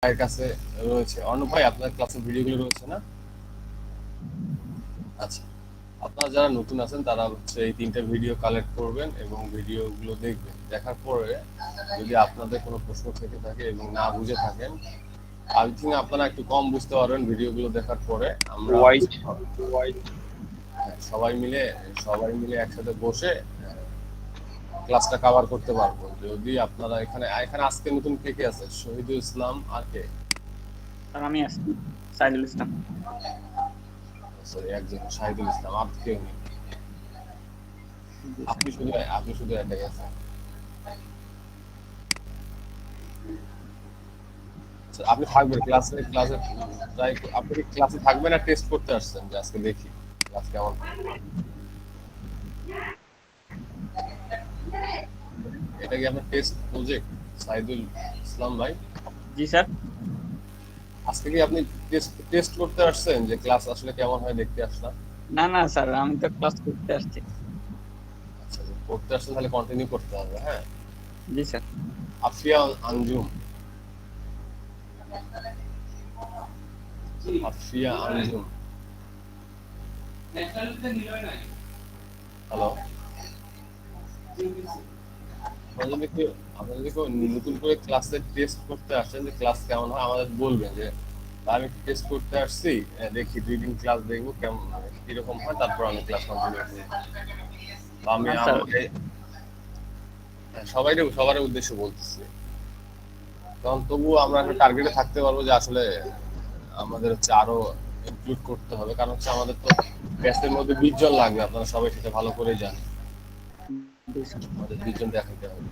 ভাইয়ের কাছে রয়েছে। অর্ণব ভাই, আপনার ক্লাসের ভিডিওগুলো রয়েছে না? আচ্ছা, আপনারা যারা নতুন আছেন তারা হচ্ছে এই 3টা ভিডিও কালেক্ট করবেন এবং ভিডিওগুলো দেখবেন। দেখার পরে যদি আপনাদের কোনো প্রশ্ন থেকে থাকে এবং না বুঝে থাকেন, আই থিঙ্ক আপনারা একটু কম বুঝতে পারবেন ভিডিওগুলো দেখার পরে। আমরা হোয়াইট হচ্ছে সবাই মিলে একসাথে বসে ক্লাসটা কভার করতে পারবো। যদি আপনারা এখানে এখানে আজকে নতুন কে কে আছে? শহীদুল ইসলাম আর কে? আর আমি আছি সাইদুল ইসলাম। সরি, একজন শাহিদুল ইসলাম, আর কেউ নেই। জি স্যার। আপনি শুধু একাই আছেন। আচ্ছা, আপনি থাকবেন ক্লাসে ট্রাই। আপনি কি ক্লাসে থাকবেন আর টেস্ট করতে আসছেন যে আজকে দেখি ক্লাস কেমন হয়? এটা কি আপনার টেস্ট প্রজেক্ট, সাইদুল ইসলাম ভাই? জি স্যার। আজকে কি আপনি টেস্ট টেস্ট করতে আসছেন যে ক্লাস আসলে কেমন হয় দেখতে আসলাম? না না স্যার, আমি তো ক্লাস করতে আসছি। আচ্ছা, যদি করতে আসছেন তাহলে কন্টিনিউ করতে হবে, হ্যাঁ। জি স্যার। আফিয়া আঞ্জুম, আফিয়া আঞ্জুম, হ্যালো। আপনারা যদি কেউ নতুন করে ক্লাসে টেস্ট করতে আসেন যে ক্লাস কেমন হয় আমাদের বলবেন যে আমি টেস্ট করতে আসছি, দেখি 2 দিন ক্লাস দেখবো কেমন কিরকম হয়, তারপর আমি ক্লাস কন্টিনিউ করবো। বা আমি না স্যার। আমাকে সবার উদ্দেশ্যে বলতেছি, কারণ তবুও আমরা একটা টার্গেটে থাকতে পারবো যে আসলে আমাদের হচ্ছে আরো ইনক্লুড করতে হবে, কারণ হচ্ছে আমাদের তো ব্যাচের মধ্যে 20 জন লাগবে, আপনারা সবাই সেটা ভালো করে জানেন। জি স্যার। আমাদের 20 জন দেখাতে হবে।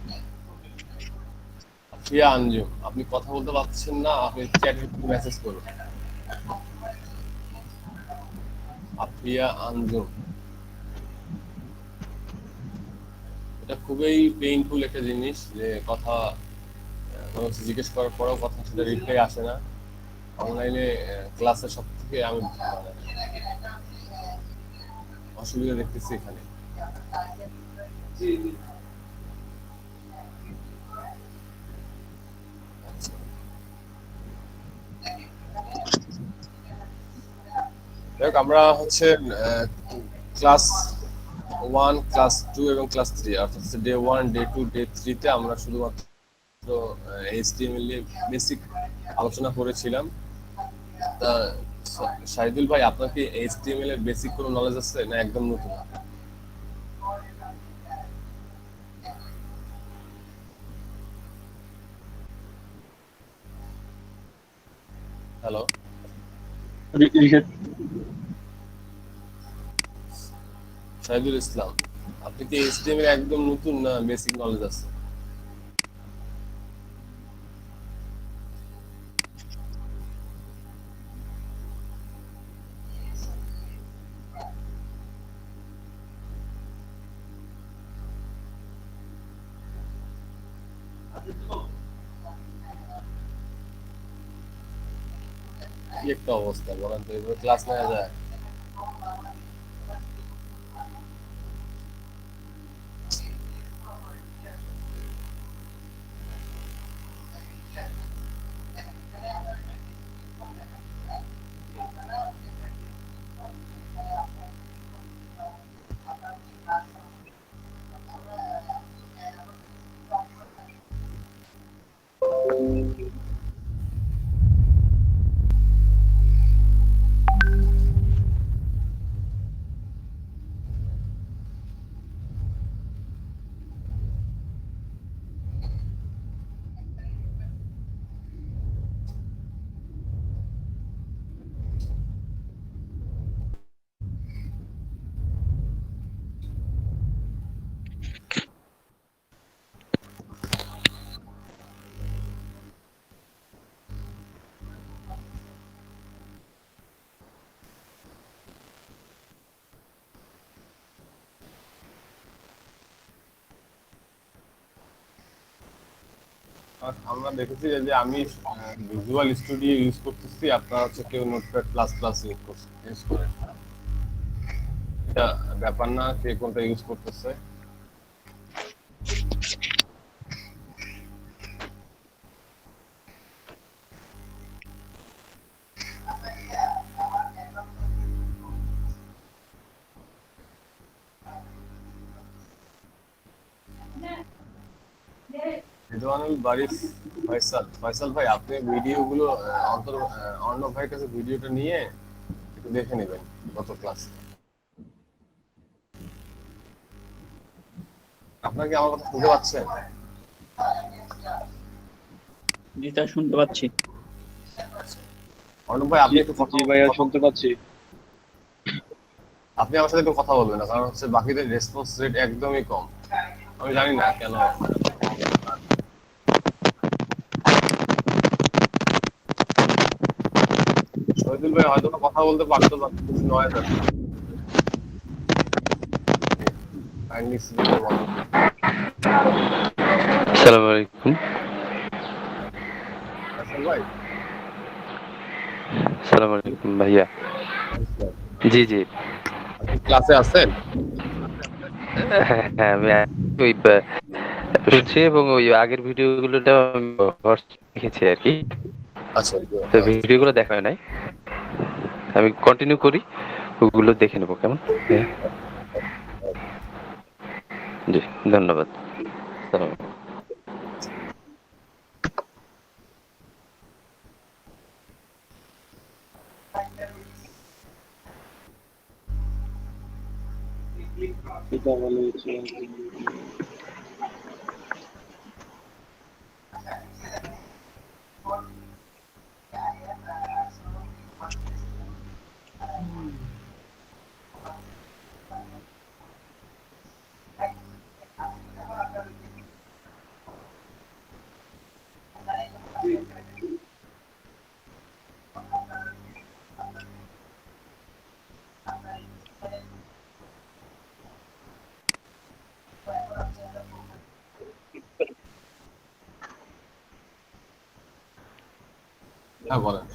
ফিয়া আঞ্জুম, আপনি কথা বলতে পারছেন না, আপনি চ্যাটে মেসেজ করুন। আফিয়া আঞ্জুম, এটা খুবই পেইনফুল একটা জিনিস যে কথা কোনো কিছু জিজ্ঞেস করার পরেও কথা সেটা রিপ্লাই আসে না। অনলাইনে ক্লাসের সব থেকে আমি অসুবিধা দেখতেছি এখানে। আচ্ছা, যাই হোক, আমরা হচ্ছে ক্লাস 1, ক্লাস 2 এবং ক্লাস 3, অর্থাৎ ডে 1, ডে 2, ডে 3 তে আমরা শুধুমাত্র এইচটিএমএল নিয়ে বেসিক আলোচনা করেছিলাম। তা শাহিদুল ভাই, আপনার কি এইচটিএমএল এর বেসিক কোনো নলেজ আছে না একদম নতুন? হ্যালো, শাহিদুল ইসলাম, আপনি কি এইচটিএমএল একদম নতুন না বেসিক নলেজ আছে? কি একটা অবস্থা বলেন তো, এভাবে ক্লাস নেওয়া যায়? আর আমরা দেখেছি যে আমি ভিজুয়াল স্টুডিও ইউজ করতেছি, আপনারা হচ্ছে কেউ নোটপ্যাড প্লাস প্লাস ইউজ করেন। এটা ব্যাপার না কে কোনটা ইউজ করতেছে। রেদওয়ানুল বারী ফয়সাল। ফয়সাল ভাই, আপনি ভিডিওগুলো অর্ণব ভাইয়ের কাছে ভিডিওটা নিয়ে একটু দেখে নেবেন গত ক্লাস। আপনার কি আমার কথা শুনতে পাচ্ছেন? জি স্যার, শুনতে পাচ্ছি। অর্ণব ভাই, আপনি একটু জি ভাইয়া শুনতে পাচ্ছি। আপনি আমার সাথে একটু কথা বলবেন না, কারণ হচ্ছে বাকিদের রেসপন্স রেট একদমই কম। আমি জানি না কেন। শহীদুল ভাই হয়তো বা কথা বলতে পারতো, বা কিছু নয় যাচ্ছে। কাইন্ডলি স্পিকার বন্ধ করুন। আসসালামু আলাইকুম। ফয়সাল ভাই, আসসালামু আলাইকুম ভাইয়া। জি জি। আপনি ক্লাসে আছেন? হ্যাঁ, আমি ওই শুনছি এবং ওই আগের ভিডিওগুলোটা দেখেছি আর কি। আচ্ছা, তো ভিডিওগুলো দেখা হয় নাই, আমি কন্টিনিউ করি, ওগুলো দেখে নেবো কেমন। হ্যাঁ জি, ধন্যবাদ। আসসালামু আলাইকুম। এটা ভালো হয়েছে। হ্যাঁ, বলেন।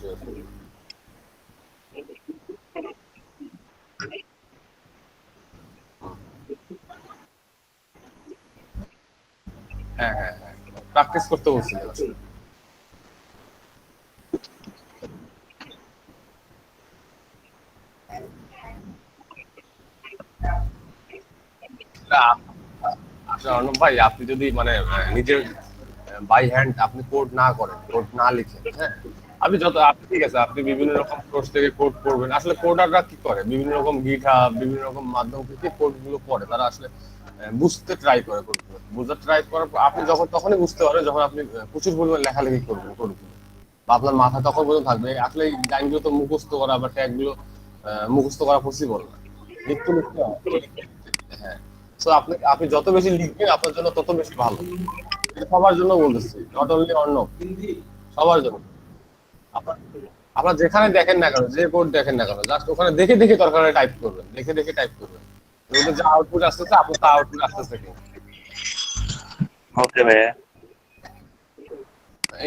হ্যাঁ হ্যাঁ হ্যাঁ, প্র্যাকটিস করতে বলছিলেন আসলে। না, আসলে অর্ণব ভাই, আপনি যদি মানে নিজের বাই হ্যান্ড আপনি কোড না করেন, কোড না লিখেন, হ্যাঁ, আপনি ঠিক আছে, আপনি বিভিন্ন রকম সোর্স থেকে কোড পড়বেন। আসলে কোডাররা কি করে, বিভিন্ন রকম গিটহাব, বিভিন্ন রকম মাধ্যম থেকে কোড গুলো পড়ে, তারা আসলে বুঝতে ট্রাই করে, কোডগুলো বুঝতে ট্রাই করার পর আপনি তখনই বুঝতে পারবেন যখন আপনি প্রচুর পরিমাণ লেখালেখি করবেন কোডগুলো, বা আপনার মাথা তখন পর্যন্ত থাকবে। আসলে এই লাইনগুলো তো মুখস্থ করা বা ট্যাগ গুলো মুখস্থ করা পসিবল না, লিখতে লিখতে হয়। হ্যাঁ, তো আপনি আপনি যত বেশি লিখবেন আপনার জন্য তত বেশি ভালো। এটা সবার জন্য বলতেছি, নট অনলি অর্ণব, সবার জন্য। আপনার আপনার যেখানে দেখেন না কেন, যে কোড দেখেন না কেন, জাস্ট ওখানে দেখে দেখে দরকার টাইপ করবেন, দেখে দেখে টাইপ করবেন। ওদের যা আউটপুট আসতেছে আপনার তা আউটপুট আসতেছে কিনা, ওকে ভাইয়া।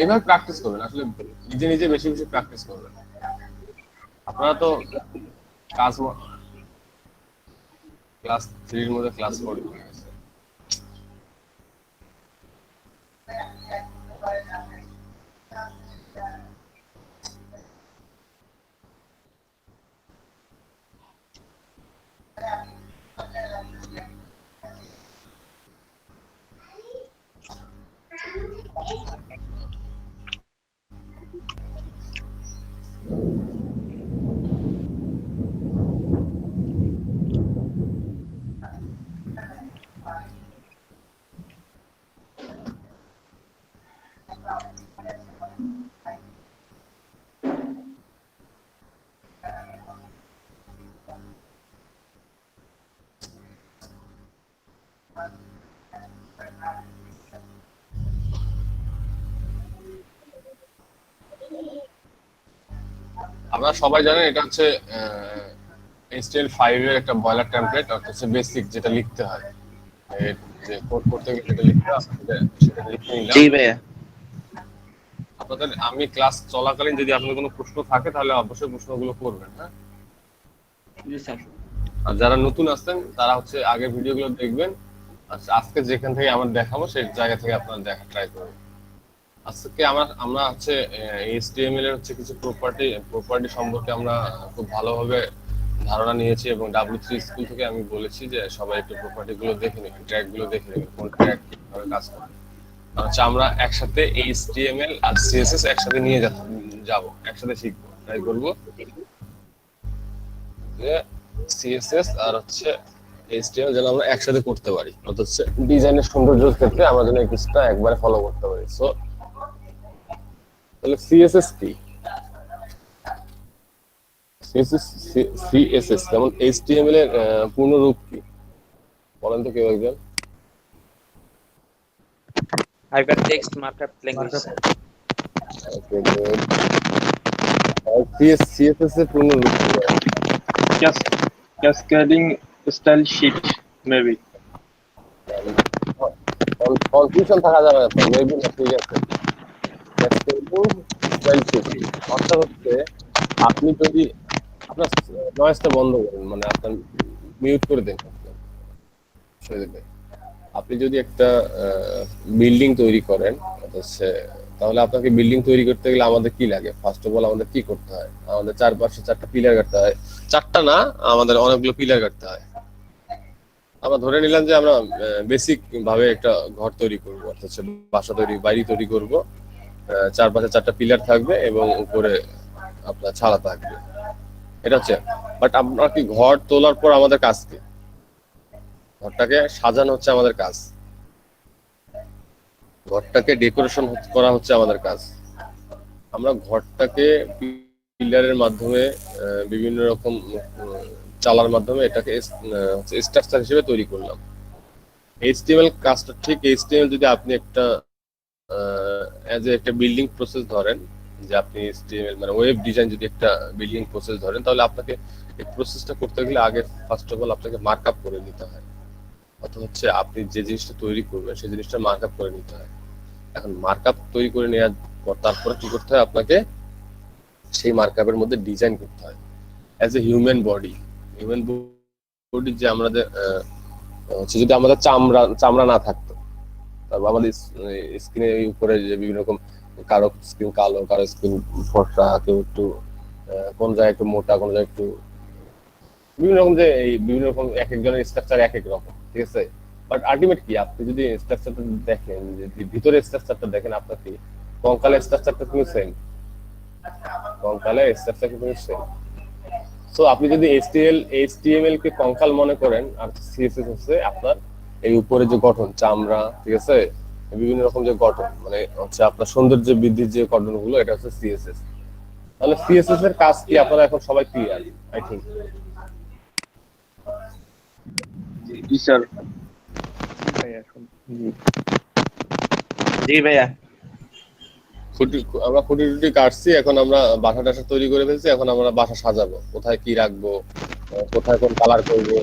এইভাবে প্র্যাকটিস করবেন। আসলে নিজে নিজে বেশি বেশি প্র্যাকটিস করবেন। আপনারা তো ক্লাস ক্লাস 3 এর মধ্যে ক্লাস 4 হয়ে গেছে। আপনারা সবাই জানেন এটা হচ্ছে HTML5 এর একটা বয়লার টেমপ্লেট, অর্থাৎ হচ্ছে বেসিক যেটা লিখতে হয়। এর যে কোড করতে গেলে যেটা লিখতে হয় সেটা লিখে নিলাম। জি ভাইয়া। আপনাদের আমি ক্লাস চলাকালীন যদি আপনাদের কোনো প্রশ্ন থাকে তাহলে অবশ্যই প্রশ্নগুলো করবেন, হ্যাঁ। জি স্যার। আর যারা নতুন আসছেন তারা হচ্ছে আগের ভিডিওগুলো দেখবেন। আচ্ছা, আজকে যেখান থেকে আমরা দেখাবো সেই জায়গা থেকে আপনারা দেখা ট্রাই করবেন। আজকে আমরা হচ্ছে HTML এর হচ্ছে কিছু প্রপার্টি সম্পর্কে আমরা খুব ভালোভাবে ধারণা নিয়েছি, এবং W3 স্কুল থেকে আমি বলেছি যে সবাই একটু প্রপার্টি গুলো দেখে নেবেন, ট্র্যাগ গুলো দেখে নেবেন, কোন ট্র্যাগ কিভাবে কাজ করে। হচ্ছে আমরা একসাথে HTML আর CSS একসাথে নিয়ে যাব, একসাথে শিখবো, ট্রাই করবো যে CSS আর হচ্ছে HTML যেন আমরা একসাথে করতে পারি, অর্থাৎ হচ্ছে ডিজাইনের সৌন্দর্যের ক্ষেত্রে আমরা যেন এই কিছুটা একবারে ফলো করতে পারি। সো তাহলে CSS কি? CSS যেমন HTML এর পূর্ণ রূপ কি বলেন তো কেউ একজন? Hypertext Markup Language. Okay, good. CSS এর পূর্ণ রূপ কি? Cascading style sheet, maybe. Confusion থাকা যাবে না, মেবি না, ঠিক আছে। অর্থাৎ হচ্ছে আপনি যদি আপনার নয়েজটা বন্ধ করেন, মানে আপনার মিউট করে দেন, আপনি যদি একটা বিল্ডিং তৈরি করেন হচ্ছে, তাহলে আপনাকে বিল্ডিং তৈরি করতে গেলে আমাদের কি লাগে? ফার্স্ট অফ অল আমাদের কি করতে হয়? আমাদের চারপাশে 4টা পিলার গাড়তে হয়, 4টা না, আমাদের অনেকগুলো পিলার গাড়তে হয়। আমরা ধরে নিলাম যে আমরা বেসিক ভাবে একটা ঘর তৈরি করবো, অর্থাৎ বাসা তৈরি, বাড়ি তৈরি করব, চারপাশে 4টা পিলার থাকবে এবং উপরে আপনার ছালা থাকবে, এটা হচ্ছে। বাট আমরা কি ঘর তোলার পর আমাদের কাজ কি? ঘরটাকে সাজানো হচ্ছে আমাদের কাজ, ঘরটাকে ডেকোরেশন করা হচ্ছে আমাদের কাজ। আমরা ঘরটাকে পিলারের মাধ্যমে বিভিন্ন রকম চালার মাধ্যমে এটাকে স্ট্রাকচার হিসেবে তৈরি করলাম। HTML কাজটা ঠিক, HTML যদি আপনি একটা অ্যাজ একটা বিল্ডিং প্রসেস ধরেন, যে আপনি HTML মানে ওয়েব ডিজাইন যদি একটা বিল্ডিং প্রসেস ধরেন, তাহলে আপনাকে এই প্রসেসটা করতে গেলে আগে ফার্স্ট অফ অল আপনাকে মার্কআপ করে নিতে হয়, অর্থাৎ হচ্ছে আপনি যে জিনিসটা তৈরি করবেন সেই জিনিসটা মার্কআপ করে নিতে হয়। এখন মার্কআপ তৈরি করে নেওয়ার পর তারপরে কি করতে হয়? আপনাকে সেই মার্কআপের মধ্যে ডিজাইন করতে হয় অ্যাজ এ হিউম্যান বডি যে আমাদের হচ্ছে, যদি আমাদের চামড়া না থাকতো, তারপর আমাদের স্কিনের উপরে যে বিভিন্ন রকম, কারো স্কিন কালো, কারো স্কিন ফর্সা, কেউ একটু কোন জায়গায় একটু মোটা, কোন জায়গায় একটু বিভিন্ন রকম, যে এই বিভিন্ন রকম এক একজনের স্ট্রাকচার এক এক রকম, ঠিক আছে। বাট আলটিমেট কি, আপনি যদি স্ট্রাকচারটা দেখেন, যে ভিতরের স্ট্রাকচারটা দেখেন, আপনার কি কঙ্কালের স্ট্রাকচারটা কিন্তু সেম, কঙ্কালের স্ট্রাকচার কিন্তু সেম। সো আপনি যদি HTML কে কঙ্কাল মনে করেন, আর CSS হচ্ছে আপনার এই উপরে যে গঠন, চামড়া, ঠিক আছে, বিভিন্ন রকম যে গঠন, মানে হচ্ছে আপনার সৌন্দর্য বৃদ্ধির যে গঠনগুলো, এটা হচ্ছে CSS। তাহলে CSS এর কাজ কি আপনারা এখন সবাই clear, I think? Yes, sir. জি ভাইয়া। আমরা খুঁটি টুটি কাটছি, এখন আমরা বাসা টাসা তৈরি করে ফেলছি, এখন আমরা বাসা সাজাবো, কোথায় কি রাখবো, কোথায় কোন কালার করবো,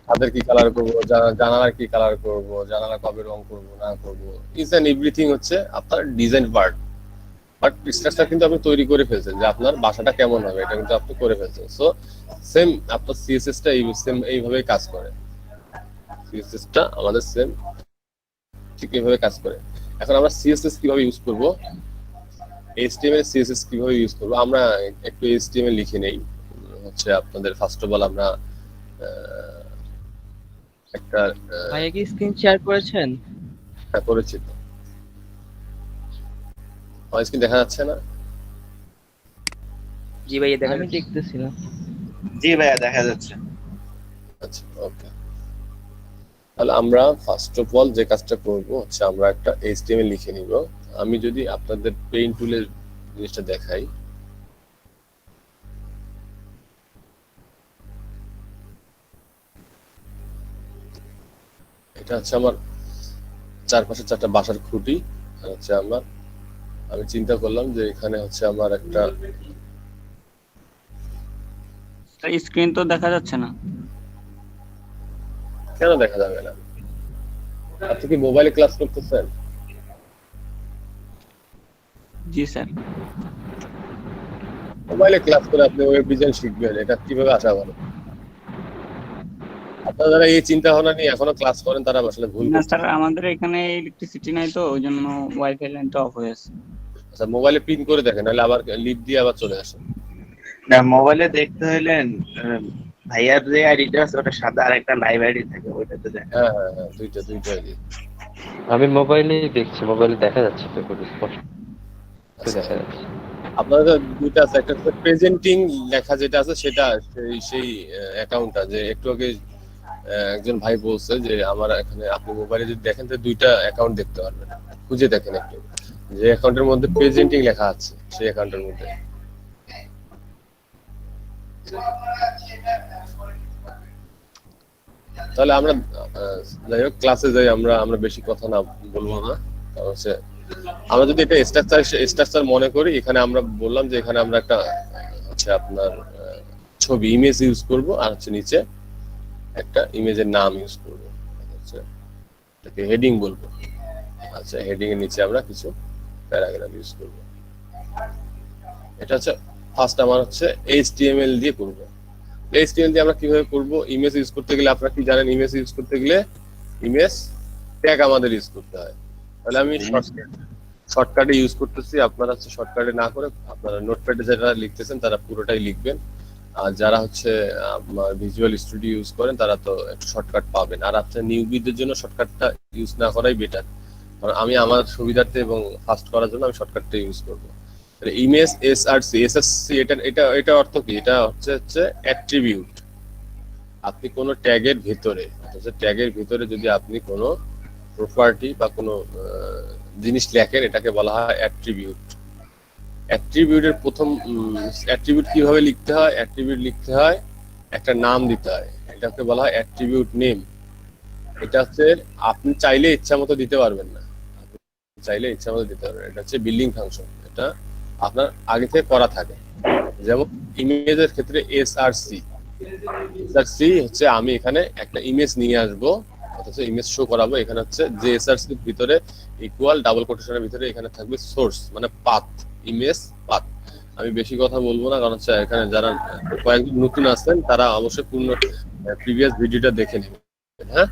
ছাদের কি কালার করবো, জানালার কি কালার করবো, জানালা কবে রং করবো না করবো, ইজ এন্ড এভরিথিং হচ্ছে আপনার ডিজাইন পার্ট। বাট স্ট্রাকচার কিন্তু আপনি তৈরি করে ফেলছেন, যে আপনার বাসাটা কেমন হবে এটা কিন্তু আপনি করে ফেলছেন। সো সেম আপনার CSS টা সেম এইভাবেই কাজ করে, CSS টা আমাদের সেম ঠিক এইভাবে কাজ করে। এখন আমরা CSS কিভাবে ইউজ করব, HTML CSS কিভাবে ইউজ করব, আমরা একটু HTML লিখে নেই। হচ্ছে আপনাদের ফার্স্ট অফ অল আমরা একটা ভাইয়া কি স্ক্রিন শেয়ার করেছেন? করেছি তো, ভয়েস কি দেখা যাচ্ছে না? জি ভাইয়া দেখা আমি যাচ্ছে। দেখতেছিলাম। জি ভাইয়া দেখা যাচ্ছে। আচ্ছা, ওকে। তাহলে আমরা ফার্স্ট অফ অল যে কাজটা করব হচ্ছে আমরা একটা HTML লিখে নিব। আমি যদি আপনাদের পেইন্ট টুলের জিনিসটা দেখাই, এটা হচ্ছে আমার চারপাশে 4টা বাসার খুঁটি, আর হচ্ছে আমি চিন্তা করলাম যে এখানে হচ্ছে আমার একটা, স্ক্রিন তো দেখা যাচ্ছে না। কেন দেখা যাবে না? আপনি কি মোবাইলে ক্লাস করতেছেন? জি স্যার। মোবাইলে ক্লাস করে আপনি ওয়েব ডিজাইন শিখবেন, এটা কিভাবে আশা করেন? আপনারা যারা এই চিন্তা ভাবনা নিয়ে এখনো ক্লাস করেন, তারা আসলে ভুল না করছেন। স্যার, আমাদের এখানে ইলেকট্রিসিটি নাই তো, ওই জন্য ওয়াইফাই লাইনটা অফ হয়ে আছে। আচ্ছা, মোবাইলে পিন করে দেখেন, নাহলে আবার লিভ দিয়ে আবার চলে আসেন। না, মোবাইলে দেখতে হইলে ভাইয়ার যে আইডিটা আছে ওটা সাদা, আর একটা লাইভ আইডি থাকে, ওইটাতে দেখ। হ্যাঁ, দুইটা ID। আমি মোবাইলেই দেখছি, মোবাইলে দেখা যাচ্ছে তো, খুব স্পষ্ট দেখা যাচ্ছে। আপনাদের দুইটা আছে, একটা হচ্ছে প্রেজেন্টিং লেখা যেটা আছে সেটা সেই অ্যাকাউন্টটা, যে একটু আগে একজন ভাই বলছে যে আমার এখানে আপনি মোবাইলে যদি দেখেন তো দুইটা অ্যাকাউন্ট দেখতে পারবেন, খুঁজে দেখেন একটু যে অ্যাকাউন্টের মধ্যে প্রেজেন্টিং লেখা আছে সেই অ্যাকাউন্টের মধ্যে। তাহলে আমরা যাই হোক ক্লাসে যাই, আমরা বেশি কথা না বলবো না, কারণ হচ্ছে আমরা যদি এটা স্ট্রাকচার মনে করি, এখানে আমরা বললাম যে এখানে আমরা একটা হচ্ছে আপনার ছবি ইমেজ ইউজ করব, আর হচ্ছে নিচে একটা ইমেজের নাম ইউজ করব, হচ্ছে এটাকে হেডিং বলবো। আচ্ছা, হেডিং এর নিচে আমরা কিছু প্যারাগ্রাফ ইউজ করব। এটা হচ্ছে ফার্স্ট আমার হচ্ছে HTML দিয়ে করব। HTML দিয়ে আমরা কিভাবে করব? ইমেজ ইউজ করতে গেলে আপনারা কি জানেন, ইমেজ ইউজ করতে গেলে ইমেজ ট্যাগ আমাদের ইউজ করতে হয়। তাহলে আমি শর্টকাটে ইউজ করতেছি, আপনারা হচ্ছে শর্টকাটে না করে আপনারা নোটপ্যাডে যারা লিখতেছেন তারা পুরোটাই লিখবেন, আর যারা হচ্ছে আপনার ভিজুয়াল স্টুডিও ইউজ করেন তারা তো একটু শর্টকাট পাবেন, আর আপনার নিউবিদের জন্য শর্টকাটটা ইউজ না করাই বেটার, কারণ আমি আমার সুবিধার্থে এবং ফাস্ট করার জন্য আমি শর্টকাটটা ইউজ করব। ইমেজ SRC এটা অর্থ কি? এটা হচ্ছে অ্যাট্রিবিউট। আপনি কোনো ট্যাগের ভিতরে, ট্যাগের ভিতরে যদি আপনি কোনো প্রপার্টি বা কোনো জিনিস লেখেন, এটাকে বলা হয় অ্যাট্রিবিউট। অ্যাট্রিবিউটের প্রথম অ্যাট্রিবিউট কিভাবে লিখতে হয়? অ্যাট্রিবিউট লিখতে হয় একটা নাম দিতে হয়, এটাকে বলা হয় অ্যাট্রিবিউট নেম। এটা হচ্ছে আপনি চাইলে ইচ্ছা মতো দিতে পারবেন না, চাইলে ইচ্ছা মতো দিতে পারবেন। এটা হচ্ছে বিল্ডিং ফাংশন, এটা আপনার আগে থেকে করা থাকে। যেমন ইমেজের ক্ষেত্রে SRC হচ্ছে আমি এখানে একটা ইমেজ নিয়ে আসবো, অথচ ইমেজ শো করাবো, এখানে হচ্ছে যে SRC এর ভিতরে ইকুয়াল ডাবল কোটেশনের ভিতরে এখানে থাকবে সোর্স, মানে পাথ, ইমেজ পাথ। আমি বেশি কথা বলবো না, কারণ হচ্ছে এখানে যারা কয়েকজন নতুন আছেন তারা অবশ্যই পূর্ণ প্রিভিয়াস ভিডিওটা দেখে নেবেন। হ্যাঁ,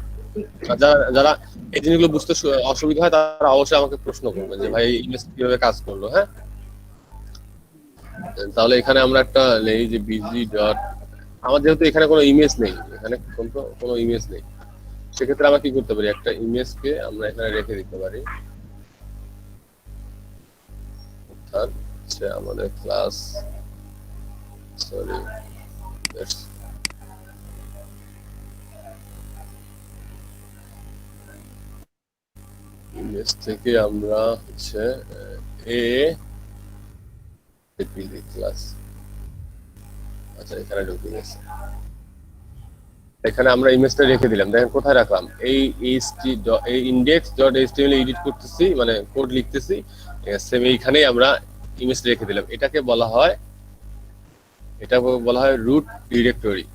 যারা এই জিনিসগুলো বুঝতে অসুবিধা হয় তারা অবশ্যই আমাকে প্রশ্ন করবেন যে ভাই ইমেজ কিভাবে কাজ করলো। হ্যাঁ, তাহলে এখানে আমরা একটা নেই যে বিজি ডট, আমার যেহেতু এখানে কোনো ইমেজ নেই, এখানে কোনো ইমেজ নেই, সেক্ষেত্রে আমরা কি করতে পারি? একটা ইমেজকে আমরা এখানে রেখে দিতে পারি। অর্থাৎ হচ্ছে আমাদের ক্লাস, সরি, ইমেজ থেকে আমরা হচ্ছে ক্লাস, আচ্ছা এখানে ঢুকে গেছে। এখানে আমরা ইমেজটা রেখে দিলাম, দেখেন কোথায় রাখলাম, এই index.html এডিট করতেছি, মানে কোড লিখতেছি, সেম এইখানেই আমরা ইমেজ রেখে দিলাম। এটাকে বলা হয় রুট ডিরেক্টরি।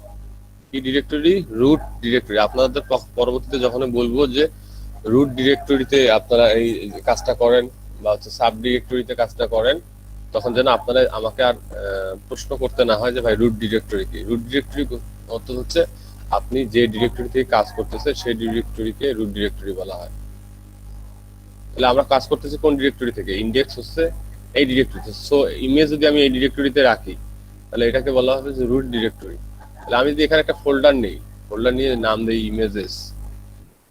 কি ডিরেক্টরি? Root directory. আপনাদের পরবর্তীতে যখন বলবো যে রুট ডিরেক্টরিতে আপনারা এই কাজটা করেন বা হচ্ছে সাব ডিরেক্টরিতে কাজটা করেন, তখন যেন আপনারা আমাকে আর প্রশ্ন করতে না হয় যে ভাই রুট ডিরেক্টরি কি। রুট ডিরেক্টরি অর্থ হচ্ছে আপনি যে ডিরেক্টরি থেকে কাজ করতেছেন সেই ডিরেক্টরিকে রুট ডিরেক্টরি বলা হয়। তাহলে আমরা কাজ করতেছি কোন ডিরেক্টরি থেকে? ইন্ডেক্স হচ্ছে এই ডিরেক্টরিতে। সো ইমেজ যদি আমি এই ডিরেক্টরিতে রাখি তাহলে এটাকে বলা হবে যে রুট ডিরেক্টরি। তাহলে আমি যদি এখানে একটা ফোল্ডার নেই, ফোল্ডার নিয়ে নাম দেই ইমেজেস,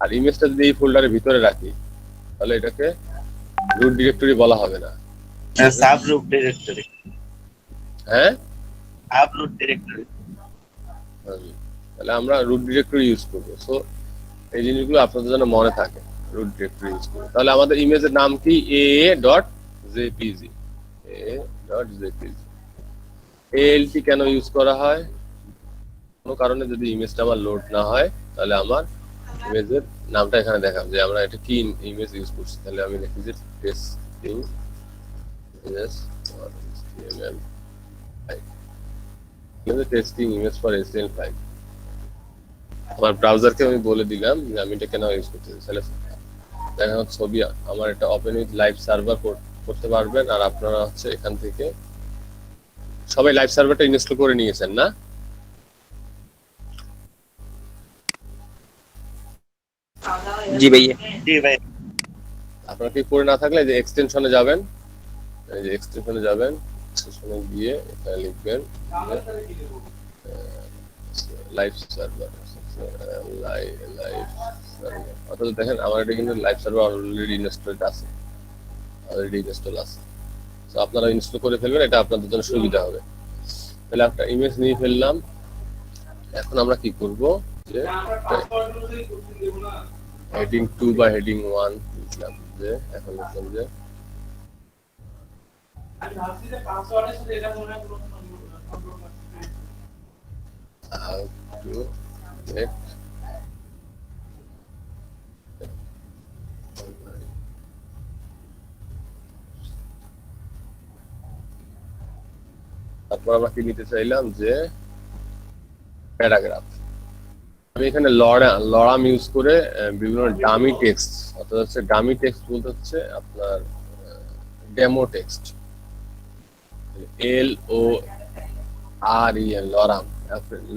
আর ইমেজটা যদি এই ফোল্ডারের ভিতরে রাখি তাহলে এটাকে রুট ডিরেক্টরি বলা হবে না, সাব রুট ডিরেক্টরি। হ্যাঁ, সাব রুট ডিরেক্টরি। তাহলে আমরা রুট ডিরেক্টরি ইউজ করবো। সো এই জিনিসগুলো আপনাদের জন্য মনে থাকে, রুট ডিরেক্টরি ইউজ করবো। তাহলে আমাদের ইমেজের নাম কি? a.jpg। ALT কেন ইউজ করা হয়? কোনো কারণে যদি ইমেজটা আমার লোড না হয় তাহলে আমার ইমেজের নামটা এখানে দেখাম যে আমরা এটা কি ইমেজ ইউজ করছি। তাহলে আমি লিখি যে testing image for HTML5, testing image for HTML5। আমার ব্রাউজারকে আমি বলে দিলাম যে আমি এটা কেন ইউজ করতেছি। তাহলে দেখেন ছবি আমার এটা ওপেন উইথ লাইভ সার্ভার করতে পারবেন, আর আপনারা হচ্ছে এখান থেকে সবাই লাইভ সার্ভারটা ইনস্টল করে নিয়েছেন না? জি ভাইয়া। জি ভাই। আপনারা কি করে না থাকলে যে এক্সটেনশনে যাবেন, এই যে এক্সটেনশনে যাবেন, এক্সটেনশনে গিয়ে এখানে লিখবেন লাইভ সার্ভার। লাইভ সার্ভার, অর্থাৎ দেখেন আমার এটা কিন্তু লাইভ সার্ভার অলরেডি ইনস্টলড আছে, তো আপনারা ইনস্টল করে ফেলবেন, এটা আপনাদের জন্য সুবিধা হবে। তাহলে একটা ইমেজ নিয়ে ফেললাম। এখন আমরা কি করব যে হেডিং 2 বা হেডিং 1 লিখলাম, যে এখন লিখলাম যে how to get তারপর আমরা কি নিতে চাইলাম যে প্যারাগ্রাফ। আমি এখানে লরাম ইউজ করে বিভিন্ন ডামি টেক্সট, অর্থাৎ হচ্ছে ডামি টেক্সট বলতে হচ্ছে আপনার demo text, LOREM lorem.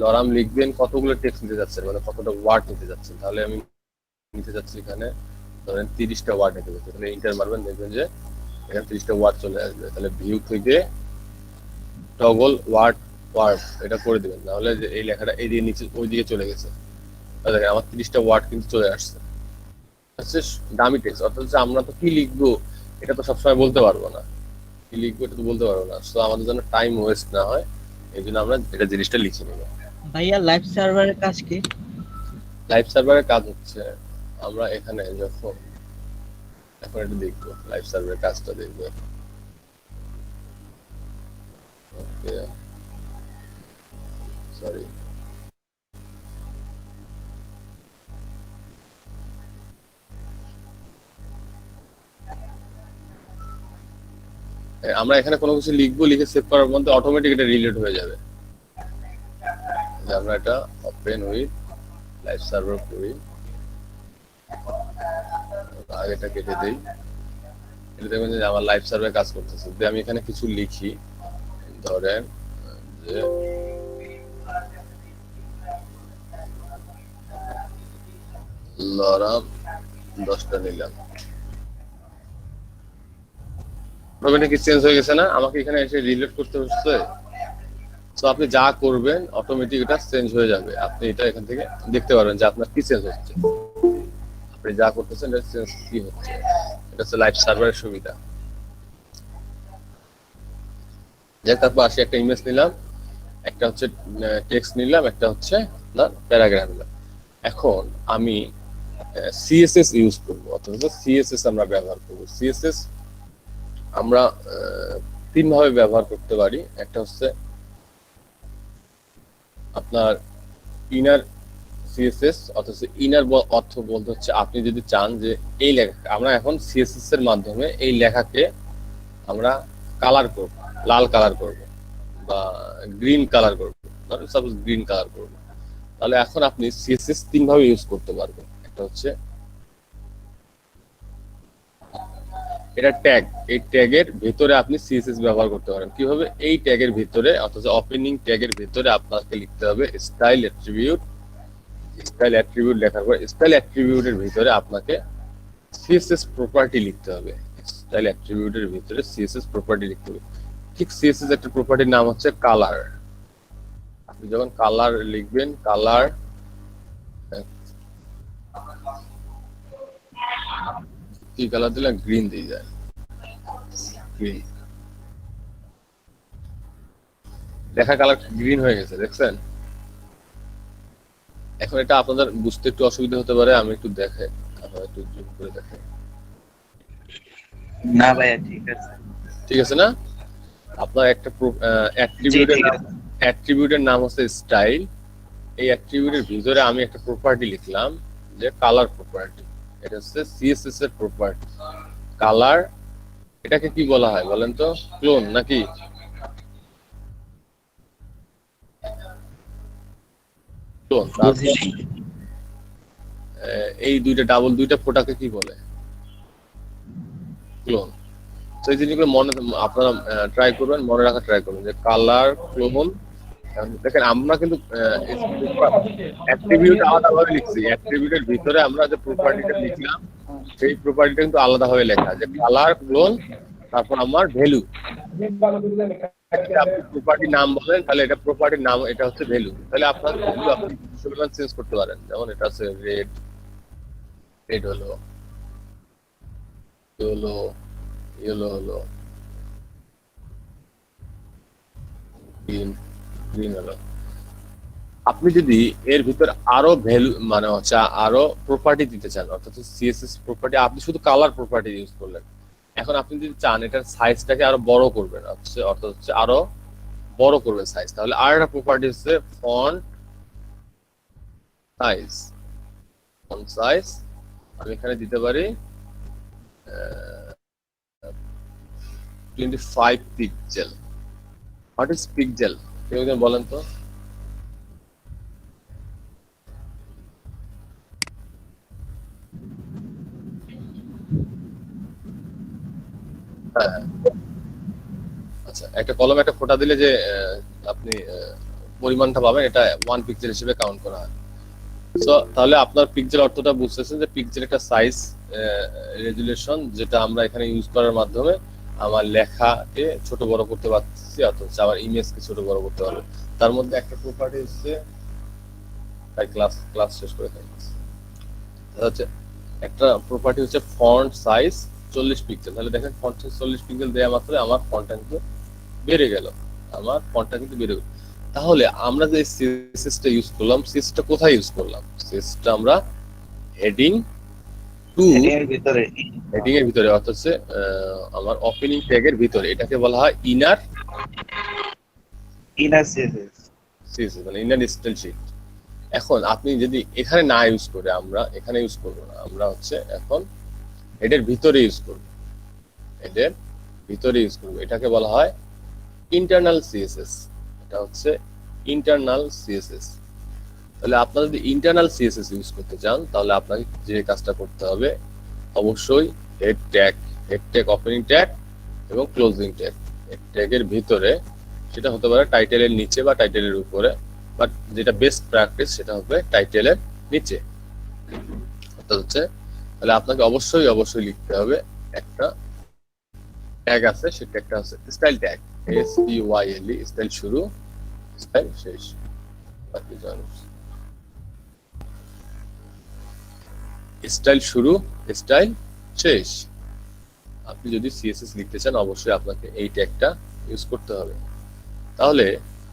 Lorem লিখবেন কতগুলো টেক্সট নিতে যাচ্ছেন, মানে কতটা ওয়ার্ড নিতে যাচ্ছেন। তাহলে আমি নিতে যাচ্ছি এখানে ধরেন 30টা ওয়ার্ড নিতে যাচ্ছি, তাহলে ইন্টার মারবেন, দেখবেন যে এখানে 30টা ওয়ার্ড চলে আসবে। তাহলে ভিউ থেকে টগল ওয়ার্ড এটা করে দিবেন, তাহলে যে এই লেখাটা এই দিকে নিচে ওই দিকে চলে গেছে। দেখেন আমার 30টা ওয়ার্ড কিন্তু চলে আসছে। হচ্ছে ডামি টেক্সট, অর্থাৎ হচ্ছে আমরা তো কি লিখবো এটা তো সবসময় বলতে পারবো না, কি লিখবো এটা তো বলতে পারবো না। তো আমাদের জন্য টাইম ওয়েস্ট না হয় এই জন্য আমরা এটা জিনিসটা লিখে নেব। ভাইয়া লাইভ সার্ভারের কাজ কি? লাইভ সার্ভারের কাজ হচ্ছে আমরা এখানে যখন এখন এটা দেখবো, লাইভ সার্ভারের কাজটা দেখবো। ওকে সরি, আমরা এখানে কোনো কিছু লিখবো, লিখে সেভ করার মধ্যে অটোমেটিক এটা রিলেট হয়ে যাবে। আমরা এটা ওপেন উইথ লাইভ সার্ভার করি, আগেটা কেটে দেই, এটা দেখবেন যে আমার লাইভ সার্ভার কাজ করতেছে। যদি আমি এখানে কিছু লিখি, ধরেন যে লরাম 10টা নিলাম, অটোমেটিক চেঞ্জ হয়ে গেছে না? আমাকে এখানে এসে রিলেট করতে হচ্ছে। তো আপনি যা করবেন অটোমেটিক এটা চেঞ্জ হয়ে যাবে, আপনি এটা এখান থেকে দেখতে পারবেন যে আপনার কি চেঞ্জ হচ্ছে, আপনি যা করতেছেন এটা চেঞ্জ কি হচ্ছে। এটা হচ্ছে লাইভ সার্ভারের সুবিধা। তারপর আসি, একটা ইমেজ নিলাম, একটা হচ্ছে টেক্সট নিলাম, একটা হচ্ছে আপনার প্যারাগ্রাফ নিলাম। এখন আমি সিএসএস ইউজ করবো, অথবা সিএসএস আমরা ব্যবহার করবো। সিএসএস আমরা 3 ভাবে ব্যবহার করতে পারি। একটা হচ্ছে আপনার ইনার সিএসএস, অথচ ইনার অর্থ বলতে হচ্ছে আপনি যদি চান যে এই লেখা, আমরা এখন সিএসএস এর মাধ্যমে এই লেখাকে আমরা কালার করব, লাল কালার করব বা গ্রিন কালার করব, সাপোজ গ্রিন কালার করব। তাহলে এখন আপনি সিএসএস 3 ভাবে ইউজ করতে পারবেন। একটা হচ্ছে এটা ট্যাগ, এই ট্যাগের ভিতরে আপনি সিএসএস ব্যবহার করতে পারেন। কিভাবে? এই ট্যাগের ভিতরে, অথচ ওপেনিং ট্যাগের ভিতরে আপনাকে লিখতে হবে স্টাইল অ্যাট্রিবিউট। স্টাইল অ্যাট্রিবিউট লেখার পর স্টাইল অ্যাট্রিবিউটের ভিতরে আপনাকে সিএসএস প্রপার্টি লিখতে হবে। স্টাইল অ্যাট্রিবিউটের ভিতরে সিএসএস প্রপার্টি লিখতে হবে। ঠিক সিএসএস একটা প্রপার্টির নাম হচ্ছে কালার। আপনি যখন কালার লিখবেন, কালার কি কালার দিলাম? গ্রিন দিয়ে যায়, গ্রিন। লেখা কালার গ্রিন হয়ে গেছে, দেখছেন? এখন এটা আপনাদের বুঝতে একটু অসুবিধা হতে পারে, আমি একটু দেখে, আপনারা একটু জুম করে দেখেন। না ভাইয়া ঠিক আছে, ঠিক আছে না? আপনার একটা অ্যাট্রিবিউটের নাম হচ্ছে স্টাইল। এই অ্যাট্রিবিউটের ভিতরে আমি একটা প্রপার্টি লিখলাম যে কালার প্রপার্টি। এটা হচ্ছে সিএসএস এর প্রপার্টি। কালার, এটাকে কি বলা হয় বলেন তো? ক্লোন নাকি? ক্লোন। এই দুইটা ফোটাকে কি বলে? ক্লোন। তো এই জিনিসগুলো আপনারা ট্রাই করবেন, মনে রাখা ট্রাই করবেন যে কালার, ক্লোন। দেখেন আমরা কিন্তু অ্যাট্রিবিউট আলাদাভাবে লিখছি। অ্যাট্রিবিউটের ভিতরে আমরা যে প্রপার্টিটা লিখলাম সেই প্রপার্টিটা কিন্তু আলাদাভাবে লেখা, যে কালার, ক্লোন, তারপর আমার ভ্যালু। আপনি প্রপার্টির নাম বলেন, তাহলে এটা প্রপার্টির নাম, এটা হচ্ছে ভ্যালু। তাহলে আপনার ভ্যালু আপনি চেঞ্জ করতে পারেন। যেমন এটা আছে রেড, রেড হলো, ইয়েলো, ইয়েলো হলো, গ্রিন, গ্রিন হলো। আপনি যদি এর ভিতর আরো ভ্যালু মানে হচ্ছে আরো প্রপার্টি দিতে চান, অর্থাৎ সিএসএস প্রপার্টি, আপনি শুধু কালার প্রপার্টি ইউজ করলেন। এখন আপনি যদি চান এটার সাইজটাকে আরো বড় করবেন, অর্থাৎ হচ্ছে আরো বড় করবেন সাইজ, তাহলে আর একটা প্রপার্টি হচ্ছে ফন্ট সাইজ। ফন্ট সাইজ আমি এখানে দিতে পারি 25 পিক্সেল। হোয়াট ইজ পিক্সেল কেউ বলেন তো? হ্যাঁ, আচ্ছা, একটা কলম একটা ফোঁটা দিলে যে আপনি পরিমাণটা পাবেন, এটা 1 পিক্সেল হিসেবে কাউন্ট করা হয়। সো তাহলে আপনার পিক্সেল অর্থটা বুঝতেছেন যে পিক্সেল একটা সাইজ রেজুলেশন, যেটা আমরা এখানে ইউজ করার মাধ্যমে আমার লেখাকে ছোট বড় করতে পারছি, অথবা আমার ইমেজকে ছোট বড় করতে পারবো। তার মধ্যে একটা প্রপার্টি হচ্ছে, তাই ক্লাস শেষ করে থাকছে, হচ্ছে একটা প্রপার্টি হচ্ছে ফন্ট সাইজ 40 পিক্সেল। তাহলে দেখেন ফন্ট সাইজ 40 পিক্সেল দেওয়া মাত্র আমার ফন্টটা কিন্তু বেড়ে গেল, আমার ফন্টটা কিন্তু বেড়ে গেল। তাহলে আমরা যে সিএসএসটা ইউজ করলাম, সিএসএসটা কোথায় ইউজ করলাম? সিএসএসটা আমরা হেডিং টু, এর ভিতরে হেডিং এর ভিতরে, অর্থাৎ হচ্ছে আমার ওপেনিং ট্যাগের ভিতরে, এটাকে বলা হয় ইনার সিএসএস, মানে ইনার স্টাইল শিট। এখন আপনি যদি এখানে না ইউজ করে, আমরা এখানে ইউজ করব না, আমরা হচ্ছে এখন হেডের ভিতরে ইউজ করব, হেডের ভিতরে ইউজ করব। এটাকে বলা হয় ইন্টারনাল সিএসএস। এটা হচ্ছে ইন্টারনাল সিএসএস। তাহলে আপনারা যদি ইন্টারনাল সিএসএস ইউজ করতে চান, তাহলে আপনাকে যে কাজটা করতে হবে, অবশ্যই হেড ট্যাগ, ওপেনিং ট্যাগ এবং ক্লোজিং ট্যাগ। হেড ট্যাগের ভিতরে, সেটা হতে পারে টাইটেলের নিচে বা টাইটেলের উপরে, বাট যেটা বেস্ট প্র্যাকটিস সেটা হবে টাইটেলের নিচে। অর্থাৎ হচ্ছে তাহলে আপনাকে অবশ্যই লিখতে হবে একটা ট্যাগ আছে, সেই ট্যাগটা হচ্ছে স্টাইল ট্যাগ, STYLE, স্টাইল শুরু, স্টাইল শেষ। স্টাইল শুরু, স্টাইল শেষ। আপনি যদি সিএসএস লিখতে চান, অবশ্যই আপনাকে এই ট্যাগটা ইউজ করতে হবে। তাহলে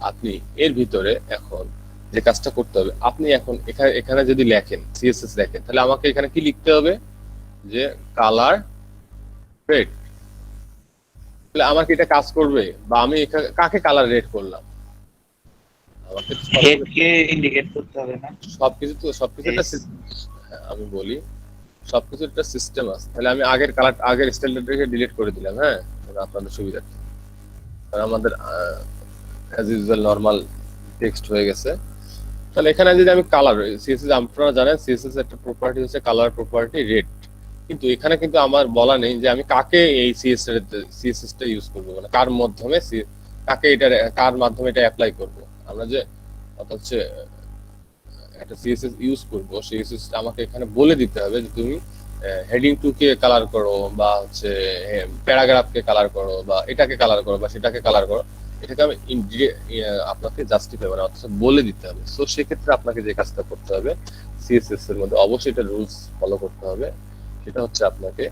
আপনি এর ভিতরে এখন যে কাজটা করতে হবে, আপনি এখন এখানে যদি লেখেন সিএসএস লেখেন, তাহলে আমাকে এখানে কি লিখতে হবে? যে কালার রেড। তাহলে আমার কি এটা কাজ করবে? বা আমি কাকে কালার রেড করলাম? আমাকে হেডকে ইন্ডিকেট করতে হবে না? সবকিছু একটা আমি বলি, সবকিছু একটা সিস্টেম আছে। তাহলে আমি আগের স্টাইলটাকে ডিলিট করে দিলাম, হ্যাঁ, আপনাদের সুবিধার্থে, কারণ আমাদের অ্যাজ ইউজুয়াল নরমাল টেক্সট হয়ে গেছে। তাহলে এখানে যদি আমি কালার, সিএসএস আপনারা জানেন সিএসএস একটা প্রপার্টি হচ্ছে কালার প্রপার্টি রেড, কিন্তু এখানে কিন্তু আমার বলা নেই যে আমি কাকে এই সিএসএসটা ইউজ করবো, মানে কার মাধ্যমে, কার মাধ্যমে এটা অ্যাপ্লাই করব। আমরা যে হচ্ছে একটা সিএসএস ইউজ করব, সিএসএস আমাকে এখানে বলে দিতে হবে যে তুমি হেডিং 2 কে কালার করো, বা হচ্ছে প্যারাগ্রাফকে কালার করো, বা এটাকে কালার করো, বা সেটাকে কালার করো। এটাকে আমি আপনাকে জাস্টিফাই মানে অর্থাৎ বলে দিতে হবে। সো সেক্ষেত্রে আপনাকে যে কাজটা করতে হবে সিএসএস এর মধ্যে, অবশ্যই এটা রুলস ফলো করতে হবে। সেটা হচ্ছে আপনাকে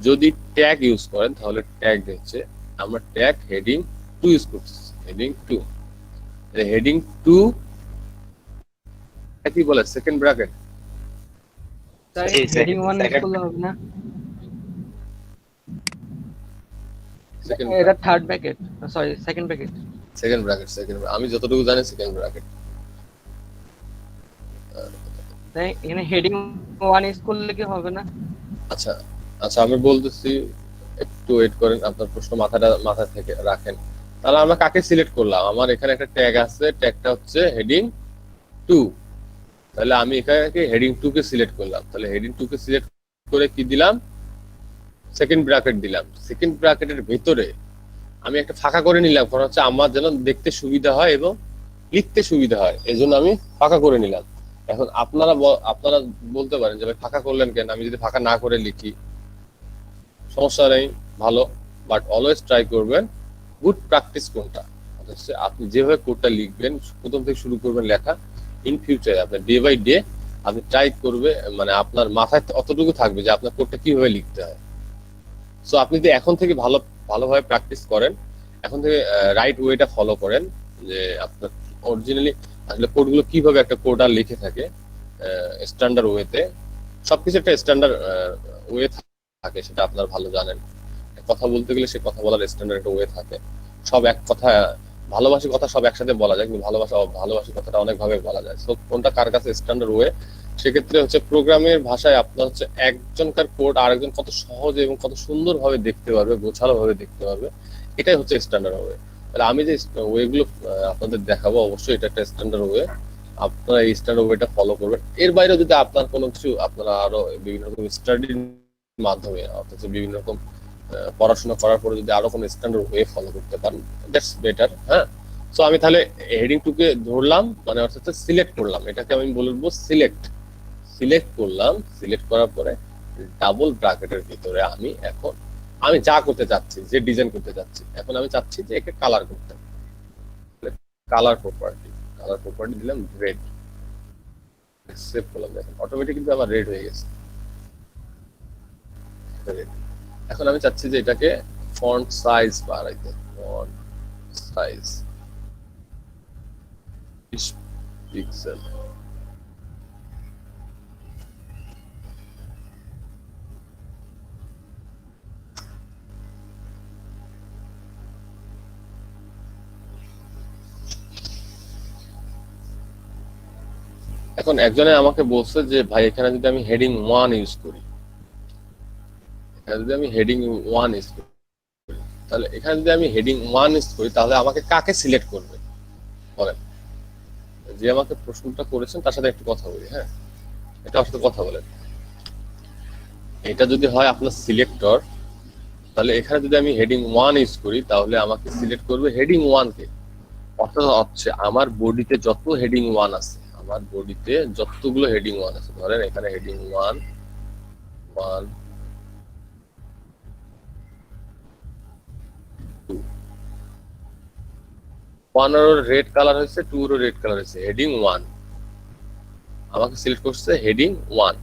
যদি ট্যাগ ইউজ করেন, তাহলে ট্যাগ হচ্ছে আমরা ট্যাগ হেডিং 2 ইউজ করছি, হেডিং 2। হেডিং 2 কি বলে? Second bracket. হেডিং 1 ইউজ করলে হবে না? এটা third bracket, sorry second bracket. Second bracket, আমি যতটুকু জানি সেকেন্ড ব্র্যাকেট। তাই এখানে হেডিং 1 ইউজ করলে কি হবে না? আচ্ছা আমি বলতেছি, একটু ওয়েট করেন, আপনার প্রশ্ন মাথা থেকে রাখেন। তাহলে আমরা কাকে সিলেক্ট করলাম? আমার এখানে একটা ট্যাগ আছে, ট্যাগটা হচ্ছে হেডিং 2। তাহলে আমি এখানে হেডিং 2 কে সিলেক্ট করলাম। তাহলে হেডিং 2 কে সিলেক্ট করে কি দিলাম? সেকেন্ড ব্র্যাকেট দিলাম। সেকেন্ড ব্র্যাকেটের ভিতরে আমি একটা ফাঁকা করে নিলাম, কারণ হচ্ছে আমার যেন দেখতে সুবিধা হয় এবং লিখতে সুবিধা হয়, এজন্য আমি ফাঁকা করে নিলাম। এখন আপনারা বলতে পারেন যে ভাই ফাঁকা করলেন কেন? আমি যদি ফাঁকা না করে লিখি, সমস্যা নেই, ভালো, বাট অলওয়েজ ট্রাই করবেন গুড প্র্যাকটিস কোনটা, হচ্ছে আপনি যেভাবে কোডটা লিখবেন প্রথম থেকে শুরু করবেন লেখা, ইন ফিউচারে আপনার ডে বাই ডে আপনি ট্রাই করবে, মানে আপনার মাথায় অতটুকু থাকবে যে আপনার কোডটা কিভাবে লিখতে হয়। সো আপনি যদি এখন থেকে ভালোভাবে প্র্যাকটিস করেন, এখন থেকে রাইট ওয়েটা ফলো করেন, যে আপনার অরিজিনালি আসলে কোডগুলো কিভাবে একটা কোডার লিখে থাকে স্ট্যান্ডার্ড ওয়েতে, সবকিছু একটা স্ট্যান্ডার্ড ওয়ে থাকে, সেটা আপনারা ভালো জানেন। কথা বলতে গেলে সে কথা বলার স্ট্যান্ডার্ড একটা ওয়ে থাকে, সব এক কথা, ভালোবাসি কথা সব একসাথে বলা যায়, কিন্তু ভালোবাসি কথাটা অনেক ভাবে বলা যায়। সো কোনটা কার কাছে স্ট্যান্ডার্ড ওয়ে, সেক্ষেত্রে হচ্ছে প্রোগ্রামের ভাষায় আপনার হচ্ছে একজনকার কোড আরেকজন কত সহজে এবং কত সুন্দরভাবে দেখতে পারবে, গোছালো ভাবে দেখতে পারবে, এটাই হচ্ছে স্ট্যান্ডার্ড ওয়ে। তাহলে আমি যে ওয়েগুলো আপনাদের দেখাবো, অবশ্যই এটা একটা স্ট্যান্ডার্ড ওয়ে, আপনারা এই স্ট্যান্ডার্ড ওয়েটা ফলো করবেন। এর বাইরে যদি আপনার কোনো কিছু, আপনারা আরো বিভিন্ন রকম স্টাডির মাধ্যমে, অর্থাৎ বিভিন্ন রকম পড়াশোনা করার পরে যদি আরো কোনো স্ট্যান্ডার্ড ওয়ে ফলো করতে পারেন, দ্যাটস বেটার। হ্যাঁ, সো আমি তাহলে হেডিং 2 কে ধরলাম, মানে অর্থাৎ সিলেক্ট করলাম, এটাকে আমি বলবো সিলেক্ট করলাম। সিলেক্ট করার পরে ডাবল ব্র্যাকেটের ভিতরে আমি যা করতে চাচ্ছি, যে ডিজাইন করতে চাচ্ছি, এখন আমি চাচ্ছি যে একে কালার করতে, কালার প্রপার্টি দিলাম রেড, সেভ করলাম, দেখেন অটোমেটিক কিন্তু আমার রেড হয়ে গেছে। এখন আমি চাচ্ছি যে এটাকে ফন্ট সাইজ বাড়াইতে, ফন্ট সাইজ 20 পিক্সেল। এখন একজনে আমাকে বলছে যে ভাই এখানে যদি আমি হেডিং 1 ইউজ করি, তাহলে এখানে যদি আমি হেডিং 1 ইউজ করি তাহলে আমাকে কাকে সিলেক্ট করবে বলেন? যে আমাকে প্রশ্নটা করেছেন তার সাথে একটু কথা বলি। হ্যাঁ, এটা সাথে কথা বলেন। এটা যদি হয় আপনার সিলেক্টর, তাহলে এখানে যদি আমি হেডিং 1 ইউজ করি তাহলে আমাকে সিলেক্ট করবে হেডিং 1 কে, অর্থাৎ হচ্ছে আমার বডিতে যত হেডিং 1 আছে, আমার বডিতে যতগুলো হেডিং 1 আছে, ধরেন এখানে হেডিং 1 এর রেড কালার হয়েছে, 2 এর রেড কালার হয়েছে, হেডিং 1 আমাকে সিলেক্ট করছে হেডিং 1।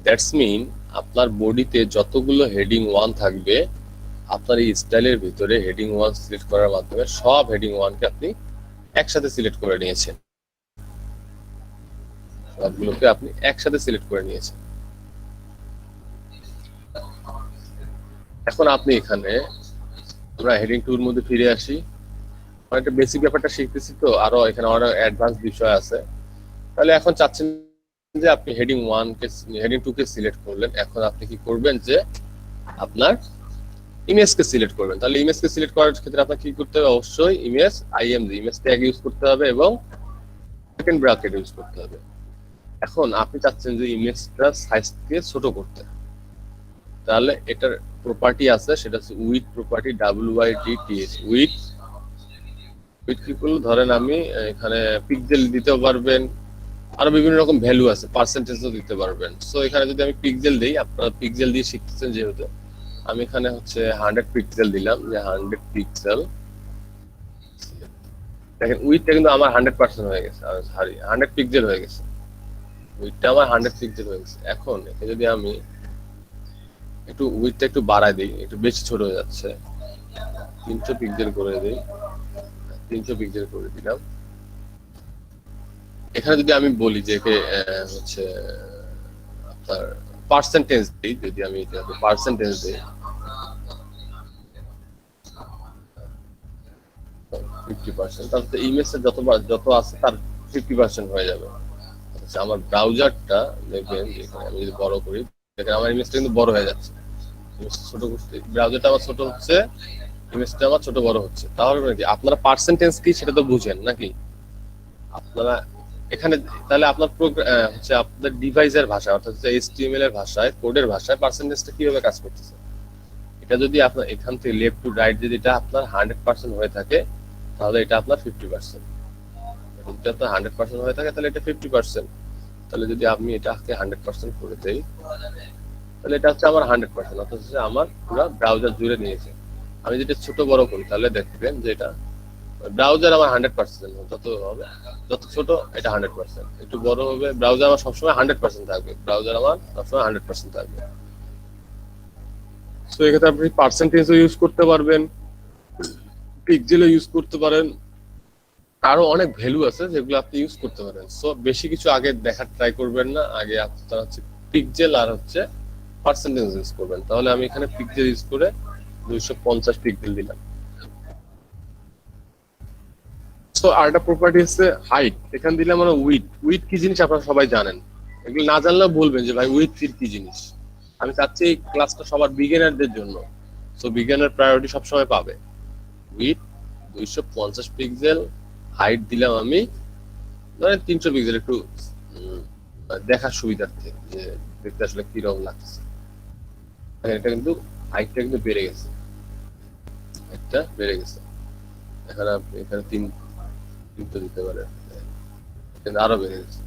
দ্যাটস মিন আপনার বডিতে যতগুলো হেডিং 1 থাকবে, আপনার এই স্টাইলের ভিতরে হেডিং 1 সিলেক্ট করার মাধ্যমে সব হেডিং 1 কে আপনি একসাথে সিলেক্ট করে নিয়েছেন, সবগুলোকে আপনি একসাথে সিলেক্ট করে নিয়েছেন। এখন আপনি এখানে, আমরা হেডিং 2 এর মধ্যে ফিরে আসি, একটা বেসিক ব্যাপারটা শিখতেছি, তো আরো এখানে অনেক অ্যাডভান্স বিষয় আছে। তাহলে এখন চাচ্ছেন যে আপনি হেডিং 2 কে সিলেক্ট করলেন, এখন আপনি কি করবেন যে আপনার ইমেজ কে সিলেক্ট করবেন। তাহলে ইমেজ কে সিলেক্ট করার ক্ষেত্রে আপনাকে কি করতে হবে? অবশ্যই ইমেজ ট্যাগ ইউজ করতে হবে এবং সেকেন্ড ব্র্যাকেট ইউজ করতে হবে। এখন আপনি চাচ্ছেন যে ইমেজটা সাইজকে ছোট করতে, তাহলে এটার প্রপার্টি আছে, সেটা হচ্ছে উইডথ প্রপার্টি, WIDTH উইডথ কি করলো, ধরেন আমি এখানে পিক্সেল দিতে পারবেন, আরো বিভিন্ন রকম ভ্যালু আছে, পার্সেন্টেজও দিতে পারবেন। সো এখানে যদি আমি পিক্সেল দেই, আপনারা পিক্সেল দিয়ে শিখতেছেন যেহেতু, আমি এখানে হচ্ছে 100 পিক্সেল দিলাম, যে 100 পিক্সেল। দেখেন উইডথটা কিন্তু আমার 100% হয়ে গেছে, সরি 100 পিক্সেল হয়ে গেছে, উইডথটা আমার 100 পিক্সেল হয়ে গেছে। এখন এখানে যদি আমি একটু উইডথটা একটু বাড়াই দিই, একটু বেশি ছোট হয়ে যাচ্ছে, 300 পিক্সেল করে দিই, 300 পিক্সেল করে দিলাম। এখানে যদি আমি বলি যে একে হচ্ছে আপনার পার্সেন্টেজ দিই, যদি আমি এটাকে পার্সেন্টেজ দিই 50%, তাহলে ইমেজটা যত আছে তার 50% হয়ে যাবে। আচ্ছা, আমার ব্রাউজারটা দেখবেন, এখানে আমি যদি বড় করি, দেখেন আমার ইমেজটা কিন্তু বড় হয়ে যাচ্ছে, ইমেজটা ছোট করতে ব্রাউজারটা আমার ছোট হচ্ছে, ইমেজটা আমার ছোট বড় হচ্ছে। তাহলে কি আপনারা পার্সেন্টেজ কি সেটা তো বুঝেন নাকি আপনারা? এখানে তাহলে আপনার হচ্ছে আপনাদের ডিভাইসের ভাষা, অর্থাৎ HTML এর ভাষায়, কোডের ভাষায় পার্সেন্টেজটা কিভাবে কাজ করতেছে, এটা যদি আপনার এখান থেকে লেফট টু রাইট যদি এটা আপনার 100% হয়ে থাকে, তাহলে এটা আপনার 50%। যদি আপনার 100% হয়ে থাকে তাহলে এটা 50%। তাহলে যদি আমি এটাকে 100% করে দেই, তাহলে এটা হচ্ছে আমার 100%, অর্থাৎ আমার পুরো ব্রাউজার জুড়ে নিয়েছে। আমি যদি ছোট বড় করি তাহলে দেখবেন যে এটা ব্রাউজার আমার 100% যত হবে, যত ছোট এটা 100%, একটু বড় হবে। ব্রাউজার আমার সবসময় 100% থাকবে, ব্রাউজার আমার সবসময় 100% থাকবে। সো এক্ষেত্রে আপনি পার্সেন্টেজও ইউজ করতে পারবেন, পিক্সেলও ইউজ করতে পারেন, আরো অনেক ভ্যালু আছে যেগুলো আপনি ইউজ করতে পারেন। সো বেশি কিছু আগে দেখার ট্রাই করবেন না, আগে আপনারা হচ্ছে পিক্সেল আর হচ্ছে পার্সেন্টেজ ইউজ করবেন। তাহলে আমি এখানে পিক্সেল ইউজ করে 250 পিক্সেল দিলাম। সো আরেকটা প্রপার্টি হচ্ছে হাইট, এখানে দিলাম আমরা উইডথ। উইডথ কি জিনিস আপনারা সবাই জানেন, এগুলো না জানলেও বলবেন যে ভাই উইডথ কি জিনিস। আমি চাচ্ছি এই ক্লাসটা সবার বিগিনারদের জন্য, সো বিগিনার প্রায়োরিটি সবসময় পাবে। উইডথ 250 পিক্সেল, হাইট দিলাম আমি ধরেন 300 পিক্সেল, একটু দেখার সুবিধার্থে যে দেখতে আসলে কিরকম লাগছে। এটা কিন্তু হাইটটা কিন্তু বেড়ে গেছে, হাইটটা বেড়ে গেছে। এখানে আপনি এখানে 3 দিতে পারেন, কিন্তু আরো বেড়ে গেছে।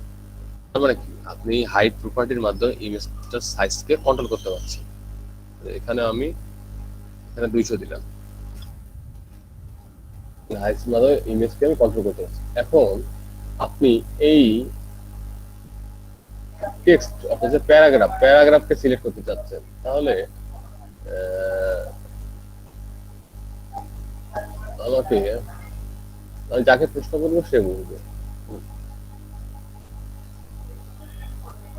তার মানে কি, আপনি হাইট প্রপার্টির মাধ্যমে ইমেজটার সাইজকে কন্ট্রোল করতে পারছেন। এখানে আমি এখানে 200 দিলাম, হাইটের মাধ্যমে ইমেজকে আমি কন্ট্রোল করতে পারছি। এখন আপনি এই টেক্সট অর্থাৎ যে প্যারাগ্রাফকে সিলেক্ট করতে চাচ্ছেন, তাহলে আমাকে, আমি যাকে প্রশ্ন করবো সে বলবে।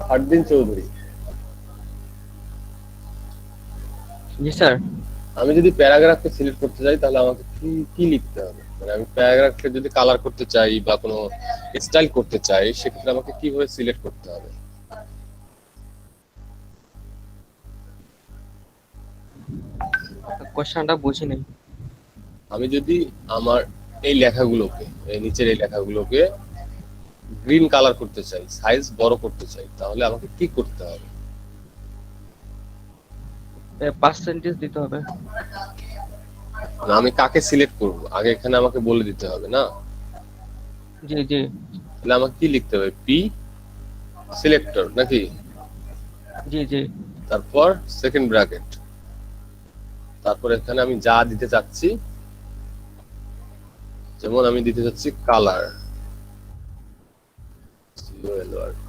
ফারদিন চৌধুরী, জি স্যার। আমি যদি প্যারাগ্রাফকে সিলেক্ট করতে চাই তাহলে আমাকে কি কি লিখতে হবে? মানে আমি প্যারাগ্রাফকে যদি কালার করতে চাই বা কোনো স্টাইল করতে চাই, সেক্ষেত্রে আমাকে কিভাবে সিলেক্ট করতে হবে? কোশ্চেনটা বুঝি নাই। আমি যদি আমার এই লেখাগুলোকে, এই নিচের এই লেখাগুলোকে গ্রিন কালার করতে চাই, সাইজ বড় করতে চাই, তাহলে আমাকে কি করতে হবে? পার্সেন্টেজ দিতে হবে। না, আমি কাকে সিলেক্ট করব আগে এখানে আমাকে বলে দিতে হবে না? জি জি তাহলে আমাকে কি লিখতে হবে? পি সিলেক্টর নাকি? জি জি তারপর সেকেন্ড ব্র্যাকেট, তারপর এখানে আমি যা দিতে চাচ্ছি, যেমন আমি দিতে চাচ্ছি কালার,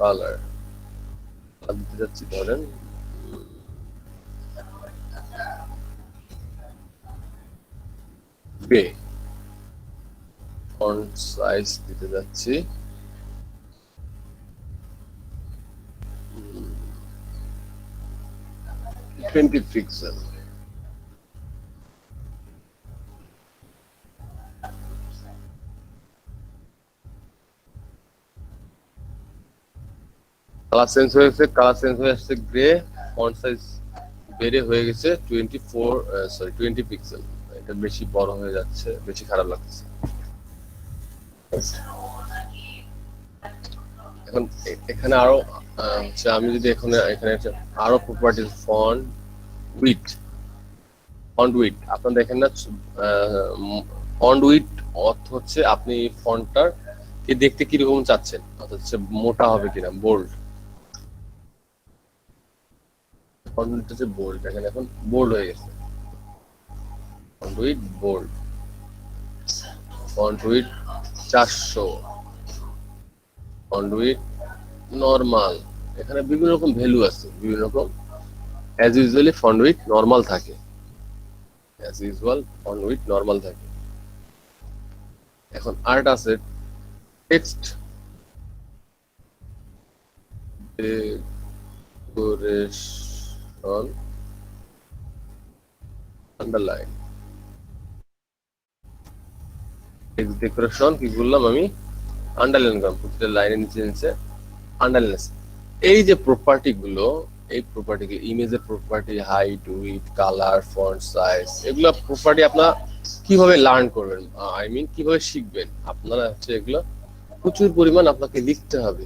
কালার দিতে চাচ্ছি ধরেন গ্রে, ফন্ট সাইজ দিতে যাচ্ছি 20 পিক্সেল। কালার চেঞ্জ হয়েছে, কালার চেঞ্জ হয়ে আসছে গ্রে, ফন্ট সাইজ বেড়ে হয়ে গেছে 20 পিক্সেল। এটা বেশি বড় হয়ে যাচ্ছে, বেশি খারাপ লাগছে। এখন এখানে আরো হচ্ছে, আমি যদি এখানে আরো প্রপার্টিজ ফন্ট উইডথ, আপনারা দেখেন না, ফন্ট উইডথ অর্থ হচ্ছে আপনি ফন্টটার কে দেখতে কিরকম চাচ্ছেন, অর্থাৎ হচ্ছে মোটা হবে কিনা, বোল্ড। ফন্ট হচ্ছে বোল্ড, দেখেন এখন বোল্ড হয়ে গেছে। Font width bold, font width 400, font width normal. এখানে বিভিন্ন রকম ভ্যালু আছে, বিভিন্ন রকম। As usually font width normal থাকে, as usual font width normal থাকে। এখন আর্ট আছে text decoration underline. Text decoration কি বললাম আমি? আন্ডারলাইন করলাম, প্রতিটা লাইনের নিচে নিচে আন্ডারলাইন। এই যে প্রপার্টি গুলো, এই প্রপার্টি, ইমেজের property, height, width, colour, font size, এগুলো প্রপার্টি আপনারা কিভাবে লার্ন করবেন, আই মিন কিভাবে শিখবেন? আপনারা হচ্ছে এগুলো প্রচুর পরিমাণ আপনাকে লিখতে হবে,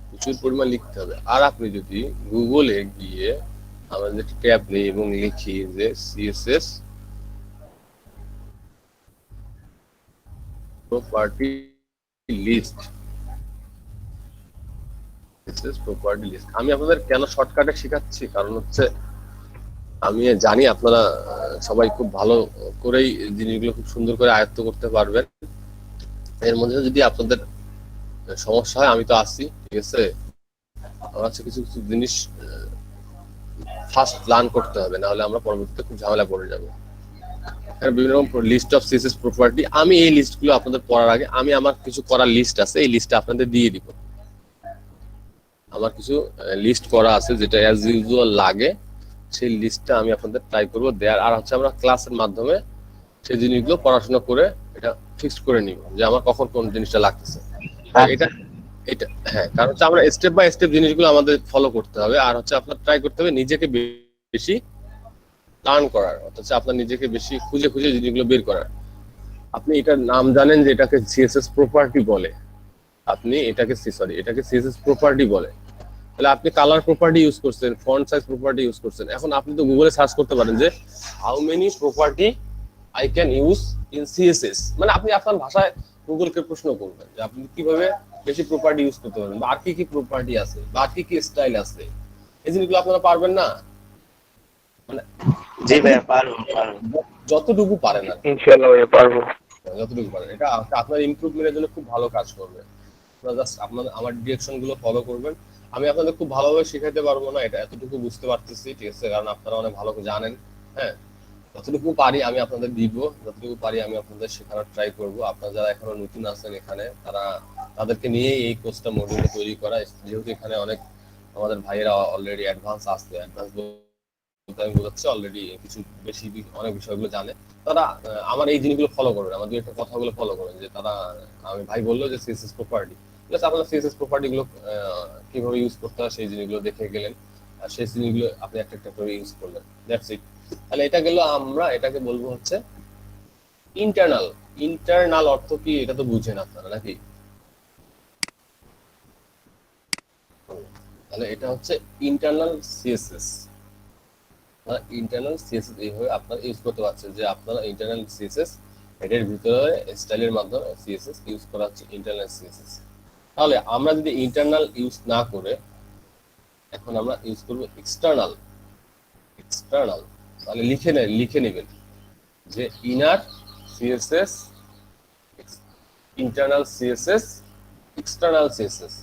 প্রচুর পরিমাণ লিখতে হবে। আর আপনি যদি গুগলে গিয়ে আমাদের একটা ট্যাব নেই এবং লিখি যে CSS property list, property list. আমি আপনাদের কেন শর্টকাটে শেখাচ্ছি, কারণ হচ্ছে আমি জানি আপনারা সবাই খুব ভালো করেই জিনিসগুলো খুব সুন্দর করে আয়ত্ত করতে পারবেন। এর মধ্যে যদি আপনাদের সমস্যা হয় আমি তো আছি, ঠিক আছে। আমার হচ্ছে কিছু কিছু জিনিস ফার্স্ট লার্ন করতে হবে, না হলে আমরা পরবর্তীতে খুব ঝামেলা পড়ে যাবো। এখানে বিভিন্ন রকম লিস্ট অফ সিএসএস প্রপার্টি, আমি এই লিস্টগুলো আপনাদের পড়ার আগে আমি আমার কিছু করার লিস্ট আছে, এই লিস্টটা আপনাদের দিয়ে দিব। আমার কিছু লিস্ট করা আছে যেটা অ্যাজ ইউজুয়াল লাগে, সেই লিস্টটা আমি আপনাদের ট্রাই করবো দেয়ার। আর হচ্ছে আমরা ক্লাসের মাধ্যমে সেই জিনিসগুলো পড়াশোনা করে এটা ফিক্সড করে নিব যে আমার কখন কোন জিনিসটা লাগতেছে। এটা এটা হ্যাঁ, কারণ হচ্ছে আমরা স্টেপ বাই স্টেপ জিনিসগুলো আমাদের ফলো করতে হবে। আর হচ্ছে আপনার ট্রাই করতে হবে নিজেকে বেশি লার্ন করার, অর্থাৎ আপনার নিজেকে বেশি খুঁজে খুঁজে জিনিসগুলো বের করার। আপনি এটার নাম জানেন যে এটাকে সিএসএস প্রপার্টি বলে, আপনি এটাকে সিএসএস প্রপার্টি বলে। তাহলে আপনি কালার প্রপার্টি ইউজ করছেন, ফন্ট সাইজ প্রপার্টি ইউজ করছেন। এখন আপনি তো গুগলে সার্চ করতে পারেন যে how many property I can use in CSS, মানে আপনি আপনার ভাষায় গুগলকে প্রশ্ন করবেন যে আপনি কিভাবে বেশি প্রপার্টি ইউজ করতে পারবেন, বা আর কি কি প্রপার্টি আছে, বা আর কি কি স্টাইল আছে। এই জিনিসগুলো আপনারা পারবেন না, মানে জি ভাইয়া পারবো। যতটুকু পারেন আর ইনশাআল্লাহ ভাইয়া পারবো। যতটুকু পারেন এটা আপনার ইমপ্রুভমেন্টের জন্য খুব ভালো কাজ করবে। আপনারা জাস্ট আমার ডিরেকশন গুলো ফলো করবেন। আমি আপনাদের খুব ভালোভাবে শেখাতে পারবো না, এটা এতটুকু বুঝতে পারতেছি, ঠিক আছে, কারণ আপনারা অনেক ভালো জানেন। হ্যাঁ, যতটুকু পারি আমি আপনাদের দিব, যতটুকু পারি আমি আপনাদের শেখানোর ট্রাই করব। আপনারা যারা এখনো নতুন আছেন এখানে, তাদেরকে নিয়ে এই কোর্সটা মডিউলটা তৈরি করা, যেহেতু এখানে অনেক আমাদের ভাইয়েরা অলরেডি অ্যাডভান্স আসছে, অ্যাডভান্স আমি বোঝাচ্ছি অলরেডি কিছু বেশি অনেক বিষয়গুলো জানে। তারা আমার এই জিনিসগুলো ফলো করবেন, আমার দুই একটা কথাগুলো ফলো করবেন যে তারা, আমি ভাই বললো যে সিএসএস প্রপার্টি, প্লাস আপনারা সিএসএস প্রপার্টি গুলো কিভাবে ইউজ করতে হয় সেই জিনিসগুলো দেখে গেলেন, আর সেই জিনিসগুলো আপনি একটা একটা করে ইউজ করলেন, দ্যাটস ইট। তাহলে এটা গেল, আমরা এটাকে বলবো হচ্ছে ইন্টারনাল। ইন্টারনাল অর্থ কি এটা তো বুঝেন আপনারা নাকি? তাহলে এটা হচ্ছে ইন্টারনাল সিএসএস। ইন্টারনাল সিএসএস এইভাবে আপনারা ইউজ করতে পারছেন যে আপনারা ইন্টারনাল সিএসএস এর ভিতরে স্টাইলের মাধ্যমে সিএসএস ইউজ করা হচ্ছে ইন্টারনাল সিএসএস। তাহলে আমরা যদি ইন্টারনাল ইউজ না করে এখন আমরা ইউজ করব এক্সটার্নাল। এক্সটার্নাল তাহলে লিখে নেবেন যে inner CSS, internal CSS, external CSS.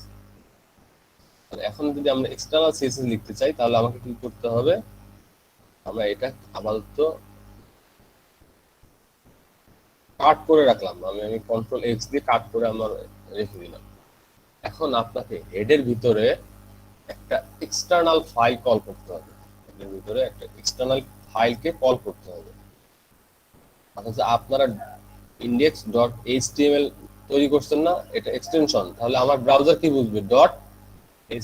তাহলে এখন যদি আমরা এক্সটার্নাল সিএসএস লিখতে চাই তাহলে আমাকে কি করতে হবে, আমরা এটা আপাতত কাট করে রাখলাম, আমি কন্ট্রোল এক্স দিয়ে কাট করে আমার রেখে দিলাম। এখন আপনাকে হেডের ভিতরে একটা এক্সটার্নাল ফাইল কল করতে হবে, হেডের ভিতরে একটা এক্সটার্নাল ফাইলকে কল করতে হবে। অর্থাৎ আপনারা index.html তৈরি করছেন না, এটা এক্সটেনশন। তাহলে আমার ব্রাউজার কি বুঝবে,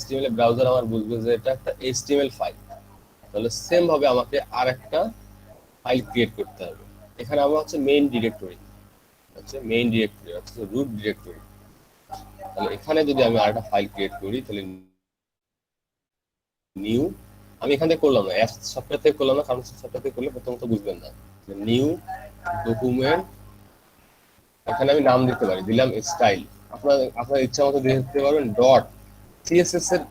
.html এর ব্রাউজার আমার বুঝবে যে এটা একটা HTML ফাইল। তাহলে সেম ভাবে আমাকে আর একটা ফাইল ক্রিয়েট করতে হবে। এখানে আমরা হচ্ছে মেইন ডিরেক্টরি, রুট ডিরেক্টরি। তাহলে এখানে যদি আমি আরেকটা ফাইল ক্রিয়েট করি তাহলে নিউ, আমি এখান থেকে করলাম না, অ্যাপ সফটওয়্যার থেকে করলাম না, কারণ সফটওয়্যার থেকে করলে প্রথমত বুঝবেন না। নিউ ডকুমেন্ট, এখানে আমি নাম দিতে পারি, দিলাম স্টাইল। আপনার ইচ্ছা মতো দিয়ে দিতে পারবেন। ডট সিএসএস এর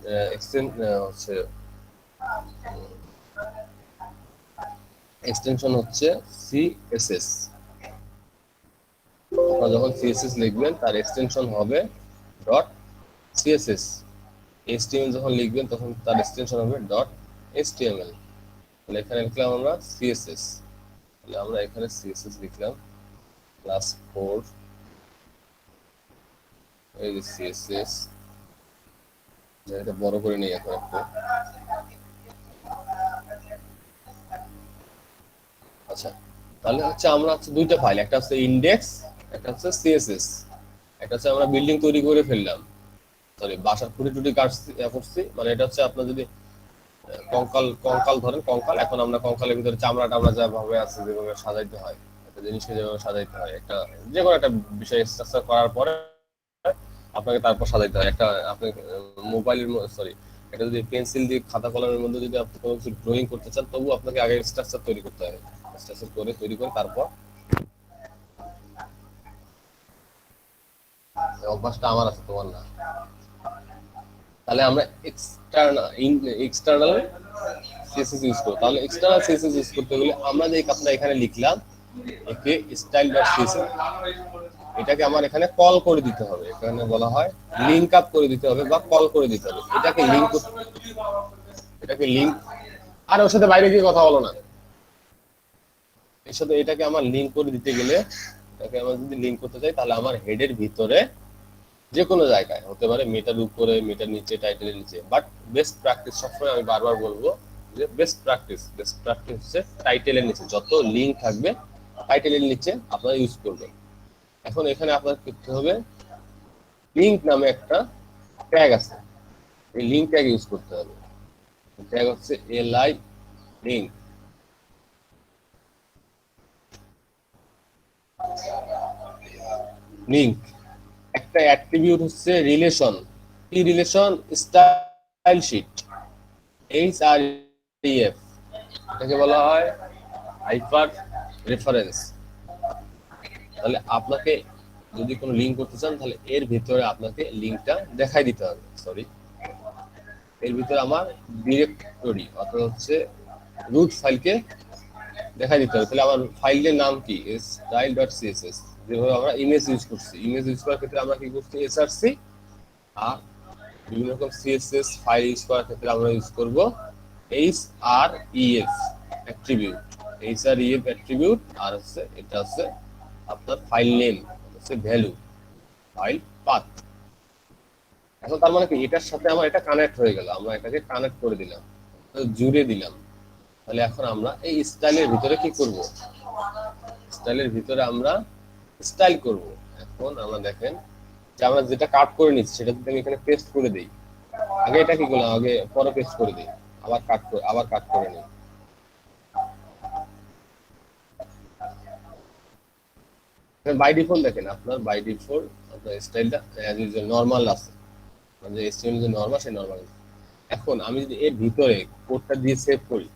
হচ্ছে এক্সটেনশন হচ্ছে সিএসএস। আপনারা যখন সিএসএস লিখবেন তার এক্সটেনশন হবে ডট সিএসএস। এইচটিএমএল যখন লিখবেন তখন তার এক্সটেনশন হবে ডট এইচটিএমএল। তাহলে এখানে লিখলাম আমরা সিএসএস, তাহলে আমরা এখানে সিএসএস লিখলাম ক্লাস 4, এই যে সিএসএস, যেটা বড় করে নিই এখন একটু। আচ্ছা, তাহলে হচ্ছে আমরা হচ্ছে দুইটা ফাইল, একটা হচ্ছে ইন্ডেক্স, একটা হচ্ছে সিএসএস। একটা হচ্ছে আমরা বিল্ডিং তৈরি করে ফেললাম, সরি বাসার খুঁটি টুটি করছি, মানে এটা হচ্ছে আপনার যদি কঙ্কাল ধরেন, কঙ্কাল, এখন আমরা কঙ্কালের ভিতরে চামড়া টামড়া যেভাবে আছে, যেভাবে সাজাইতে হয়, একটা জিনিসকে যেভাবে সাজাইতে হয়, একটা যে কোনো একটা বিষয় স্ট্রাকচার করার পরে আপনাকে তারপর সাজাইতে হয়। একটা আপনি মোবাইলের সরি এটা যদি পেন্সিল দিয়ে খাতা কলমের মধ্যে যদি আপনি কোনো কিছু ড্রয়িং করতে চান, তবু আপনাকে আগে স্ট্রাকচার তৈরি করতে হবে। স্ট্রাকচার তৈরি করে তারপর, অভ্যাসটা আমার আছে, তোমার না। তাহলে আমরা এক্সটার্নাল সিএসএস ইউজ করব, তাহলে এক্সটার্নাল সিএসএস ইউজ করতে গেলে আমরা যে কাজটা এখানে লিখলাম একে স্টাইল ডট সিএসএস, এটাকে আমার এখানে কল করে দিতে হবে। এখানে বলা হয় লিংক আপ করে দিতে হবে বা কল করে দিতে হবে। এটাকে লিংক আর ওর সাথে বাইরে গিয়ে কথা বলো না, এর সাথে এটাকে আমার লিংক করে দিতে গেলে, এটাকে আমার যদি লিংক করতে চাই তাহলে আমার হেডের ভিতরে যে কোনো জায়গায় হতে পারে, মেটার উপরে, মেটার নিচে, টাইটেলের নিচে। বাট বেস্ট প্র্যাকটিস সবসময় আমি বারবার বলবো যে বেস্ট প্র্যাকটিস হচ্ছে টাইটেলের নিচে, যত লিংক থাকবে টাইটেলের নিচে আপনারা ইউজ করবেন। এখন এখানে আপনার করতে হবে লিংক নামে একটা ট্যাগ আছে, এই লিংক ট্যাগ ইউজ করতে হবে। ট্যাগ হচ্ছে li লিংক। লিংক একটা অ্যাট্রিবিউট হচ্ছে রিলেশন, কি রিলেশন? স্টাইল শিট, HREF, এটাকে বলা হয় হাইপার রেফারেন্স। তাহলে আপনাকে যদি কোনো লিংক করতে চান তাহলে এর ভিতরে আপনাকে লিংকটা দেখাই দিতে হবে। এর ভিতরে আমার ডিরেক্টরি অর্থাৎ হচ্ছে রুট ফাইলকে দেখাই দিতে হবে। তাহলে আমার ফাইলের নাম কি? style.css। যেভাবে আমরা ইমেজ ইউজ করছি, ইমেজ ইউজ করার ক্ষেত্রে আমরা কি করছি? src। আর বিভিন্ন রকম সিএসএস ফাইল ইউজ করার ক্ষেত্রে আমরা ইউজ করব href অ্যাট্রিবিউট, অ্যাট্রিবিউট। আর হচ্ছে এটা হচ্ছে আপনার ফাইল নেম, হচ্ছে ভ্যালু, ফাইল পাথ। এখন তার মানে কি এটার সাথে আমার এটা কানেক্ট হয়ে গেল, আমরা এটাকে কানেক্ট করে দিলাম, জুড়ে দিলাম। তাহলে এখন আমরা এই স্টাইলের ভিতরে কি করব? স্টাইলের ভিতরে আমরা স্টাইল করব। এখন আমরা দেখেন যে আমরা যেটা কাট করে নিচ্ছি সেটা যদি আমি এখানে পেস্ট করে দেই, আগে এটা কি করলাম, আগে পরে পেস্ট করে দিই, আবার কাট করে নিই। বাই ডিফল্ট দেখেন আপনার বাই ডিফল্ট আপনার স্টাইলটা অ্যাজ ইউজুয়াল নরমাল আছে, মানে HTML যে নরমাল সেই নরমাল। এখন আমি যদি এর ভিতরে কোডটা দিয়ে সেভ করি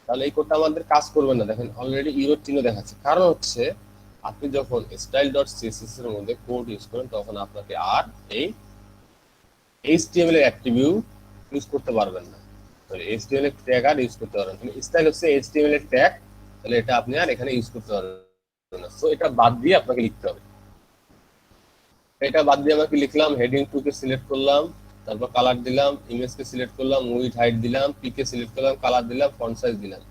তাহলে এই কোডটা আমাদের কাজ করবে না। দেখেন অলরেডি ইরর চিহ্ন দেখাচ্ছে, কারণ হচ্ছে আপনি যখন style.css এর মধ্যে কোড ইউজ করেন তখন আপনাকে আর এই HTML এর অ্যাট্রিবিউট ইউজ করতে পারবেন না, সরি HTML এর ট্যাগ আর ইউজ করতে পারবেন না। স্টাইল হচ্ছে HTML এর ট্যাগ, তাহলে এটা আপনি আর এখানে ইউজ করতে পারবেন না। সো এটা বাদ দিয়ে আপনাকে লিখতে হবে। এটা বাদ দিয়ে আমাকে লিখলাম, হেডিং 2 কে সিলেক্ট করলাম, তারপর কালার দিলাম, ইমেজ কে সিলেক্ট করলাম, উইডথ হাইট দিলাম, পি কে সিলেক্ট করলাম, কালার দিলাম, ফন্ট সাইজ দিলাম।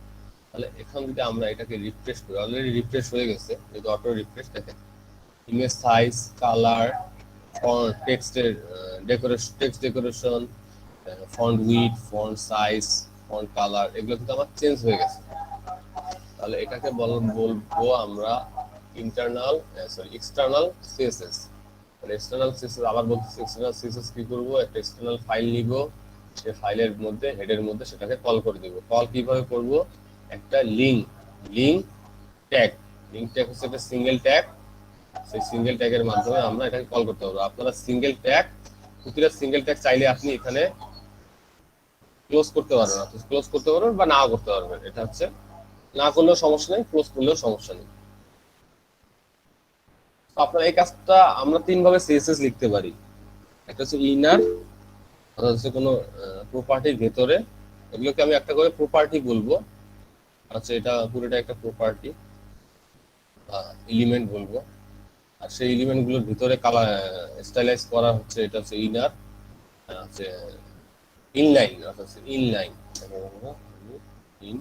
তাহলে এখন যদি আমরা এটাকে রিফ্রেশ করি, অলরেডি রিফ্রেশ হয়ে গেছে, যদি অটো রিফ্রেশ দেখেন ইমেজ সাইজ, কালার, ফন্ট, টেক্সটের decoration, text decoration, font width, font size, font colour, এগুলো কিন্তু আমার চেঞ্জ হয়ে গেছে। তাহলে এটাকে বলবো আমরা এক্সটার্নাল সিএসএস। এক্সটার্নাল সিএসএস আবার বলতেছি, এক্সটার্নাল সিএসএস কি করব? একটা এক্সটার্নাল ফাইল নিব, সেই ফাইলের মধ্যে হেডের মধ্যে সেটাকে কল করে দেব। কল কিভাবে করব? একটা লিংক ট্যাগ হচ্ছে একটা সিঙ্গেল ট্যাগ, সেই সিঙ্গেল ট্যাগের মাধ্যমে আমরা এটাকে কল করতে পারবো। আপনারা সিঙ্গেল ট্যাগ, প্রতিটা সিঙ্গেল ট্যাগ চাইলে আপনি এখানে ক্লোজ করতে পারবেন, ক্লোজ করতে পারবেন বা নাও করতে পারবেন। এটা হচ্ছে না করলেও সমস্যা নেই, ক্লোজ করলেও সমস্যা নেই। আপনার এই কাজটা আমরা তিন ভাবে সিএসএস লিখতে পারি। একটা হচ্ছে ইনার, অর্থাৎ হচ্ছে কোনো প্রপার্টির ভেতরে, এগুলোকে আমি একটা করে প্রপার্টি বলবো। আচ্ছা, এটা পুরোটা একটা প্রপার্টি বা এলিমেন্ট বলবো। আর সেই এলিমেন্ট গুলোর ভিতরে কালার স্টাইলাইজ করা হচ্ছে, এটা হচ্ছে ইনার, হচ্ছে ইনলাইন, অর্থাৎ হচ্ছে ইনলাইন, ইন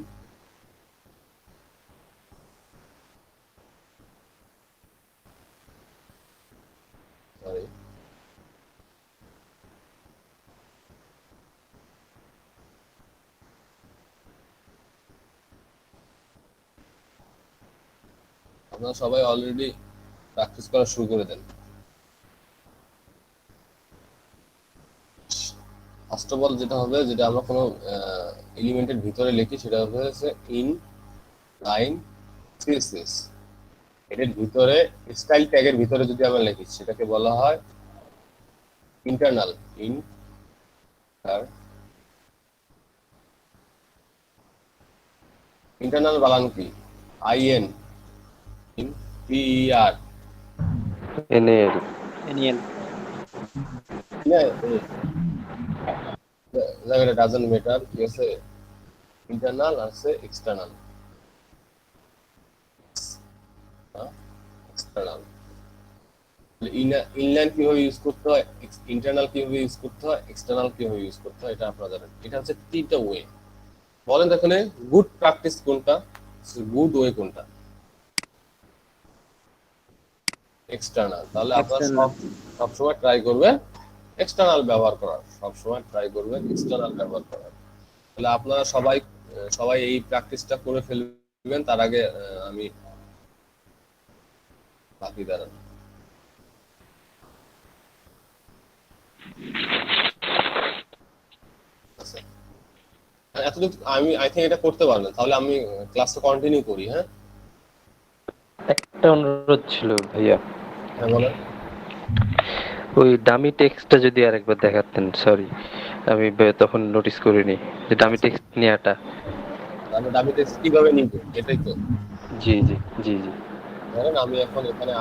সরি আপনারা সবাই অলরেডি প্র্যাকটিস করা শুরু করে দেন। ফার্স্ট অফ অল যেটা হবে, যেটা আমরা কোনো এলিমেন্টের ভিতরে লিখি সেটা হচ্ছে ইন লাইন সিএসএস। এর ভিতরে স্টাইল ট্যাগের ভিতরে যদি আমরা লিখি সেটাকে বলা হয় ইন্টারনাল। ইন্টারনাল বানান কি? IN PER NAL জায়গাটা ডাজন্ট ম্যাটার, ঠিক আছে? ইন্টারনাল আর হচ্ছে এক্সটার্নাল। এক্সটার্নাল ইনলাইন কিভাবে ইউজ করতে হয়, ইন্টারনাল কিভাবে ইউজ করতে হয়, এক্সটার্নাল কিভাবে ইউজ করতে হয়, এটা আপনারা জানেন। এটা হচ্ছে তিনটা ওয়ে। বলেন এখানে গুড প্র্যাকটিস কোনটা, গুড ওয়ে কোনটা? এক্সটার্নাল। তাহলে আপনারা সবসময় ট্রাই করবেন এক্সটার্নাল ব্যবহার করার, সবসময় ট্রাই করবেন এক্সটার্নাল ব্যবহার করার। তাহলে আপনারা সবাই এই প্র্যাকটিসটা করে ফেলবেন। তার আগে আমি বাকি দাঁড়ান। আচ্ছা, এতটুকু আমি আই থিঙ্ক এটা করতে পারবেন। তাহলে আমি ক্লাসটা কন্টিনিউ করি। হ্যাঁ একটা অনুরোধ ছিল ভাইয়া, হ্যাঁ বলেন। ওই ডামি টেক্সটটা যদি আরেকবার দেখাতেন। সরি, আমি তখন নোটিস করিনি যে ডামি টেক্সট নেওয়াটা। আমি ডাবল টেক্সট কিভাবে নিব এটাই তো। জি জি জি জি। ধরেন আমি এখন এখানে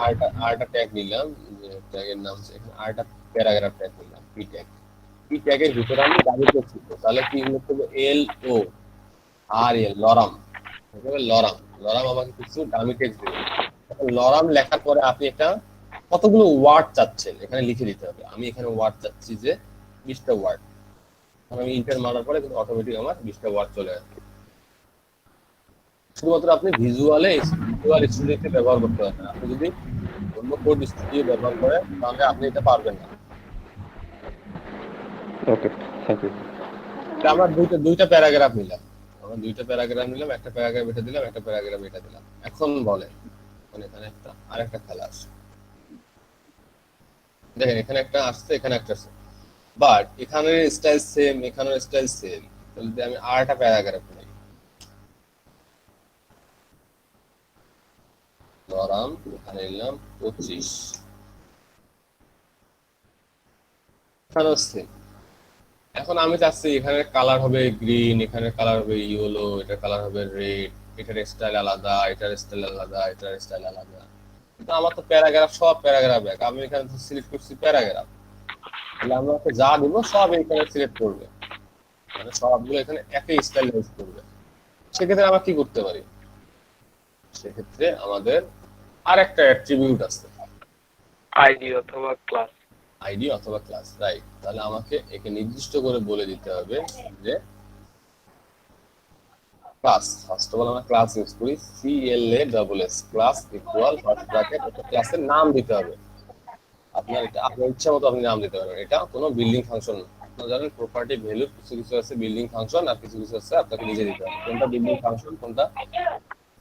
আরটা ট্যাগ নিলাম, যে ট্যাগের নাম এখানে আরটা প্যারাগ্রাফ ট্যাগ নিলাম, পি ট্যাগ। পি ট্যাগের ভিতরে আমি ডাবল টেক্সট লিখব। তাহলে কি লিখতে হবে? এল ও আর এল, লরাম। লরাম, লরাম আমাকে কিছু ডামি টেক্সট দেবে। এখন লরাম লেখার পরে আপনি এটা কতগুলো ওয়ার্ড চাচ্ছেন এখানে লিখে দিতে হবে। আমি এখানে ওয়ার্ড চাচ্ছি যে 20টা ওয়ার্ড। আমি ইন্টার মারার পরে কিন্তু অটোমেটিক আমার 20টা ওয়ার্ড চলে আসবে। শুধুমাত্র আপনি ভিজুয়াল স্টুডিওতে ব্যবহার করতে পারবেন। আপনি যদি অন্য কোড স্টুডিও ব্যবহার করেন তাহলে আপনি এটা পারবেন না। ওকে, থ্যাংক ইউ। আমরা দুইটা প্যারাগ্রাফ নিলাম, একটা প্যারাগ্রাফ এটা দিলাম, একটা প্যারাগ্রাফ এটা দিলাম। এখন বলেন এখানে একটা আরেকটা খেলা আসছে। দেখেন এখানে একটা আসছে, এখানে একটা আসছে, বাট এখানের স্টাইল সেম, এখানের স্টাইল সেম। তাহলে যদি আমি আরেকটা প্যারাগ্রাফ নিই, ধরাম এখানে নিলাম 25, এখানেও সেম। এখন আমি চাচ্ছি এখানে কালার হবে গ্রিন, এখানে কালার হবে ইয়েলো, এটা কালার হবে রেড, এটার স্টাইল আলাদা, এটার স্টাইল আলাদা, এটার স্টাইল আলাদা। কিন্তু আমার তো প্যারাগ্রাফ, সব প্যারাগ্রাফ এক। আমি এখানে সিলেক্ট করছি প্যারাগ্রাফ। তাহলে আমরা যা দিব সব এখানে সিলেক্ট করবে, মানে সবগুলো এখানে একই স্টাইল ইউজ করবে। সেক্ষেত্রে আমরা কি করতে পারি? সেক্ষেত্রে আমাদের আর একটা অ্যাট্রিবিউট আছে, আইডি অথবা ক্লাস। আইডি অথবা ক্লাস, রাইট। তাহলে আমাকে একে নির্দিষ্ট করে বলে দিতে হবে যে ক্লাস। ফার্স্ট অফ অল আমরা ক্লাস ইউজ করি, CLASS, class equal first bracket, একটা ক্লাসের নাম দিতে হবে। আপনার এটা আপনার ইচ্ছা মতো আপনি নাম দিতে পারবেন। এটা কোনো বিল্ডিং ফাংশন না। আপনারা জানেন প্রপার্টি ভ্যালু কিছু কিছু আছে বিল্ডিং ফাংশন, আর কিছু কিছু আছে আপনাকে নিজে দিতে হবে কোনটা বিল্ডিং ফাংশন কোনটা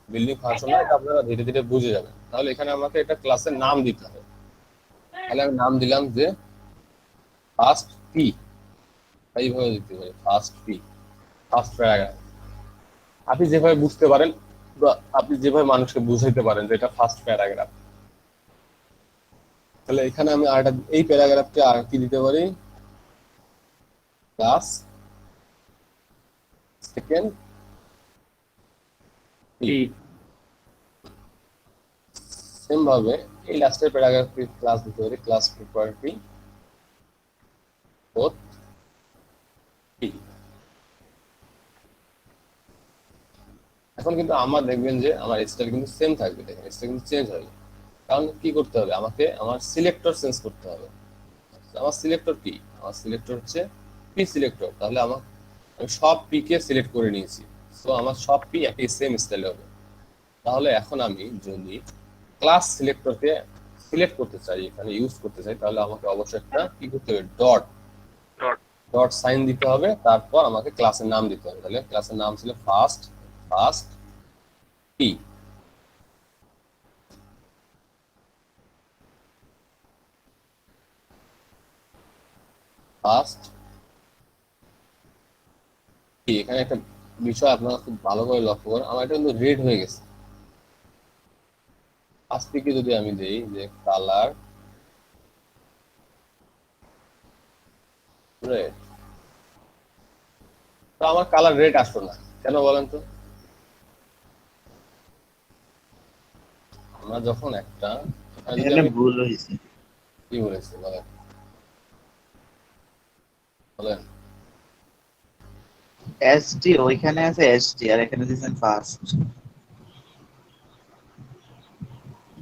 বিল্ডিং ফাংশন না। এটা আপনারা ধীরে ধীরে বুঝে যাবেন। তাহলে এখানে আমাকে একটা ক্লাসের নাম দিতে হবে। তাহলে আমি নাম দিলাম যে ফার্স্ট পি, এইভাবে দিতে পারি ফার্স্ট পি, ফার্স্ট প্যারাগ্রাফ। আপনি যেভাবে বুঝতে পারেন বা আপনি যেভাবে মানুষকে বুঝাইতে পারেন যে এটা ফার্স্ট প্যারাগ্রাফ। তাহলে এখানে আমি আরেকটা এই প্যারাগ্রাফকে আর কি দিতে পারি? Class second P. সেম ভাবে এই লাস্টের প্যারাগ্রাফে ক্লাস দিতে পারি ক্লাস প্রপার্টি বোথ পি। এখন কিন্তু আমার দেখবেন যে আমার স্টাইল কিন্তু সেম থাকবে। দেখেন স্টাইল কিন্তু চেঞ্জ হবে, কারণ কি করতে হবে? আমাকে আমার সিলেক্টর চেঞ্জ করতে হবে। আমার সিলেক্টর কি? আমার সিলেক্টর হচ্ছে পি সিলেক্টর। তাহলে আমি সব পি কে সিলেক্ট করে নিয়েছি, সো আমার সব পি একই সেম স্টাইল হবে। তাহলে এখন আমি যদি ক্লাস সিলেক্টরকে সিলেক্ট করতে চাই, এখানে ইউজ করতে চাই, তাহলে আমাকে অবশ্যই একটা কি করতে হবে? ডট সাইন দিতে হবে, তারপর আমাকে ক্লাসের নাম দিতে হবে। তাহলে ক্লাসের নাম ছিল ফার্স্ট পি। First P. এখানে একটা বিষয় আপনারা খুব ভালো করে লক্ষ্য করেন, আমার এটা কিন্তু রেড হয়ে গেছে। ফার্স্ট পিকে যদি আমি দেই যে কালার রেড, তো আমার কালার রেড আসলো না কেন বলেন তো? আমরা যখন একটা এখানে ভুল হয়েছে। কি বলেছি বলেন বলেন এসটি ওইখানে আছে এসটি আর এখানে দিয়েছেন ফার্স্ট।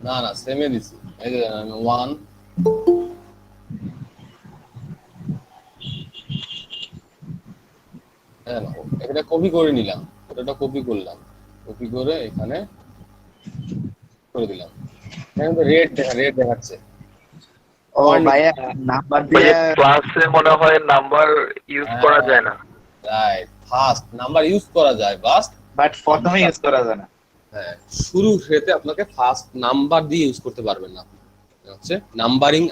না না সেমে দিছি, এই যে 1 হ্যাঁ এটা কপি করে নিলাম, ওটা কপি করলাম, কপি করে এখানে করে দিলাম। এখানে তো রেড দেখাচ্ছে। ও ভাইয়া নাম্বার ওই দিয়ে যে ক্লাসে মনে হয় নাম্বার ইউজ করা যায় না। রাইট, ফার্স্ট নাম্বার ইউজ করা যায়, বাস বাট প্রথমে ইউজ করা যায় না। হ্যাঁ শুরু ক্ষেত্রে আপনাকে ফার্স্ট নাম্বার দিয়ে ইউজ করতে পারবেন না, হচ্ছে নাম্বারিং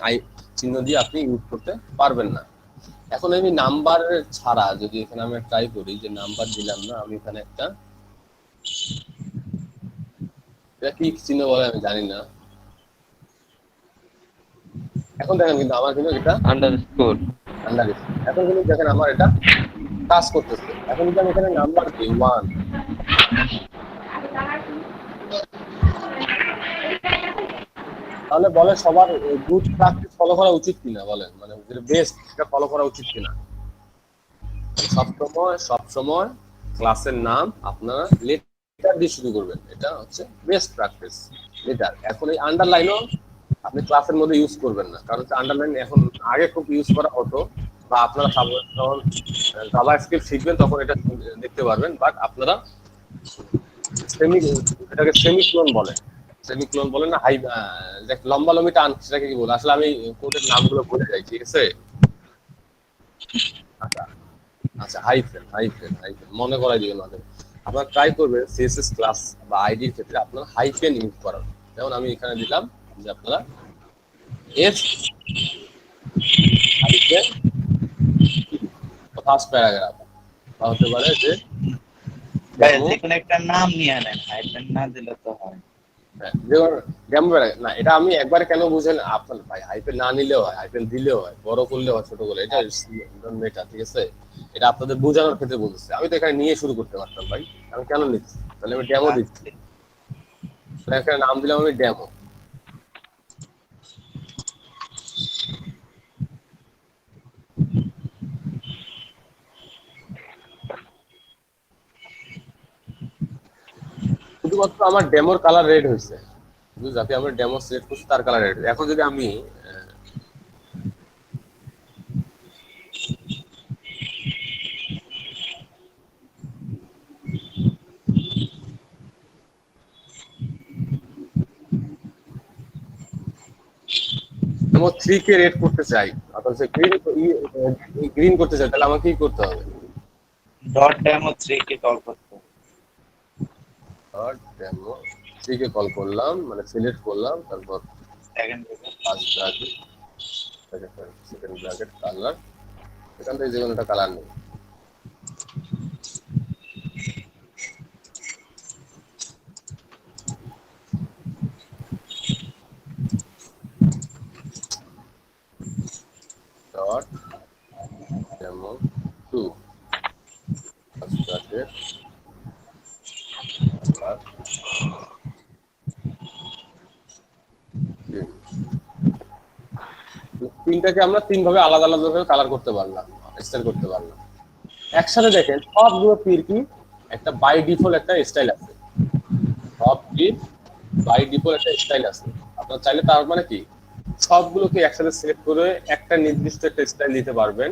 চিহ্ন দিয়ে আপনি ইউজ করতে পারবেন না। এখন আমি নাম্বার ছাড়া যদি এখানে আমি ট্রাই করি যে নাম্বার দিলাম না, আমি এখানে একটা, এটা কি চিহ্ন বলে আমি জানি না। এখন দেখেন কিন্তু আমার কিন্তু এটা আন্ডারস্কোর। আন্ডার, এখন কিন্তু দেখেন আমার এটা কাজ করতেছে। এখন যদি আমি এখানে নাম্বার দিই 1, তাহলে বলে সবার গুড প্র্যাকটিস ফলো করা উচিত কিনা, বলেন মানে বেস্ট এটা ফলো করা উচিত কিনা। সবসময় ক্লাসের নাম আপনারা লেটার দিয়ে শুরু করবেন, এটা হচ্ছে বেস্ট প্র্যাকটিস, লেটার। এখন এই আন্ডারলাইনও আপনি ক্লাসের মধ্যে ইউজ করবেন না, কারণ হচ্ছে আন্ডারলাইন এখন আগে খুব ইউজ করা হতো, বা আপনারা যখন জাভাস্ক্রিপ্ট শিখবেন তখন এটা দেখতে পারবেন, বাট আপনারা এটাকে সেমিক্লোন বলে, সেমিক্লোন বলে না, হাই লম্বা লম্বি টান, সেটাকে কি বলে আসলে আমি কোডের নামগুলো ভুলে যাই, ঠিক আছে। আচ্ছা আচ্ছা, হাইফেন মনে করাই দিবেন আমাদের। আপনারা ট্রাই করবেন সিএসএস ক্লাস বা আইডির ক্ষেত্রে আপনারা হাইফেন ইউজ করার। যেমন আমি এখানে দিলাম যে আপনারা এফ হাইফেন ফার্স্ট প্যারাগ্রাফ, বা হতে পারে যে ভাই যে কোনো একটা নাম নিয়ে নেন, হাইফেন না দিলে তো হয়। না, এটা আমি একবার কেন বুঝেন আপনার ভাই, হাইফেন না নিলেও হয়, হাইফেন দিলেও হয়, বড় করলেও হয়, ছোট করলে, এটা মেটা, ঠিক আছে। এটা আপনাদের বোঝানোর ক্ষেত্রে বলতেছে, আমি তো এখানে নিয়ে শুরু করতে পারতাম ভাই, আমি কেন নিচ্ছি, তাহলে আমি ডেমো দিচ্ছি, এখানে নাম দিলাম আমি ডেমো। শুধুমাত্র আমার ডেমোর কালার রেড হয়েছে, যাতে আমরা ডেমো সিলেক্ট করছি তার কালার রেড। এখন যদি আমি ডেমো 3 কে রেড করতে চাই, অর্থাৎ গ্রিন করতে চাই, তাহলে আমাকে কি করতে হবে? ডট ডেমো 3 কে কল করতে হবে। ডট ডেমো 3 কে কল করলাম, মানে সিলেক্ট করলাম, তারপর second first bracket, second bracket, colour, এখান থেকে যে কোনো একটা কালার নেই। ডট ডেমো 2 ফার্স্ট ব্র্যাকেট, তিনটাকে আমরা তিন ভাবে আলাদা আলাদা ভাবে কালার করতে পারলাম, স্টাইল করতে পারলাম। একসাথে দেখেন সবগুলো তীর কি একটা বাই ডিফল্ট একটা স্টাইল আছে, সব তীর বাই ডিফল্ট একটা স্টাইল আছে। আপনারা চাইলে তার মানে কি সবগুলোকে একসাথে সিলেক্ট করে একটা নির্দিষ্ট একটা স্টাইল দিতে পারবেন,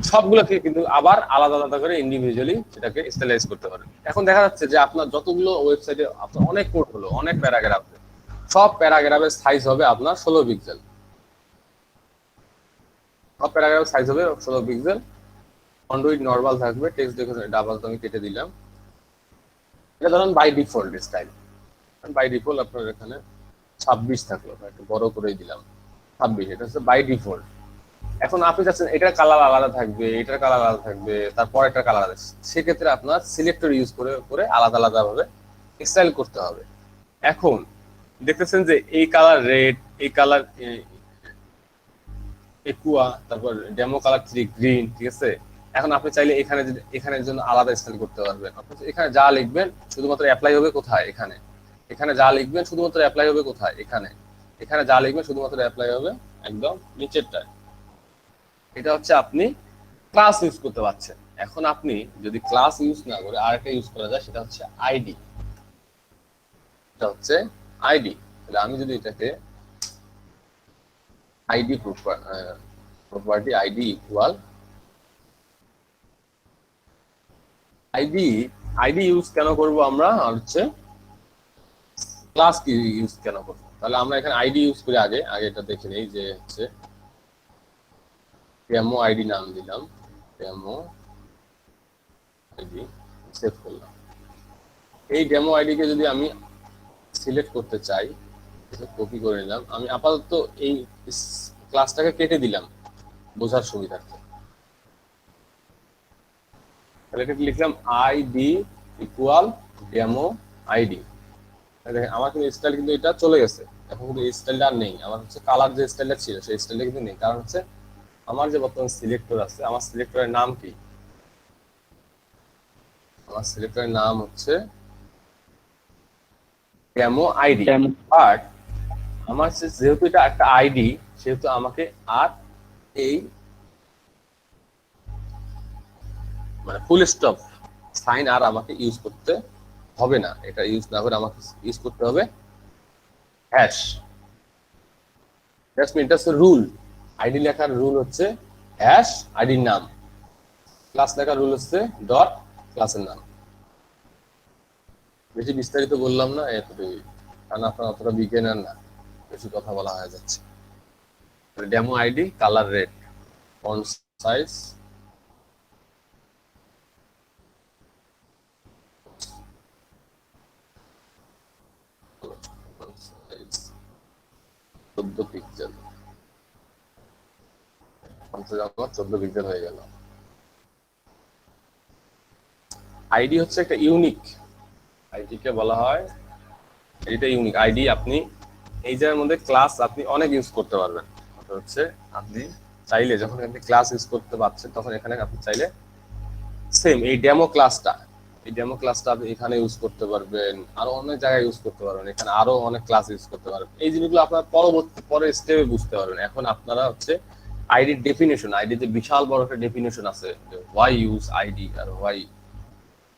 সবগুলোকে কিন্তু আবার আলাদা আলাদা করে ইন্ডিভিজুয়ালি সেটাকে স্টাইলাইজ করতে পারেন। এখন দেখা যাচ্ছে যে আপনার যতগুলো ওয়েবসাইটে আপনার অনেক কোড হলো, অনেক প্যারাগ্রাফ, সব প্যারাগ্রাফের সাইজ হবে আপনার 16 পিক্সেল, সব প্যারাগ্রাফ সাইজ হবে 16 পিক্সেল, ফন্ট উইডথ নরমাল থাকবে, টেক্সট ডেকোরেশন ডাবল আমি কেটে দিলাম। এটা ধরুন by default style, by default আপনার এখানে 26 থাকলো, একটু বড় করেই দিলাম 26, এটা হচ্ছে বাই ডিফল্ট। এখন আপনি চাচ্ছেন এটার কালার আলাদা থাকবে, এটার কালার আলাদা থাকবে, তারপর এটার কালার আলাদা, সেক্ষেত্রে আপনার সিলেক্টর ইউজ করে করে আলাদা আলাদা ভাবে স্টাইল করতে হবে। এখন দেখতেছেন যে এই কালার রেড, এই কালার একুয়া, তারপর ডেমো কালার 3 গ্রিন, ঠিক আছে। এখন আপনি চাইলে এখানে এখানের জন্য আলাদা স্টাইল করতে পারবেন। আপনি এখানে যা লিখবেন শুধুমাত্র অ্যাপ্লাই হবে কোথায়, এখানে, এখানে যা লিখবেন শুধুমাত্র অ্যাপ্লাই হবে কোথায়, এখানে, এখানে যা লিখবেন শুধুমাত্র অ্যাপ্লাই হবে একদম নিচেরটায়। এটা হচ্ছে আপনি ক্লাস ইউজ করতে পারছেন। এখন আপনি যদি ক্লাস ইউজ না করে আরেকটা ইউজ করা যায়, সেটা হচ্ছে আইডি। এটা হচ্ছে আইডি। তাহলে আমি যদি এটাকে ID property ID equal ID. ID use কেন করব আমরা, আর হচ্ছে ক্লাস কি ইউজ কেন করব? তাহলে আমরা এখানে আইডি ইউজ করি। আগে এটা দেখে নেই যে হচ্ছে ডেমো আইডি নাম দিলাম, ডেমো আইডি সেভ করলাম। এই ডেমো আইডি কে যদি আমি সিলেক্ট করতে চাই, কপি করে নিলাম। আমি আপাতত এই ক্লাসটাকে কেটে দিলাম বোঝার সুবিধার্থে। তাহলে এটা লিখলাম আইডি ইকুয়াল ডেমো আইডি। দেখেন আমার কিন্তু স্টাইল কিন্তু এটা চলে গেছে, এখন কিন্তু এই স্টাইলটা আর নেই। আমার হচ্ছে কালার যে স্টাইলটা ছিল সেই স্টাইলটা কিন্তু নেই, কারণ হচ্ছে আমার যে বর্তমান সিলেক্টর আছে, আমার সিলেক্টরের নাম কি? আমার সিলেক্টরের নাম হচ্ছে ডেমো আইডি। বাট আমার যেহেতু এটা একটা আইডি, সেহেতু আমাকে আর এই মানে ফুল স্টপ সাইন আর আমাকে ইউজ করতে হবে না। এটা ইউজ না করে আমাকে ইউজ করতে হবে হ্যাশ। দ্যাটস মিন, এটা হচ্ছে রুল। আইডি লেখার রুল হচ্ছে হ্যাশ আইডির নাম, ক্লাস লেখার রুল হচ্ছে ডট ক্লাসের নাম। বেশি বিস্তারিত বললাম না, এতটুকুই, কারণ আপনার অতটা বিজ্ঞানের না, বেশি কথা বলা হয়ে যাচ্ছে। Demo ID colour red, font size pixel, 14 pixel হয়ে গেল। আইডি হচ্ছে একটা ইউনিক, আইডি কে বলা হয়, এটা ইউনিক আইডি। আপনি এই জায়গার মধ্যে ক্লাস আপনি অনেক ইউজ করতে পারবেন। হচ্ছে আপনি চাইলে যখন আপনি ক্লাস ইউজ করতে পারছেন, তখন এখানে আপনি চাইলে সেম এই ডেমো ক্লাসটা আপনি এখানে ইউজ করতে পারবেন, আরো অনেক জায়গায় ইউজ করতে পারবেন, এখানে আরো অনেক ক্লাস ইউজ করতে পারবেন। এই জিনিসগুলো আপনার পরের স্টেপে বুঝতে পারবেন। এখন আপনারা হচ্ছে আইডির ডেফিনেশন, আইডিতে বিশাল বড় একটা ডেফিনেশন আছে, হোয়াই ইউজ আইডি আর হোয়াই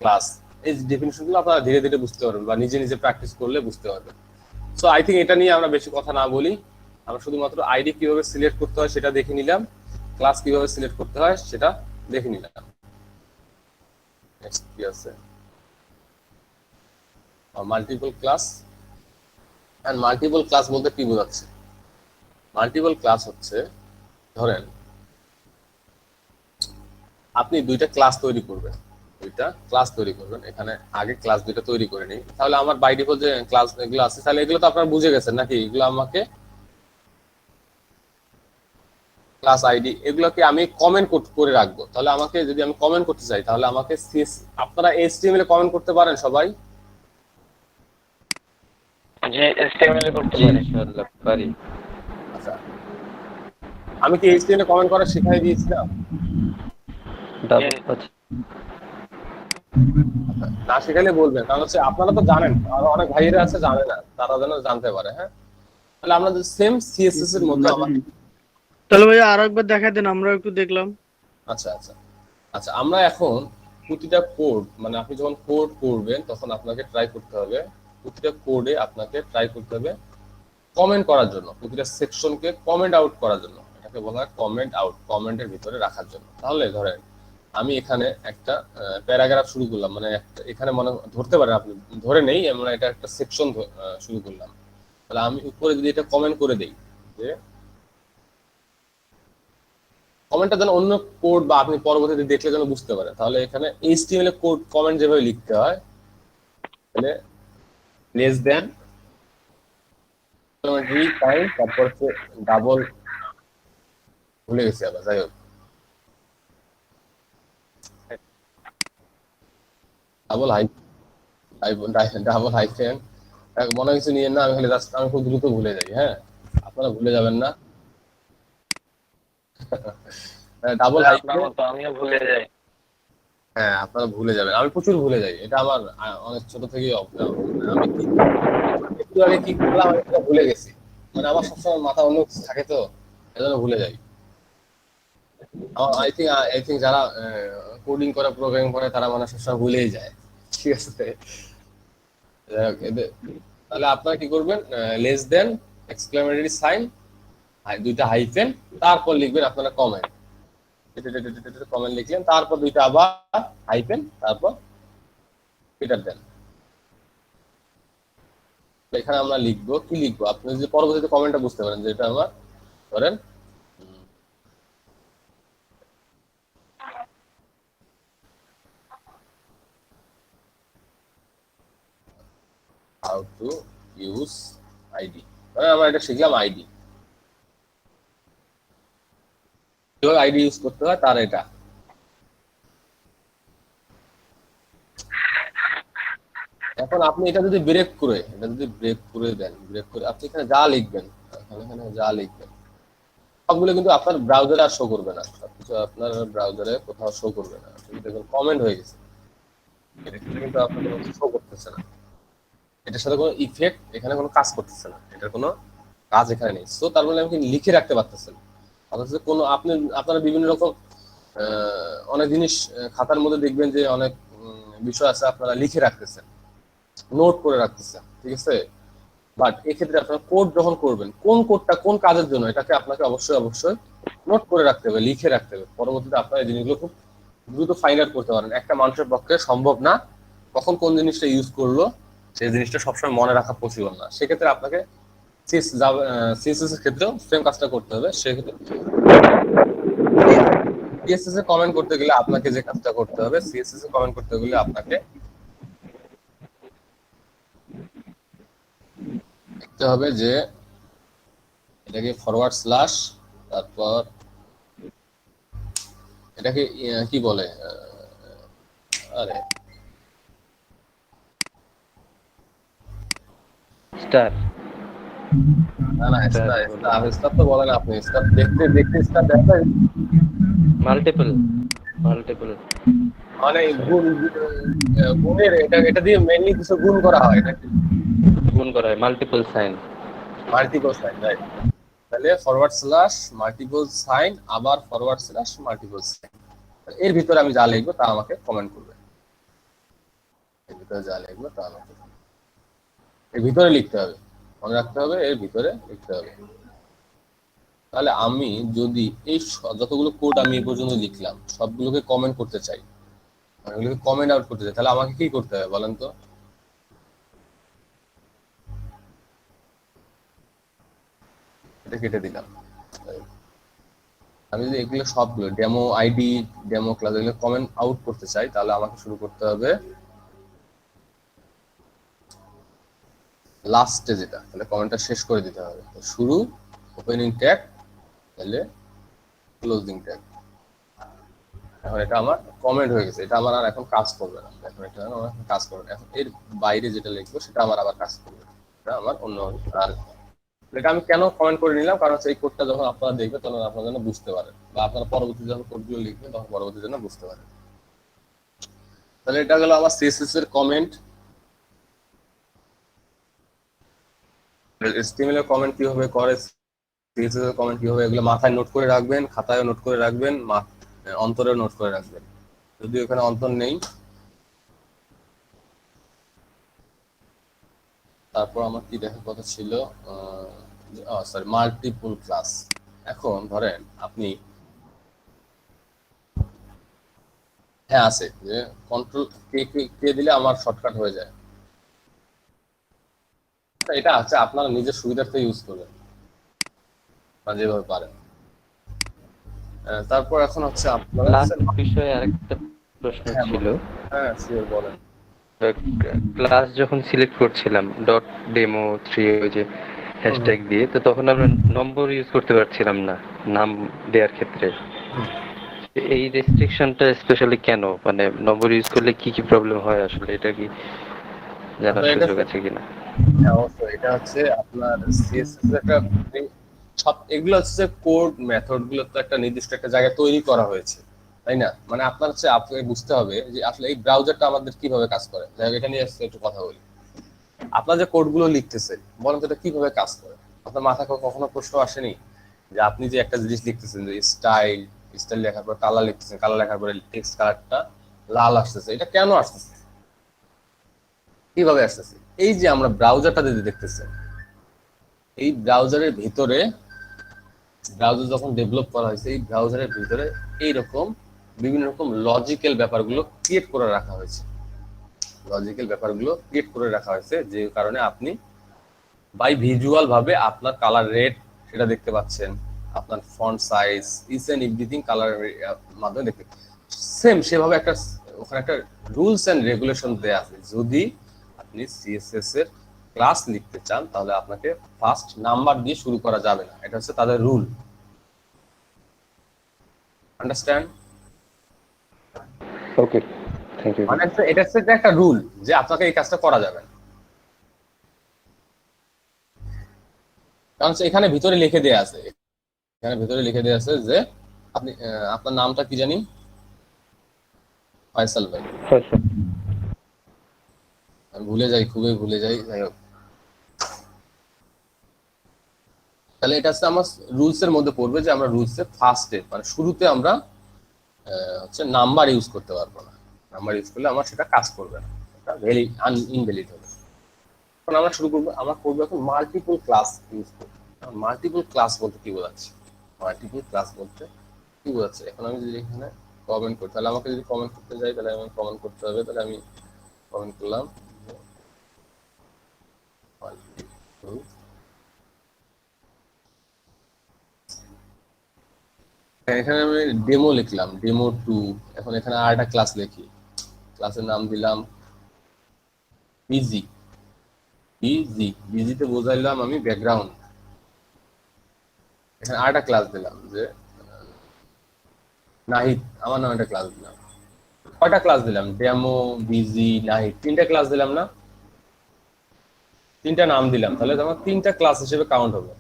ক্লাস। এই ডেফিনেশন গুলো আপনারা ধীরে ধীরে বুঝতে পারবেন বা নিজে নিজে প্র্যাকটিস করলে বুঝতে পারবেন। সো আই থিঙ্ক এটা নিয়ে আমরা বেশি কথা না বলি, আমরা শুধুমাত্র আইডি কিভাবে সিলেক্ট করতে হয় সেটা দেখে নিলাম, ক্লাস কিভাবে সিলেক্ট করতে হয় সেটা দেখে নিলাম। নেক্সট কি আছে? Multiple class. And multiple class বলতে কি বোঝাচ্ছে? মাল্টিপল ক্লাস হচ্ছে, ধরেন আপনি দুইটা ক্লাস তৈরি করবেন, এখানে আগে ক্লাস দুইটা তৈরি করে নিই। তাহলে আমার বাই ডিফল্ট যে ক্লাস এগুলো আছে, তাহলে এগুলো তো আপনারা বুঝে গেছেন নাকি? এগুলো আমাকে ক্লাস আইডি, এগুলোকে আমি কমেন্ট করে রাখবো। তাহলে আমাকে যদি আমি কমেন্ট করতে চাই, তাহলে আমাকে আপনারা HTML এ কমেন্ট করতে পারেন সবাই? জি, HTML এ করতে জি পারি। ইনশাআল্লাহ পারি। আচ্ছা, আমি কি HTML এ কমেন্ট করা শিখাই দিয়েছিলাম? ডাবল আছে না শিখাইলে বলবেন, কারণ হচ্ছে আপনারা তো জানেন, আর অনেক ভাইয়েরা আছে জানে না, তারা যেন জানতে পারে। হ্যাঁ, তাহলে আমরা সেম CSS এর মতো আমার তাহলে ভাইয়া আরো একবার দেখাই দেন, আমরা একটু দেখলাম। আচ্ছা আচ্ছা আচ্ছা, আমরা এখন প্রতিটা কোড, মানে আপনি যখন কোড করবেন তখন আপনাকে ট্রাই করতে হবে, প্রতিটা কোডে আপনাকে ট্রাই করতে হবে কমেন্ট করার জন্য, প্রতিটা সেকশনকে কমেন্ট আউট করার জন্য। এটাকে বলা হয় কমেন্ট আউট, কমেন্টের ভিতরে রাখার জন্য। তাহলে ধরেন আমি এখানে একটা প্যারাগ্রাফ শুরু করলাম, মানে এখানে মনে ধরতে পারেন আপনি, ধরে নেই আমরা এটা একটা সেকশন শুরু করলাম। তাহলে আমি উপরে যদি এটা কমেন্ট করে দেই, যে কমেন্টটা যেন অন্য কোড বা আপনি পরবর্তীতে দেখলে যেন বুঝতে পারেন, তাহলে এখানে HTML এ কোড কমেন্ট যেভাবে লিখতে হয়, তাহলে লেস দেন তারপর হচ্ছে ডাবল, ভুলে গেছি আবার, যাই হোক ডাবল হাইফেন মনে কিছু নিয়ে না, আমি খালি জাস্ট আমি খুব দ্রুত ভুলে যাই। হ্যাঁ, আপনারা ভুলে যাবেন না। ডাবল হাইফেন, আমিও ভুলে যাই। হ্যাঁ আপনারা ভুলে যাবেন, আমি প্রচুর ভুলে যাই, এটা আমার অনেক ছোট থেকেই আমি কি একটু আগে কি করলাম আমি সেটা ভুলে গেছি, মানে আমার সবসময় মাথা অন্য কিছু থাকে তো, এজন্য ভুলে যাই। আই থিঙ্ক যারা কোডিং করা প্রোগ্রামিং করে তারা মানে সবসময় ভুলেই যায়, ঠিক আছে? তাহলে আপনারা কি করবেন, লেস দেন, এক্সক্লেমেটরি সাইন, দুইটা হাইফেন, তারপর লিখবেন আপনারা কমেন্ট, কমেন্ট লিখলেন, তারপর দুইটা আবার হাইফেন, তারপর এটার দেন। এখানে আমরা লিখবো, কি লিখবো আপনি যদি পরবর্তীতে কমেন্টটা বুঝতে পারেন, যেটা আমার ধরেন হাউ টু ইউজ আইডি, মানে আমরা এটা শিখলাম আইডি, কিভাবে আইডি ইউজ করতে হয় তার এটা। এখন আপনি এটা যদি ব্রেক করে দেন, ব্রেক করে আপনি এখানে যা লিখবেন, এখানে যা লিখবেন সবগুলো কিন্তু আপনার ব্রাউজারে আর শো করবে না, সবকিছু আপনার ব্রাউজারে কোথাও শো করবে না। দেখুন কমেন্ট হয়ে গেছে, এটা কিন্তু আপনার শো করতেছে না, এটার সাথে কোনো ইফেক্ট এখানে কোনো কাজ করতেছে না, এটার কোনো কাজ এখানে নেই। সো তার মানে আপনি লিখে রাখতে পারতেছেন, অথচ কোনো আপনারা বিভিন্ন রকম অনেক জিনিস খাতার মধ্যে দেখবেন যে অনেক বিষয় আছে আপনারা লিখে রাখতেছেন, নোট করে রাখতেছেন, ঠিক আছে? বাট এক্ষেত্রে আপনারা কোড যখন করবেন, কোন কোডটা কোন কাজের জন্য, এটাকে আপনাকে অবশ্যই নোট করে রাখতে হবে, লিখে রাখতে হবে। পরবর্তীতে আপনারা এই জিনিসগুলো খুব দ্রুত ফাইন্ড আউট করতে পারেন। একটা মানুষের পক্ষে সম্ভব না কখন কোন জিনিসটা ইউজ করলো, সেই জিনিসটা সবসময় মনে রাখা পসিবল না। সেক্ষেত্রে আপনাকে সিএসএস এর ক্ষেত্রেও সেম কাজটা করতে হবে। সেক্ষেত্রে সিএসএস এ কমেন্ট করতে গেলে আপনাকে যে কাজটা করতে হবে, সিএসএস এ কমেন্ট করতে গেলে আপনাকে দেখতে হবে যে এটাকে ফরওয়ার্ড স্ল্যাশ, তারপর এটাকে কি বলে, আরে স্টার, না স্টার তো বলেন আপনি, স্টার দেখতে স্টার দেখা মাল্টিপল মানে গুণের, এটা দিয়ে মেইনলি কিছু গুণ করা হয়, এটা গুণ করা হয়, multiple sign, multiple sign, right? তাহলে ফরওয়ার্ড স্ল্যাশ মাল্টিপল সাইন, আবার ফরওয়ার্ড স্ল্যাশ মাল্টিপল সাইন, এর ভিতরে আমি যা লিখবো তা আমাকে কমেন্ট করবে, এর ভিতরে যা লিখবো তা আমাকে এর ভিতরে লিখতে হবে, মনে রাখতে হবে এর ভিতরে লিখতে হবে। তাহলে আমি যদি এই যতগুলো কোড আমি এই পর্যন্ত লিখলাম সবগুলোকে কমেন্ট করতে চাই, মানে ওগুলোকে কমেন্ট আউট করতে চাই, তাহলে আমাকে কি করতে হবে বলেন তো? এটা কেটে দিলাম। আমি যদি এগুলো সবগুলো ডেমো আইডি, ডেমো ক্লাস এগুলো কমেন্ট আউট করতে চাই, তাহলে আমাকে শুরু করতে হবে লাস্টে যেটা, তাহলে কমেন্টটা শেষ করে দিতে হবে। শুরু ওপেনিং ট্যাগ, তাহলে ক্লোজিং ট্যাগ। এখন এটা আমার কমেন্ট হয়ে গেছে, এটা আমার আর এখন কাজ করবে না, এখন এটা আমার কাজ করবে না। এখন এর বাইরে যেটা লিখবো সেটা আমার আবার কাজ করবে, এটা আমার অন্য। আর এটা আমি কেন কমেন্ট করে নিলাম, কারণ এই কোডটা যখন আপনারা দেখবেন তখন আপনারা যেন বুঝতে পারেন, বা আপনারা পরবর্তী যখন কোডগুলো লিখবেন তখন পরবর্তী যেন বুঝতে পারেন। তাহলে এটা গেল আমার সিএসএস এর কমেন্ট। HTML এর কমেন্ট কিভাবে করে, সিএসএস এর কমেন্ট কিভাবে, এগুলো মাথায় নোট করে রাখবেন, খাতায় নোট করে রাখবেন, অন্তরে নোট করে রাখবেন। যদি এখানে অন্তর নেই, তারপর আমার কি দেখার কথা ছিল, সরি, মাল্টিপল ক্লাস। এখন ধরেন আপনি, হ্যাঁ আছে যে কন্ট্রোল কে দিলে আমার শর্টকাট হয়ে যায়, এটা আছে আপনারা নিজের সুবিধার্থে ইউজ করবেন বা যেভাবে পারেন। তারপর এখন হচ্ছে আপনারা লাস্ট বিষয়ে আরেকটা প্রশ্ন ছিল। হ্যাঁ শিওর, বলেন। ক্লাস যখন সিলেক্ট করছিলাম .demo3 ওই যে হ্যাশট্যাগ দিয়ে, তো তখন আমরা নম্বর ইউজ করতে পারছিলাম না নাম দেওয়ার ক্ষেত্রে। এই রেস্ট্রিকশনটা স্পেশালি কেন, মানে নম্বর ইউজ করলে কি কি প্রবলেম হয় আসলে, এটা কি জানার সুযোগ আছে কিনা? হ্যাঁ অবশ্যই, এটা হচ্ছে আপনার সিএসএস এর একটা সব, এগুলো হচ্ছে কোড মেথড গুলো তো একটা নির্দিষ্ট একটা জায়গায় তৈরি করা হয়েছে, তাই না? মানে আপনার হচ্ছে আপনাকে বুঝতে হবে যে আসলে এই ব্রাউজারটা আমাদের কিভাবে কাজ করে। যাই হোক, এটা নিয়ে একটু কথা বলি। আপনার যে কোডগুলো লিখতেছেন, বলেন তো এটা কিভাবে কাজ করে? আপনার মাথায় কখনো প্রশ্ন আসেনি যে আপনি যে একটা জিনিস লিখতেছেন, যে স্টাইল স্টাইল লেখার পর কালার লিখতেছেন, কালার লেখার পরে টেক্সট কালারটা লাল আসতেছে, এটা কেন আসতেছে, কিভাবে আসতেছে? এই যে আমরা ব্রাউজারটা যদি দেখতেছেন, এই ব্রাউজারের ভিতরে, ব্রাউজার যখন ডেভেলপ করা হয়েছে, এই ব্রাউজারের ভিতরে এইরকম বিভিন্ন রকম লজিক্যাল ব্যাপারগুলো ক্রিয়েট করে রাখা হয়েছে, লজিক্যাল ব্যাপারগুলো ক্রিয়েট করে রাখা হয়েছে, যে কারণে আপনি বাই ভিজুয়াল ভাবে আপনার কালার রেট সেটা দেখতে পাচ্ছেন, আপনার font size, each and everything colour মাধ্যমে দেখতে সেম সেভাবে একটা ওখানে একটা রুলস এন্ড রেগুলেশন দেয়া আছে। যদি আপনি সিএসএস এর ক্লাস লিখতে চান তাহলে আপনাকে ফার্স্ট নাম্বার দিয়ে শুরু করা যাবে না, এটা হচ্ছে তাদের rule. Understand? Okay, thank you. মানে এটা হচ্ছে একটা রুল যে আপনাকে এই কাজটা করা যাবে না। কারণ এখানে ভিতরে লিখে দেয়া আছে, এখানে ভিতরে লিখে দেয়া আছে যে আপনি আপনার নামটা কি জানি? ফয়সাল ভাই। আমি ভুলে যাই, খুবই ভুলে যাই, যাই হোক। তাহলে এটা হচ্ছে আমার রুলস এর মধ্যে পড়বে যে আমরা রুলস এর ফার্স্টে মানে শুরুতে আমরা হচ্ছে নাম্বার ইউজ করতে পারবো না, নাম্বার ইউজ করলে আমার সেটা কাজ করবে না, এটা ইনভ্যালিড হবে। এখন আমরা শুরু করবো, আমরা করবো এখন মাল্টিপল ক্লাস ইউজ করবো। মাল্টিপল ক্লাস বলতে কি বোঝাচ্ছে? মাল্টিপল ক্লাস বলতে কি বোঝাচ্ছে? এখন আমি যদি এখানে কমেন্ট করি, তাহলে আমাকে যদি কমেন্ট করতে যাই তাহলে আমি কমেন্ট করতে হবে, তাহলে আমি কমেন্ট করলাম multiple। এখানে আমি ডেমো লিখলাম, ডেমো 2। এখন এখানে আর একটা ক্লাস লিখি, ক্লাসের নাম দিলাম বিজি। বিজিতে বোঝাইলাম আমি ব্যাকগ্রাউন্ড। এখানে আর একটা ক্লাস দিলাম যে নাহিদ, আমার নামে একটা ক্লাস দিলাম। কয়টা ক্লাস দিলাম? ডেমো, বিজি, নাহিদ, 3টা ক্লাস দিলাম না? 3টা নাম দিলাম, তাহলে আমার 3টা ক্লাস হিসেবে কাউন্ট হবে।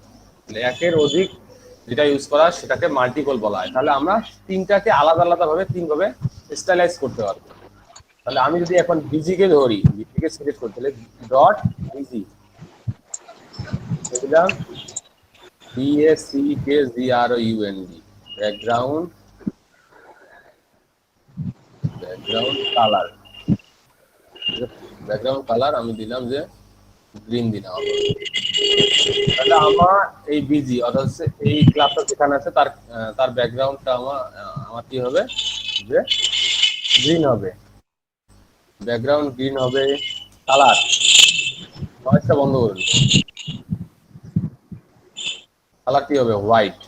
তাহলে একের অধিক যেটা ইউজ করা সেটাকে মাল্টিপল বলা হয়। তাহলে আমরা 3টাকে আলাদা আলাদা ভাবে 3 ভাবে স্টাইলাইজ করতে পারবো। তাহলে আমি যদি এখন বিজি কে ধরি, বিজি কে সিলেক্ট করতে হলে ডট বিজি দিলাম, BACKGROUND, background colour. Background colour আমি দিলাম যে গ্রিন দিলাম। তাহলে আমার এই বিজি অর্থাৎ এই ক্লাবটা যেখানে আছে তার তার ব্যাকগ্রাউন্ডটা আমার কি হবে? যে গ্রিন হবে, ব্যাকগ্রাউন্ড গ্রিন হবে। কালার, নয়েজটা বন্ধ করুন। কালার কি হবে? হোয়াইট।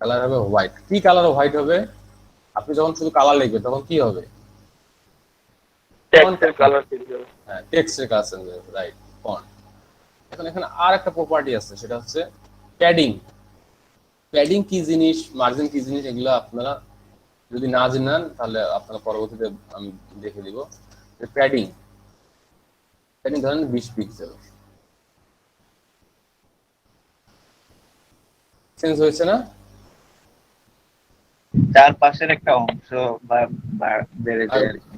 কালার হবে হোয়াইট। কি কালার হোয়াইট হবে? আপনি যখন শুধু কালার লিখবেন তখন কি হবে? টেক্সটের কালার চেঞ্জ হবে। হ্যাঁ, টেক্সটের কালার চেঞ্জ হবে, রাইট, ফন্ট। এখন এখানে আর একটা প্রপার্টি আছে, সেটা হচ্ছে প্যাডিং। প্যাডিং কি জিনিস, মার্জিন কি জিনিস, এগুলো আপনারা যদি না জানেন তাহলে আপনারা পরবর্তীতে আমি দেখে দিব। যে প্যাডিং ধরেন 20 পিক্সেল চেঞ্জ হয়েছে না? চার পাশের একটা অংশ বেড়ে যায় আর কি।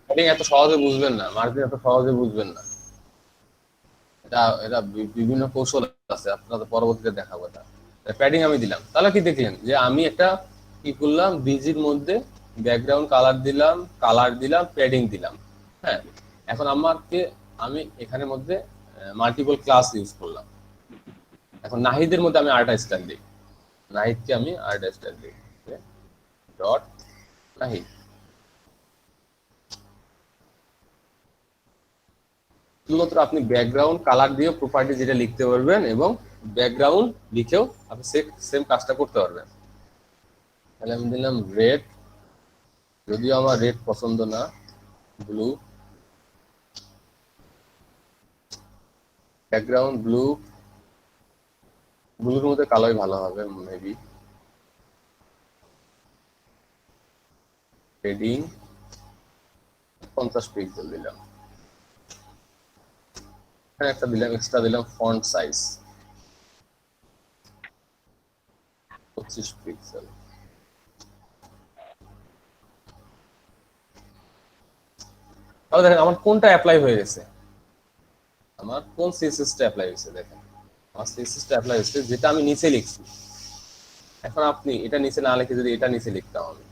প্যাডিং এত সহজে বুঝবেন না, মার্জিন এত সহজে বুঝবেন না। এটা বিভিন্ন কৌশল আছে, আপনাদের পরবর্তীতে দেখাবো। এটা প্যাডিং আমি দিলাম, তাহলে কি দেখলেন যে আমি একটা কি করলাম, বিজির মধ্যে ব্যাকগ্রাউন্ড কালার দিলাম, প্যাডিং দিলাম। হ্যাঁ, এখন আমি এখানের মধ্যে মাল্টিপল ক্লাস ইউজ করলাম। এখন নাহিদের মধ্যে আমি আরেকটা স্টাইল দিই, নাহিদকে আমি আরেকটা স্টাইল দিই, ডট নাহিদ। শুধুমাত্র আপনি ব্যাকগ্রাউন্ড কালার দিয়ে প্রপার্টি যেটা লিখতে পারবেন এবং ব্যাকগ্রাউন্ড লিখেও আপনি সেম কাজটা করতে পারবেন। তাহলে আমি দিলাম রেড, যদিও আমার রেড পছন্দ না, ব্লু, ব্যাকগ্রাউন্ড ব্লু, ব্লুর মধ্যে কালোই ভালো হবে মেবি। শেডিং 50 পিক্সেল দিলাম। এখানে একটা দিলাম, এক্সট্রা দিলাম ফন্ট সাইজ 25 পিক্সেল। তাহলে দেখেন আমার কোনটা অ্যাপ্লাই হয়ে গেছে, আমার কোন সিএসএস টা অ্যাপ্লাই হয়েছে। দেখেন আমার সিএসএস টা অ্যাপ্লাই হয়েছে যেটা আমি নিচে লিখছি। এখন আপনি এটা নিচে না লিখে যদি এটা নিচে লিখতে হবে,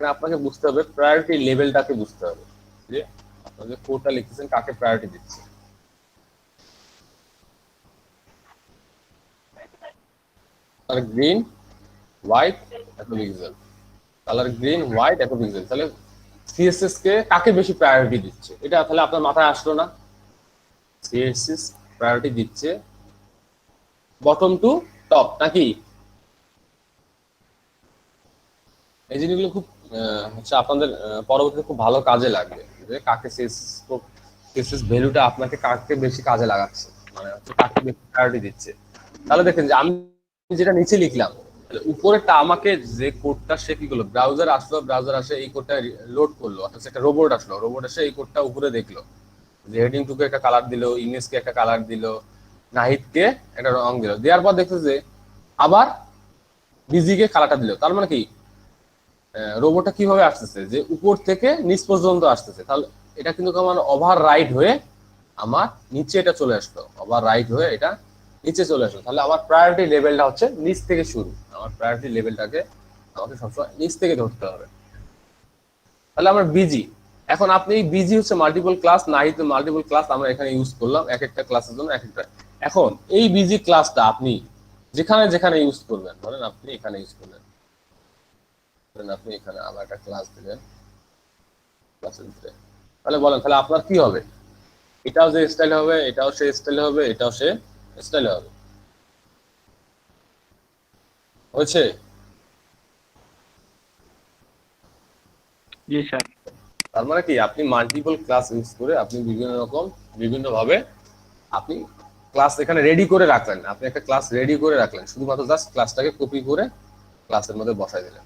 আপনাকে বুঝতে হবে প্রায়োরিটি লেভেলটাকে বুঝতে হবে যে আপনি যে কোডটা লিখতেছেন কাকে প্রায়োরিটি দিচ্ছে। কালার গ্রিন হোয়াইট এত পিক্সেল, কালার গ্রিন হোয়াইট এত পিক্সেল, তাহলে সিএসএস কে কাকে বেশি প্রায়োরিটি দিচ্ছে এটা তাহলে আপনার মাথায় আসলো না? সিএসএস প্রায়োরিটি দিচ্ছে বটম টু টপ নাকি? এই জিনিসগুলো খুব হচ্ছে আপনাদের পরবর্তীতে খুব ভালো কাজে লাগবে যে কাকে সিএসএস ভ্যালুটা আপনাকে কাকে বেশি কাজে লাগাচ্ছে, মানে হচ্ছে কাকে বেশি প্রায়োরিটি দিচ্ছে। তাহলে দেখেন যে আমি যেটা নিচে লিখলাম উপরেরটা আমাকে যে কোডটা সে কি করলো, ব্রাউজার আসলো, ব্রাউজার আসে এই কোডটা লোড করলো, অর্থাৎ একটা রোবট আসলো, রোবট এসে এই কোডটা উপরে দেখলো যে হেডিং টুকে একটা কালার দিল, ইমেজকে একটা কালার দিল, নাহিদকে একটা রং দিল, দেওয়ার পর দেখছে যে আবার বিজিকে কালারটা দিল। তার মানে কি রোবটটা কিভাবে আসতেছে যে উপর থেকে নিচ পর্যন্ত আসতেছে, তাহলে এটা কিন্তু আমার ওভার রাইট হয়ে আমার নিচে এটা চলে আসলো, ওভার রাইট হয়ে এটা নিচে চলে আসলো। তাহলে আমার প্রায়োরিটি লেভেলটা হচ্ছে নিচ থেকে শুরু, আমার প্রায়োরিটি লেভেলটাকে আমাকে সবসময় নিচ থেকে ধরতে হবে। তাহলে আমার বিজি, এখন আপনি বিজি হচ্ছে multiple class, Nahid multiple class আমরা এখানে ইউজ করলাম এক একটা ক্লাসের জন্য এক একটা। এখন এই বিজি ক্লাসটা আপনি যেখানে যেখানে ইউজ করবেন, ধরেন আপনি এখানে ইউজ করলেন, আপনি এখানে আবার একটা ক্লাস দিলেন ক্লাসের ভিতরে, তাহলে বলেন তাহলে আপনার কি হবে? এটাও যে স্টাইল হবে, এটাও সে স্টাইল হবে, এটাও সে স্টাইল হবে। হয়েছে? জি স্যার। তার মানে কি আপনি মাল্টিপল ক্লাস ইউজ করে আপনি বিভিন্ন রকম বিভিন্ন ভাবে আপনি ক্লাস এখানে রেডি করে রাখলেন, আপনি একটা ক্লাস রেডি করে রাখলেন, শুধুমাত্র জাস্ট ক্লাসটাকে কপি করে ক্লাসের মধ্যে বসাই দিলেন।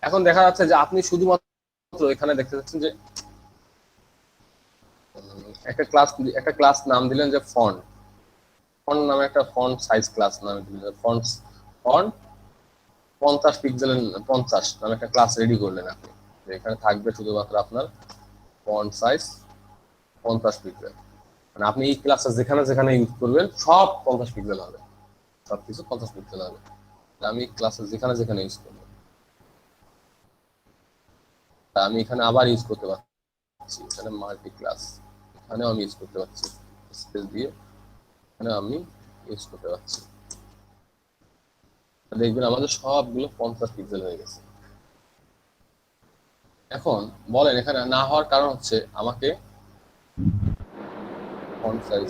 এখন দেখা যাচ্ছে যে আপনি শুধুমাত্র এখানে দেখতে পাচ্ছেন যে একটা ক্লাস নাম দিলেন যে ফন্ট, ফন্ট নামে একটা ফন্ট সাইজ ক্লাস নামে দিলেন, ফন্ট ফন্ট 50 পিক্সেলের 50 নামে একটা ক্লাস রেডি করলেন আপনি, এখানে থাকবে শুধুমাত্র আপনার ফন্ট সাইজ 50 পিক্সেল, মানে আপনি এই ক্লাসটা যেখানে যেখানে ইউজ করবেন সব 50 পিক্সেল হবে, সবকিছু 50 পিক্সেল হবে। আমি ক্লাসে যেখানে যেখানে ইউজ করব, আমি এখানে আবার ইউজ করতে পারছি, এখানে মাল্টি ক্লাস এখানেও আমি ইউজ করতে পারছি, স্পেস দিয়ে এখানে আমি ইউজ করতে পারছি। দেখবেন আমাদের সবগুলো 50 পিক্সেল হয়ে গেছে। এখন বলেন এখানে না হওয়ার কারণ হচ্ছে আমাকে ফন্ট সাইজ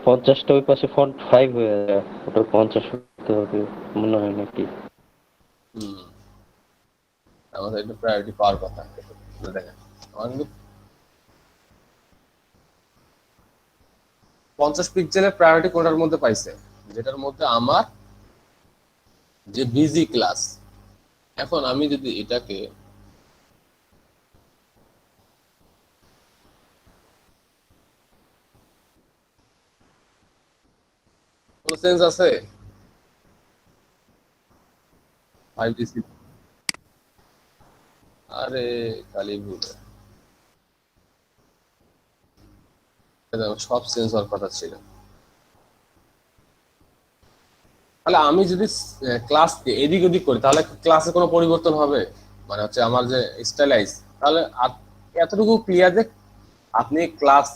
50টা ওই পাশে ফন্ট 5 হয়ে যায়, ওটা 50 হতে হবে মনে হয় নাকি? আমাদের এটা প্রায়োরিটি পাওয়ার কথা। দেখেন আমার কিন্তু 50 পিক্সেলের প্রায়োরিটি কোনটার মধ্যে পাইছে, যেটার মধ্যে আমার যে বিজি ক্লাস। এখন আমি যদি এটাকে কোনো সেন্স আছে 5DC, আরে খালি ভুল, সব সেন্স হওয়ার কথা ছিল। তাহলে আমি যদি ক্লাসকে এদিক ওদিক করি তাহলে ক্লাসে কোনো পরিবর্তন হবে, মানে হচ্ছে আমার যে স্টাইলাইজ, তাহলে এতটুকু ক্লিয়ার যে আপনি ক্লাস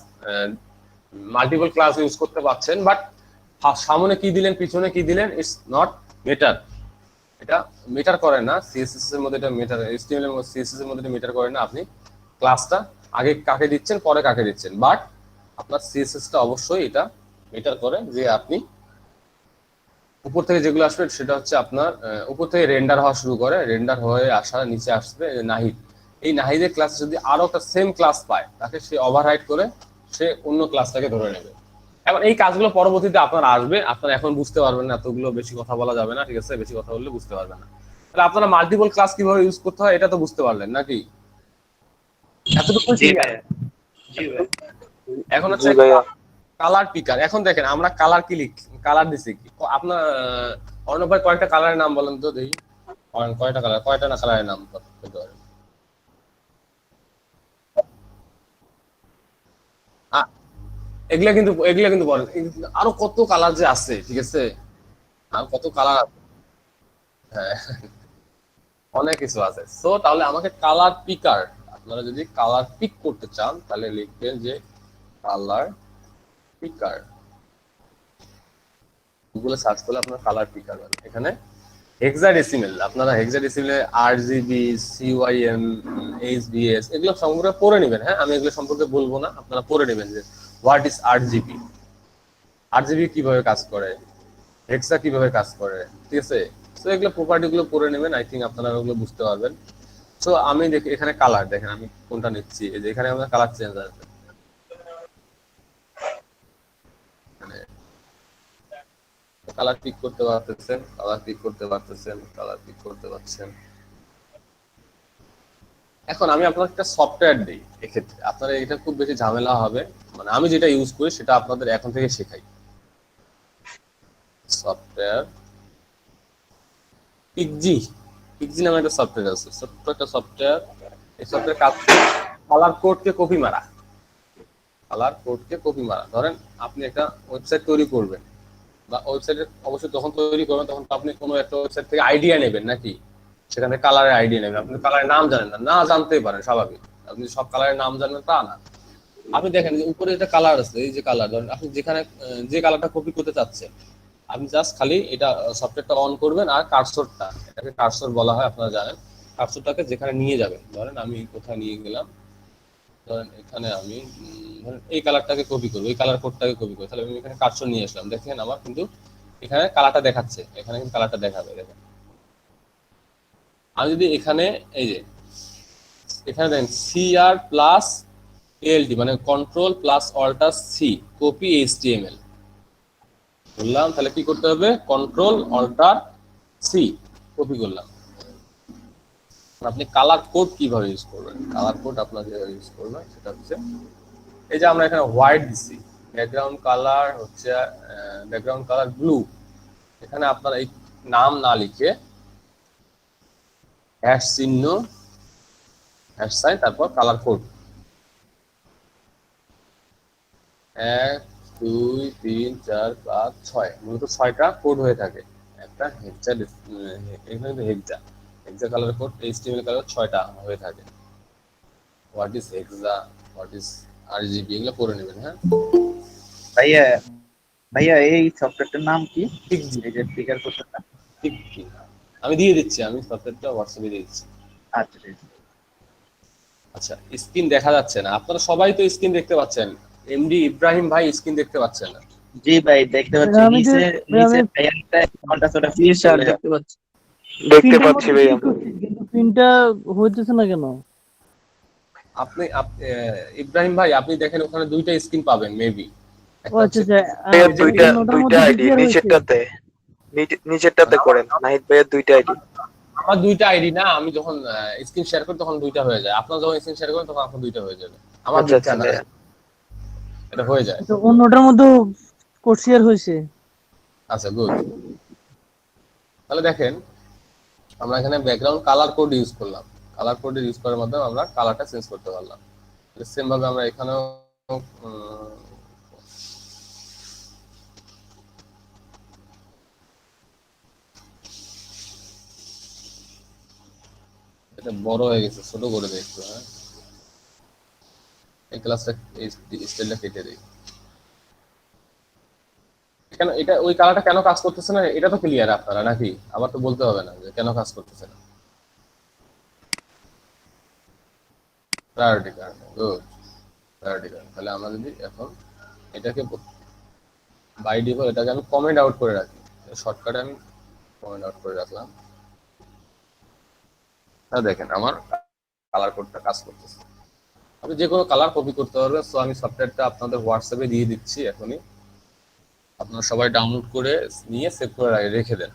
মাল্টিপল ক্লাস ইউজ করতে পারছেন, বাট সামনে কি দিলেন পিছনে কি দিলেন ইটস নট মেটার, এটা মেটার করে না সিএসএস এর মধ্যে, এটা মেটার এইচটিএমএল এর মধ্যে সিএসএস এর মধ্যে এটা মেটার করে না আপনি ক্লাসটা আগে কাকে দিচ্ছেন পরে কাকে দিচ্ছেন, বাট আপনার সিএসএস টা অবশ্যই এটা মেটার করে যে আপনি উপর থেকে যেগুলো আসবে সেটা হচ্ছে আপনার উপর থেকে রেন্ডার হওয়া শুরু করে, রেন্ডার হয়ে আসা নিচে আসবে নাহিদ, এই নাহিদের ক্লাসে যদি আরো একটা সেম ক্লাস পায় তাকে সে ওভাররাইড করে সে অন্য ক্লাসটাকে ধরে নেবে। এখন এই কাজগুলো পরবর্তীতে আপনার আসবে, আপনারা এখন বুঝতে পারবেন না, এতগুলো বেশি কথা বলা যাবে না, ঠিক আছে, বেশি কথা বললে বুঝতে পারবেন না। তাহলে আপনারা মাল্টিপল ক্লাস কিভাবে ইউজ করতে হয় এটা তো বুঝতে পারলেন নাকি? এতটুকু জি ভাই, জি ভাই। এখন হচ্ছে কালার পিকার। এখন দেখেন আমরা কালার কি কালার দিছি কি আপনার অর্ণব ভাই কয়েকটা কালারের নাম বলেন তো দেখি, কয়টা কালার, কয়টা না কালারের নাম বলতে পারেন? এগুলা কিন্তু বলেন আরো কত কালার যে আছে, ঠিক আছে, আর কত কালার আছে, হ্যাঁ, অনেক কিছু আছে। সো তাহলে আমাকে কালার পিকার, আপনারা যদি কালার পিক করতে চান তাহলে লিখবেন যে কালার পিকার, গুগলে সার্চ করলে আপনার কালার পিকার পাবেন। এখানে হেক্সাডেসিমেল, আপনারা হেক্সাডেসিমেলে আরজিবি, সিওয়াইএম, এইচবিএস এগুলো সম্পর্কে পড়ে নেবেন। হ্যাঁ, আমি এগুলো সম্পর্কে বলবো না, আপনারা পড়ে নেবেন যে হোয়াট ইজ আরজিবি, আরজিবি কিভাবে কাজ করে, হেক্সা কিভাবে কাজ করে, ঠিক আছে। তো এগুলো প্রপার্টি গুলো পড়ে নেবেন, আই থিঙ্ক আপনারা ওগুলো বুঝতে পারবেন। তো আমি দেখি এখানে কালার দেখেন আমি কোনটা নিচ্ছি, এই যে এখানে আমাদের কালার চেঞ্জ আছে, মানে কালার পিক করতে পারতেছেন, কালার পিক করতে পারতেছেন, কালার পিক করতে পারছেন। এখন আমি আপনাকে একটা সফটওয়্যার দিই, এক্ষেত্রে আপনারা এটা খুব বেশি ঝামেলা হবে, মানে আমি যেটা ইউজ করি সেটা আপনাদের এখন থেকে শেখাই। সফটওয়্যার পিকজি, পিকজি নামে একটা সফটওয়্যার আছে, ছোট্ট একটা সফটওয়্যার। এই সফটওয়্যার কাজ কালার কোডকে কপি মারা, কালার কোডকে কপি মারা। ধরেন আপনি একটা ওয়েবসাইট তৈরি করবেন, বা ওয়েবসাইটে অবশ্যই যখন তৈরি করবেন তখন তো আপনি কোনো একটা ওয়েবসাইট থেকে আইডিয়া নেবেন নাকি, সেখানে কালারের আইডিয়া নেবেন। আপনি কালারের নাম জানেন না, না জানতেই পারেন, স্বাভাবিক, আপনি সব কালারের নাম জানবেন তা না। আপনি দেখেন যে উপরে একটা কালার আছে, এই যে কালার, ধরেন আপনি যেখানে যে কালারটা কপি করতে চাচ্ছেন, আপনি জাস্ট খালি এটা সফটওয়্যারটা অন করবেন, আর কার্সরটা, এটাকে কার্সর বলা হয় আপনারা জানেন, কার্সরটাকে যেখানে নিয়ে যাবেন, ধরেন আমি কোথায় নিয়ে গেলাম, ধরেন এখানে আমি ধরেন এই কালারটাকে কপি করবো, এই কালার কোডটাকে কপি করবো, তাহলে আমি এখানে কার্সর নিয়ে আসলাম, দেখেন আমার কিন্তু এখানে কালারটা দেখাচ্ছে, এখানে কিন্তু কালারটা দেখাবে, দেখেন। আমি যদি এখানে এই যে এখানে দেখেন সিআর প্লাস এলটি, মানে control plus alter C, copy HTML বললাম, তাহলে কি করতে হবে, কন্ট্রোল অল্টার সি কপি করলাম। আপনি কালার কোড কিভাবে ইউজ করবেন, কালার কোড আপনার যেভাবে ইউজ করবেন সেটা হচ্ছে, এই যে আমরা এখানে হোয়াইট দিচ্ছি, ব্যাকগ্রাউন্ড কালার হচ্ছে ব্যাকগ্রাউন্ড কালার ব্লু, এখানে আপনার এই নাম না লিখে হ্যাশ চিহ্ন, হ্যাশ সাইন, তারপর কালার কোড 1 2 3 4 5 6, মূলত 6টা কোড হয়ে থাকে। একটা হেক্সা, এখানে কিন্তু হেক্সা, হেক্সা কালার কোড, এইচটিএমএল কালার 6টা হয়ে থাকে। What is hexa, what is RGB, এগুলো পড়ে নেবেন। হ্যাঁ, ভাইয়া, ভাইয়া এই সফটওয়্যারটার নাম কি? ঠিক জি, এই যে স্পিকার করতেটা। ঠিক কি, আমি দিয়ে দিচ্ছি, আমি সফটওয়্যারটা হোয়াটসঅ্যাপে দিয়ে দিচ্ছি। আচ্ছা ঠিক আছে। আচ্ছা, স্ক্রিন দেখা যাচ্ছে না, আপনারা সবাই তো স্ক্রিন দেখতে পাচ্ছেন, এমডি ইব্রাহিম ভাই স্ক্রিন দেখতে পাচ্ছেন না? জি ভাই দেখতে পাচ্ছি, আমি নিচে নিচে আমি ভাইয়াটা ঘন্টা ছোটা জি স্যার দেখতে পাচ্ছি। দেখতে প্রিন্টের পাচ্ছি মধ্যে ভাইয়া। ক্লিক করছি কিন্তু প্রিন্টটা হইতেছে না কেন? আপনি ইব্রাহিম ভাই আপনি দেখেন ওখানে দুইটা স্ক্রিন পাবেন মেবি, ও একটা আচ্ছা হচ্ছে আচ্ছা, ভাইয়া এই যে দুইটা ওটার দুইটা মধ্যে কি আইডি, ক্লিয়ার হয়েছে? নিচেরটাতে নিচেরটাতে করেন, নাহিদ ভাইয়ের দুইটা আইডি। আমার দুইটা আইডি না, আমি যখন স্ক্রিন শেয়ার করি তখন দুইটা হয়ে যায়, আপনার যখন স্ক্রিন শেয়ার করেন তখন আপনার দুইটা হয়ে যাবে, আমার আচ্ছা দুইটা আচ্ছা না, ভাইয়া। এটা হয়ে যায়। তো অন্যটার মধ্যে কোড শেয়ার হয়েছে। আচ্ছা গুড, তাহলে দেখেন আমরা এখানে ব্যাকগ্রাউন্ড কালার কোড ইউজ করলাম, কালার কোড ইউজ করার মাধ্যমে আমরা কালারটা চেঞ্জ করতে পারলাম। সেম ভাবে আমরা এখানেও উম, এটা বড় হয়ে গেছে, ছোট করে দিই একটু। হ্যাঁ, এই ক্লাসটা, এই স্টাইলটা কেটে দিই। কেন এটা ওই কালারটা কেন কাজ করতেছে না, এটা তো ক্লিয়ার আপনারা নাকি, আবার তো বলতে হবে না যে কেন কাজ করতেছে না। প্রায়োরিটি কারণ, গুড, প্রায়োরিটি কারণ। তাহলে আমরা যদি এখন এটাকে বাই ডিফল্ট এটাকে আমি কমেন্ট আউট করে রাখি, শর্টকাটে আমি কমেন্ট আউট করে রাখলাম, তাহলে দেখেন আমার কালার কোডটা কাজ করতেছে। আপনি যে কোনো কালার কপি করতে পারবেন। সো আমি সফটওয়্যারটা আপনাদের হোয়াটসঅ্যাপে দিয়ে দিচ্ছি এখনই, আপনারা সবাই ডাউনলোড করে নিয়ে সেভ করে রেখে দেন,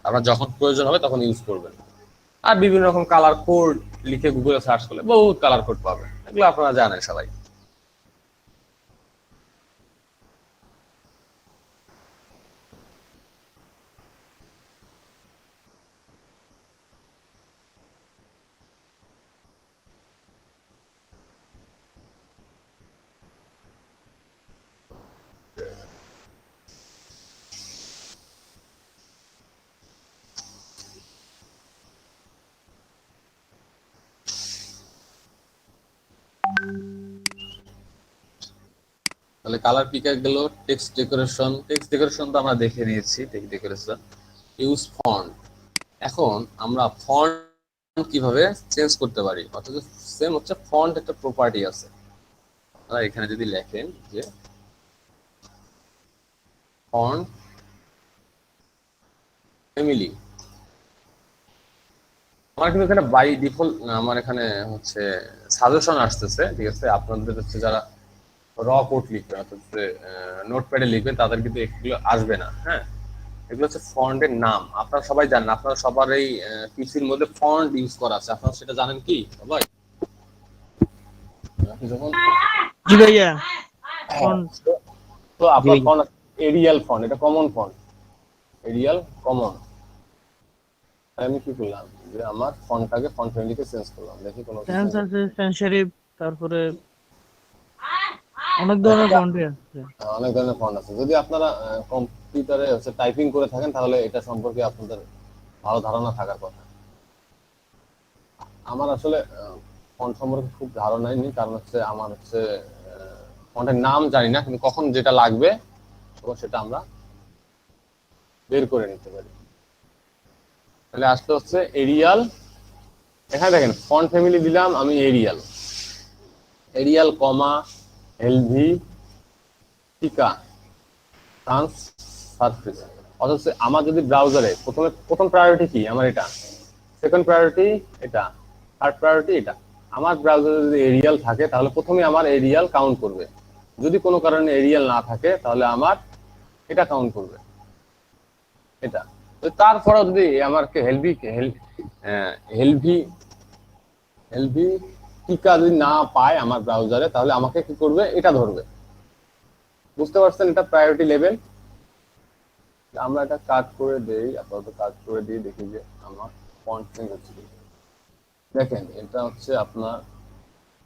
আপনার যখন প্রয়োজন হবে তখন ইউজ করবেন। আর বিভিন্ন রকম কালার কোড লিখে গুগলে সার্চ করলে বহুত কালার কোড পাবেন, এগুলো আপনারা জানেন সবাই। তাহলে কালার পিকার গেল। টেক্সট ডেকোরেশন তো আমরা দেখে নিয়েছি। Text decoration, use font. এখন আমরা ফন্ট কিভাবে চেঞ্জ করতে পারি, অর্থাৎ সেম হচ্ছে ফন্ট একটা প্রপার্টি আছে। আপনারা এখানে যদি লেখেন যে ফন্ট ফ্যামিলি, আমার কিন্তু এখানে বাই ডিফল্ট আমার এখানে হচ্ছে সাজেশন আসতেছে, ঠিক আছে। আপনাদের হচ্ছে যারা র কোড লিখবেন অর্থাৎ নোটপ্যাডে লিখবেন তাদের কিন্তু এগুলো আসবে না। হ্যাঁ, এগুলো হচ্ছে ফন্টের নাম। আপনারা সবাই জানেন, আপনারা সবার এই পিসির মধ্যে ফন্ট ইউজ করা আছে, আপনারা সেটা জানেন কি সবাই? যখন জি ভাইয়া, ফন্ট তো আপনার ফন্ট এরিয়াল ফন্ট, এটা কমন ফন্ট, এরিয়াল কমন। আমি কি করলাম যে আমার ফন্টটাকে ফন্ট ফ্যামিলিতে চেঞ্জ করলাম, দেখি কোনো সেন্স আছে, সেন্সারিভ, তারপরে অনেক ধরনের ফন্টই আছে। অনেক ধরনের ফন্ট আছে। যদি আপনারা কম্পিউটারে হচ্ছে টাইপিং করে থাকেন তাহলে এটা সম্পর্কে আপনাদের ভালো ধারণা থাকার কথা। আমার আসলে ফন্ট সম্পর্কে খুব ধারণা নেই, কারণ হচ্ছে আমার হচ্ছে ফন্টের নাম জানি না, কিন্তু কখন যেটা লাগবে তখন সেটা আমরা বের করে নিতে পারি। তাহলে আসলে হচ্ছে এরিয়াল, এখানে দেখেন ফন্ট ফ্যামিলি দিলাম আমি এরিয়াল কমা এলভি টিকা ট্রান্স সারফেস। অথচ আমার যদি ব্রাউজারে প্রথম প্রায়োরিটি কি আমার এটা, সেকেন্ড প্রায়োরিটি এটা, থার্ড প্রায়োরিটি এটা। আমার ব্রাউজারে যদি এরিয়াল থাকে তাহলে প্রথমে আমার এরিয়াল কাউন্ট করবে, যদি কোনো কারণে এরিয়াল না থাকে তাহলে আমার এটা কাউন্ট করবে, এটা। তারপরে যদি আমাকে হেলভি টিকা যদি না পায় আমার ব্রাউজারে তাহলে আমাকে কি করবে, এটা ধরবে। বুঝতে পারছেন? এটা প্রায়োরিটি লেভেল। আমরা এটা কাট করে দেই, আপাতত কাট করে দিয়ে দেখি যে আমার ফন্ট চেঞ্জ হচ্ছে। দেখেন এটা হচ্ছে আপনার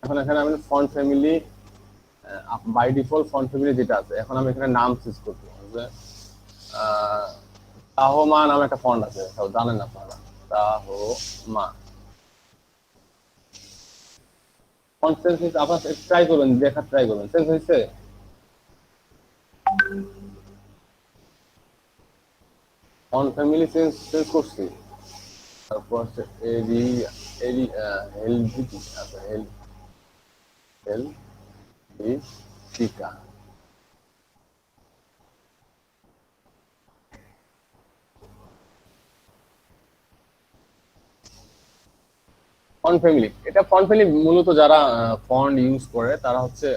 এখন এখানে আমি font family by default font family যেটা আছে, এখন আমি এখানে নাম চুজ করতে হবে। তাহমা নামে একটা ফন্ট আছে, সব জানেন আপনারা, তাহমা ফন্ট চেঞ্জ হয়েছে। আপনারা ট্রাই করবেন, দেখার ট্রাই করবেন চেঞ্জ হয়েছে। ফন্ট ফ্যামিলি চেঞ্জ করছি। তারপর হচ্ছে টিকা। ফন্ট ফ্যামিলি, এটা ফন্ট ফ্যামিলি মূলত যারা ফন্ট ইউজ করে তারা হচ্ছে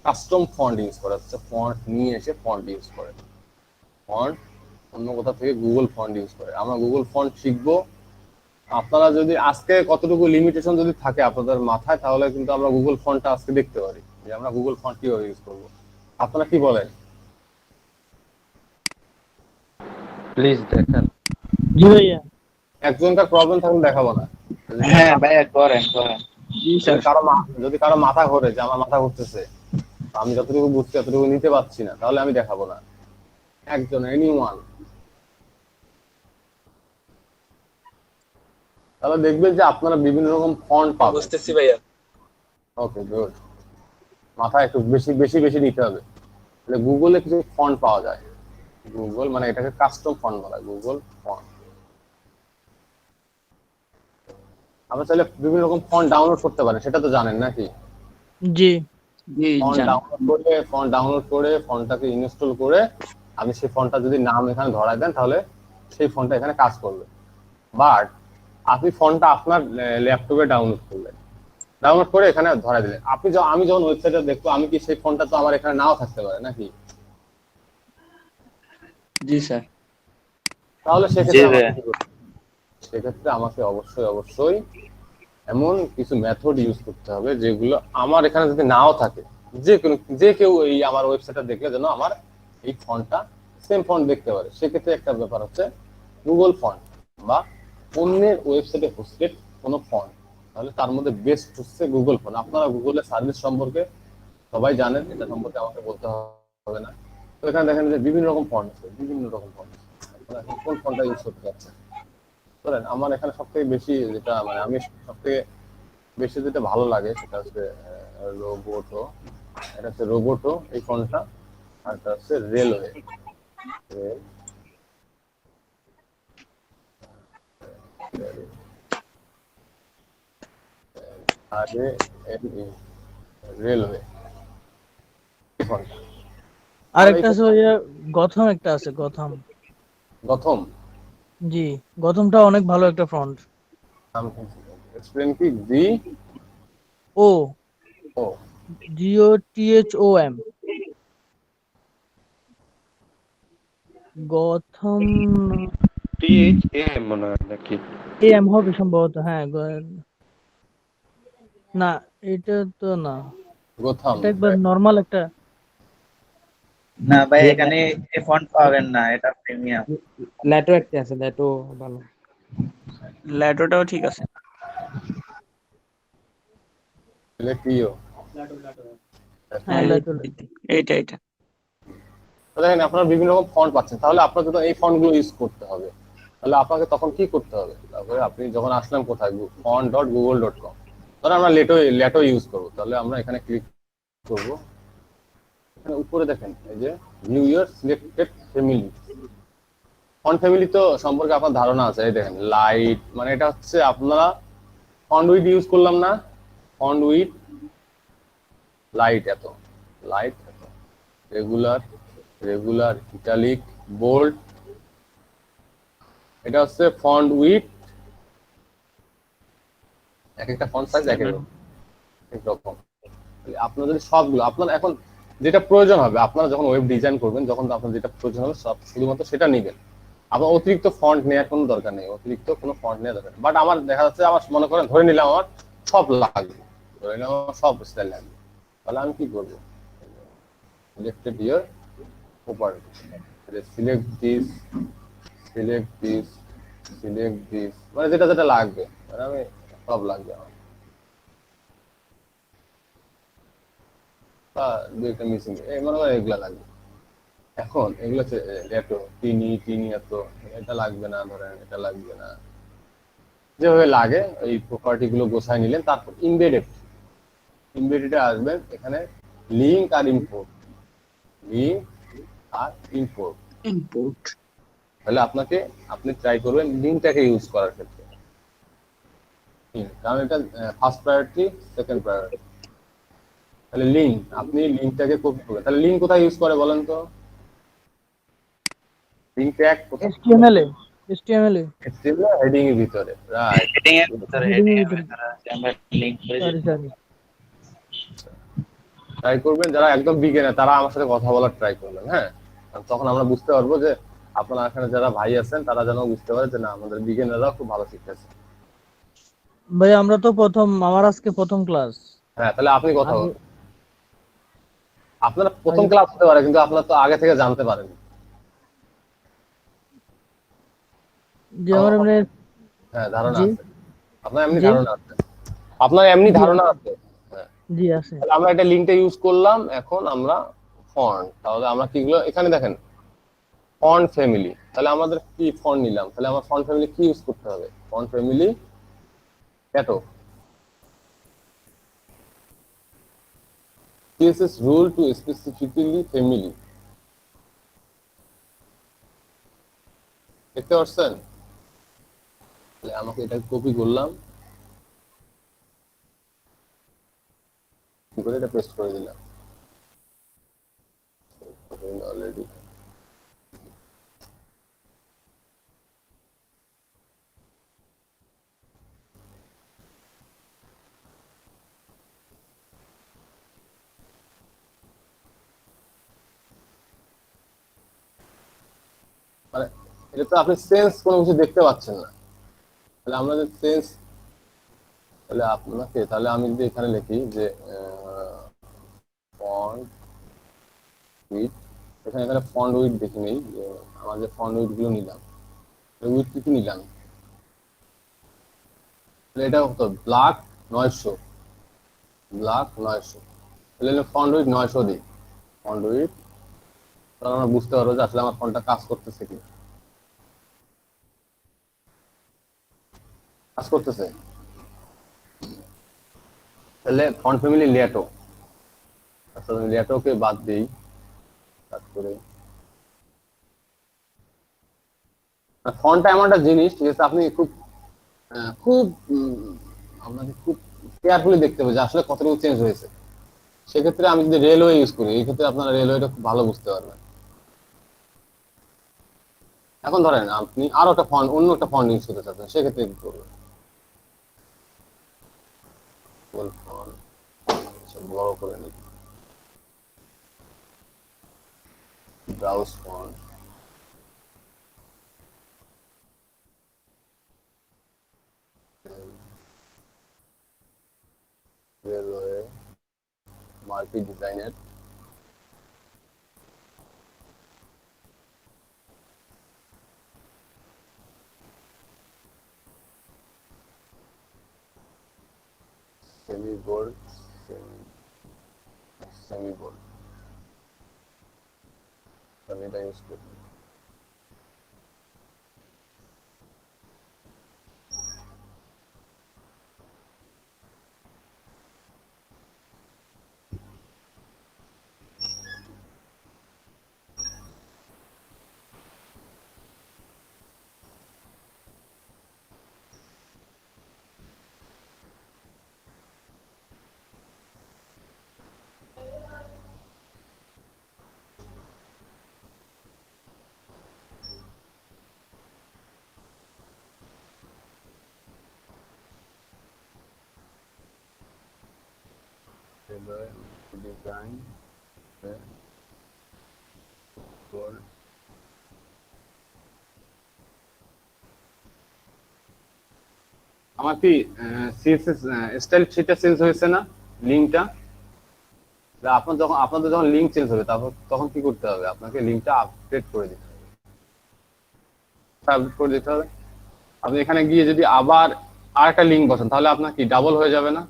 কাস্টম ফন্ট ইউজ করে, হচ্ছে ফন্ট নিয়ে এসে ফন্ট ইউজ করে। ফন্ট অন্য কোথা থেকে গুগল ফন্ট ইউজ করে। আমরা গুগল ফন্ট শিখবো। আপনারা যদি আজকে কতটুকু লিমিটেশন যদি থাকে আপনাদের মাথায়, তাহলে কিন্তু আমরা গুগল ফন্টটা আজকে দেখতে পারি যে আমরা গুগল ফন্ট কিভাবে ইউজ করব। আপনারা কি বলেন? প্লিজ দেখান। জি ভাইয়া, একজনকার প্রবলেম থাকলে দেখাবো না। হ্যাঁ ভাইয়া, করেন করেন। যদি কারো মাথা ঘোরে যে আমার মাথা ঘুরতেছে, আমি যতটুকু বুঝছি ততটুকু নিতে পারছি না, তাহলে আমি দেখাবো না। একজন এনিওয়ান, তাহলে দেখবেন যে আপনারা বিভিন্ন রকম ফন্ট পাবেন। বুঝতেছি ভাইয়া। Okay good. মাথা একটু বেশি বেশি বেশি নিতে হবে। তাহলে গুগলে কিছু ফন্ট পাওয়া যায়। গুগল মানে এটাকে কাস্টম ফন্ট বলা হয়, গুগল ফন্ট। আমরা চাইলে বিভিন্ন রকম ফন্ট ডাউনলোড করতে পারেন, সেটা তো জানেন নাকি? জি জি ফন্ট জানি। ডাউনলোড করে ফন্টটাকে ইনস্টল করে আপনি সেই ফন্টটা যদি নাম এখানে ধরায় দেন তাহলে সেই ফন্টটা এখানে কাজ করবে। বাট আপনি ফন্টটা আপনার ল্যাপটপে ডাউনলোড করলেন, ডাউনলোড করে এখানে ধরায় দিলেন। আমি যখন ওয়েবসাইটে দেখবো, আমি কি সেই ফন্টটা তো আমার এখানে নাও থাকতে পারে নাকি? জি স্যার। তাহলে জি ভাইয়া। সেক্ষেত্রে আমাকে অবশ্যই এমন কিছু মেথড ইউজ করতে হবে যেগুলো আমার এখানে যদি নাও থাকে, যে কেউ এই আমার ওয়েবসাইটটা দেখলে যেন আমার এই ফন্টটা সেম ফন্ট দেখতে পারে। সেক্ষেত্রে একটা ব্যাপার হচ্ছে গুগল ফন্ট বা অন্যের ওয়েবসাইটে হোস্টেড কোনো ফন্ট, তাহলে তার মধ্যে বেস্ট হচ্ছে গুগল ফন্ট। আপনারা গুগলের সার্ভিস সম্পর্কে সবাই জানেন, এটা সম্পর্কে আমাকে বলতে হবে না। তো এখানে দেখেন যে বিভিন্ন রকম ফন্ট আছে, আপনারা এখন কোন ফন্টটা ইউজ করতে চাচ্ছেন? ধরেন আমার এখানে সবথেকে বেশি যেটা আমি সবথেকে বেশি যেটা ভালো লাগে সেটা হচ্ছে রোবোটো এটা হচ্ছে রোবোটো এই ফন্টটা, আর এটা হচ্ছে রেলওয়ে। রেল আর রেলওয়ে এই ফন্টটা। আর একটা আছে ওই যে গথম, একটা আছে গথম। গথম জি, গথমটা অনেক ভালো একটা ফন্ট। এক্সপ্লেন কি জি ও ও GOTHOM, গথম। THAM মনে হয় নাকি? AM হবে সম্ভবত, হ্যাঁ। না, এটা তো না, গোথাম। এটা একবার নর্মাল একটা। না ভাই, এখানে এই ফন্ট পাবেন না, এটা প্রিমিয়াম। ল্যাটো একটা আছে, ল্যাটো ভালো। ল্যাটোটাও ঠিক আছে। টিও হ্যাঁ, লেটল। এইটা এইটা। দেখেন আপনারা বিভিন্ন রকম ফন্ট পাচ্ছেন, তাহলে আপনাকে তো এই ফন্ট গুলো ইউজ করতে হবে। তাহলে আপনাকে তখন কি করতে হবে? তারপরে আপনি যখন আসলাম কোথায়, font.google.com, তাহলে আমরা লেটো ইউজ করবো। তাহলে আমরা এখানে ক্লিক করব। এখানে উপরে দেখেন এই যে ভিউ ইয়ার সিলেক্টেড ফ্যামিলি। ফন্ট ফ্যামিলি তো সম্পর্কে আপনার ধারণা আছে। এই দেখেন লাইট, মানে এটা হচ্ছে আপনারা ফন্ট উইড ইউজ করলাম না, ফন্ট উইড লাইট এত, লাইট এত, রেগুলার, রেগুলার, ইটালিক, বোল্ড, এটা হচ্ছে ফন্ট উইড। এক একটা ফন্ট সাইজ এক এক রকম। আপনার যদি সবগুলো আপনার এখন যেটা প্রয়োজন হবে, আপনারা যখন ওয়েব ডিজাইন করবেন, যখন আপনার যেটা প্রয়োজন হবে সব শুধুমাত্র সেটা নেবেন। আপনার অতিরিক্ত ফন্ট নেওয়ার কোনো দরকার নেই, অতিরিক্ত কোনো ফন্ট নেওয়ার দরকার নেই। বাট আমার দেখা যাচ্ছে, আমার মনে করেন ধরে নিলাম আমার সব লাগবে, ধরে নিলাম আমার সব স্টাইল লাগবে, তাহলে আমি কি করবো? Selected here property, select this, select this, select this, মানে যেটা যেটা লাগবে, মানে আমি সব লাগবে আমার, বা দুইটা মিসিং এই মনে করেন এগুলা লাগবে। এখন এগুলো হচ্ছে এত টিনি টিনি এত, এটা লাগবে না, ধরেন এটা লাগবে না, যেভাবে লাগে এই প্রপার্টি গুলো গোছায় নিলেন। তারপর ইমবেডেড, ইমবেডেডে আসবেন, এখানে লিঙ্ক আর ইম্পোর্ট, লিঙ্ক আর ইম্পোর্ট। ইম্পোর্ট। তাহলে আপনাকে, আপনি ট্রাই করবেন লিঙ্কটাকে ইউজ করার ক্ষেত্রে, কারণ এটা ফার্স্ট প্রায়োরিটি, সেকেন্ড প্রায়োরিটি। তাহলে লিঙ্ক, আপনি লিঙ্কটাকে কপি করবেন। তাহলে লিঙ্ক কোথায় ইউজ করে বলেন তো? লিঙ্ক ট্যাগ কোথায়? HTML এ, HTML এ। HTML হেডিং এর ভিতরে, রাইট। হেডিং এর ভিতরে, হেডিং এর ভিতরে আছে, আমরা লিংক করে সরি সরি। ট্রাই করবেন, যারা একদম বিগিনার তারা আমার সাথে কথা বলার ট্রাই করবেন, হ্যাঁ। তখন আমরা বুঝতে পারবো যে আপনারা এখানে যারা ভাই আছেন তারা যেন বুঝতে পারে যে না, আমাদের বিগিনাররাও খুব ভালো শিখতেছে। ভাই আমরা তো প্রথম, আমার আজকে প্রথম ক্লাস। হ্যাঁ, তাহলে আপনি কথা বলুন। আপনার প্রথম ক্লাস হতে পারে, কিন্তু আপনার তো আগে থেকে জানতে পারেন। যে আমার এমনি। হ্যাঁ, ধারণা জি আছে আপনার, এমনি জি ধারণা আছে আপনার, এমনি জি ধারণা আছে। হ্যাঁ, জি আছে। তাহলে আমরা একটা লিঙ্কটা ইউজ করলাম। এখন আমরা ফন্ট, তাহলে আমরা কিগুলো এখানে দেখেন ফন্ট ফ্যামিলি, তাহলে আমাদের কি ফন্ট নিলাম, তাহলে আমার ফন্ট ফ্যামিলি কি ইউজ করতে হবে? ফন্ট ফ্যামিলি ক্যাটো, CSS rule to specifically family, দেখতে পাচ্ছেন? তাহলে আমাকে এটা কপি করলাম, কি করে এটা পেস্ট করে দিলাম অলরেডি। মানে এটা তো আপনি সেন্স কোনো কিছু দেখতে পাচ্ছেন না। তাহলে আমরা যে সেন্স, তাহলে আপনাকে, তাহলে আমি যদি এখানে লিখি যে ফন্ট উইথ, এখানে এখানে ফন্ট উইথ দেখে নেই যে আমার যে ফন্ট উইথ গুলো নিলাম, উইথ কি কি নিলাম। তাহলে এটা কত? ব্ল্যাক 900, ব্ল্যাক 900, তাহলে ফন্ট উইথ 900 দিই, ফন্ট উইথ। তাহলে আমরা বুঝতে পারবো যে আসলে আমার ফন্টটা কাজ করতেছে কি, কাজ করতেছে। তাহলে ফন্ট ফ্যামিলি লেটো, আচ্ছা আমি ল্যাটোকে বাদ দিই, তারপরে ফন্টটা এমন একটা জিনিস, ঠিক আছে, আপনি খুব খুব আপনাকে খুব কেয়ারফুলি দেখতে হবে যে আসলে কতটুকু চেঞ্জ হয়েছে। সেক্ষেত্রে আমি যদি রেলওয়ে ইউজ করি, এই ক্ষেত্রে আপনারা রেলওয়েটা খুব ভালো বুঝতে পারবেন। এখন ধরেন আপনি আরো একটা ফন্ট, অন্য একটা ফন্ট ইউজ করতে চাচ্ছেন, সেক্ষেত্রে কি করবেন? ফুল ফন্ট বড় করে নিই, ব্রাউজ ফন্ট, রেলওয়ে, মাল্টি ডিজাইনের, সেমি বোল্ড, সেমি বোল্ড, আমি এটা ইউজ করি। রেলওয়ে ডিজাইন, বোল্ড, আমার কি সিএসএস স্টাইল সেটা চেঞ্জ হয়েছে না, লিঙ্কটা? আপনাদের যখন লিঙ্ক চেঞ্জ হবে তারপর তখন কি করতে হবে? আপনাকে লিঙ্কটা আপডেট করে দিতে হবে, আপডেট করে দিতে হবে। আপনি এখানে গিয়ে যদি আবার আর একটা লিঙ্ক বসান তাহলে আপনার কি ডাবল হয়ে যাবে না?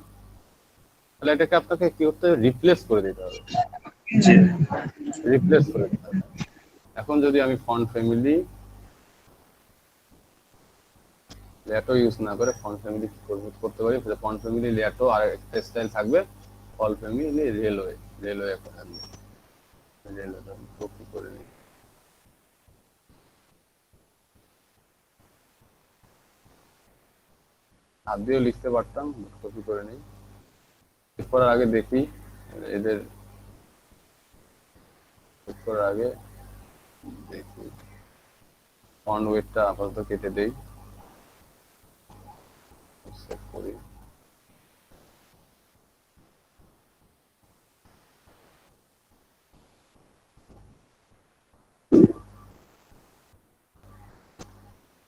তাহলে এটাকে আপনাকে কি করতে হবে? রিপ্লেস করে দিতে হবে, রিপ্লেস করে দিতে হবে। এখন যদি আমি ফন্ট ফ্যামিলি ল্যাটো ইউজ না করে ফন্ট ফ্যামিলি করতে পারি, ফন্ট ফ্যামিলি ল্যাটো আর একটা স্টাইল থাকবে, ফল family Raleway, Raleway Raleway copy করে নিই। হাত দিয়েও লিখতে পারতাম, কপি করে নিই। করার আগে দেখি এদের, করার আগে দেখি ফন্ট ওয়েটটা আপাতত কেটে দেই, সেভ করি।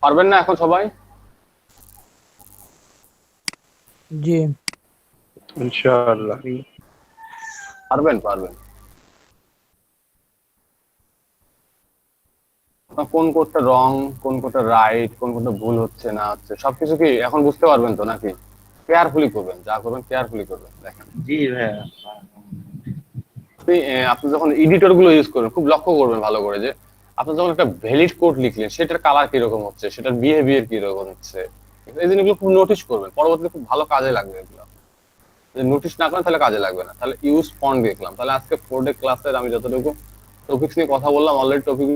পারবেন না এখন সবাই? জি ইনশাআল্লাহ। পারবেন পারবেন। কোন কোডটা রং, কোন কোডটা রাইট, কোন কোডটা ভুল হচ্ছে না হচ্ছে সবকিছু কি এখন বুঝতে পারবেন তো নাকি? কেয়ারফুলি করবেন, যা করবেন কেয়ারফুলি করবেন। দেখেন জি ভাইয়া। আপনি যখন এডিটর গুলো ইউজ করবেন খুব লক্ষ্য করবেন ভালো করে যে আপনি যখন একটা ভ্যালিড কোড লিখলেন সেটার কালার কিরকম হচ্ছে, সেটার বিহেভিয়ার কিরকম হচ্ছে, এই জিনিসগুলো খুব নোটিস করবেন, পরবর্তীতে খুব ভালো কাজে লাগবে এগুলো। যদি নোটিস না করেন তাহলে কাজে লাগবে না। তাহলে ইউজ ফন্ট দেখলাম, তাহলে আজকে 4 ডে ক্লাসের আমি যতটুকু টপিকস নিয়ে কথা বললাম অলরেডি টপিক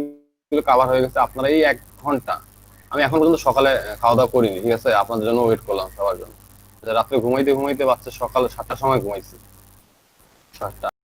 গুলো কভার হয়ে গেছে। আপনারা এই 1 ঘন্টা, আমি এখন পর্যন্ত সকালে খাওয়া দাওয়া করিনি, ঠিক আছে, আপনাদের জন্য ওয়েট করলাম সবার জন্য। রাত্রে ঘুমাইতে ঘুমাইতে বাচ্চা সকাল 7টার সময় ঘুমাইছি, 7টা।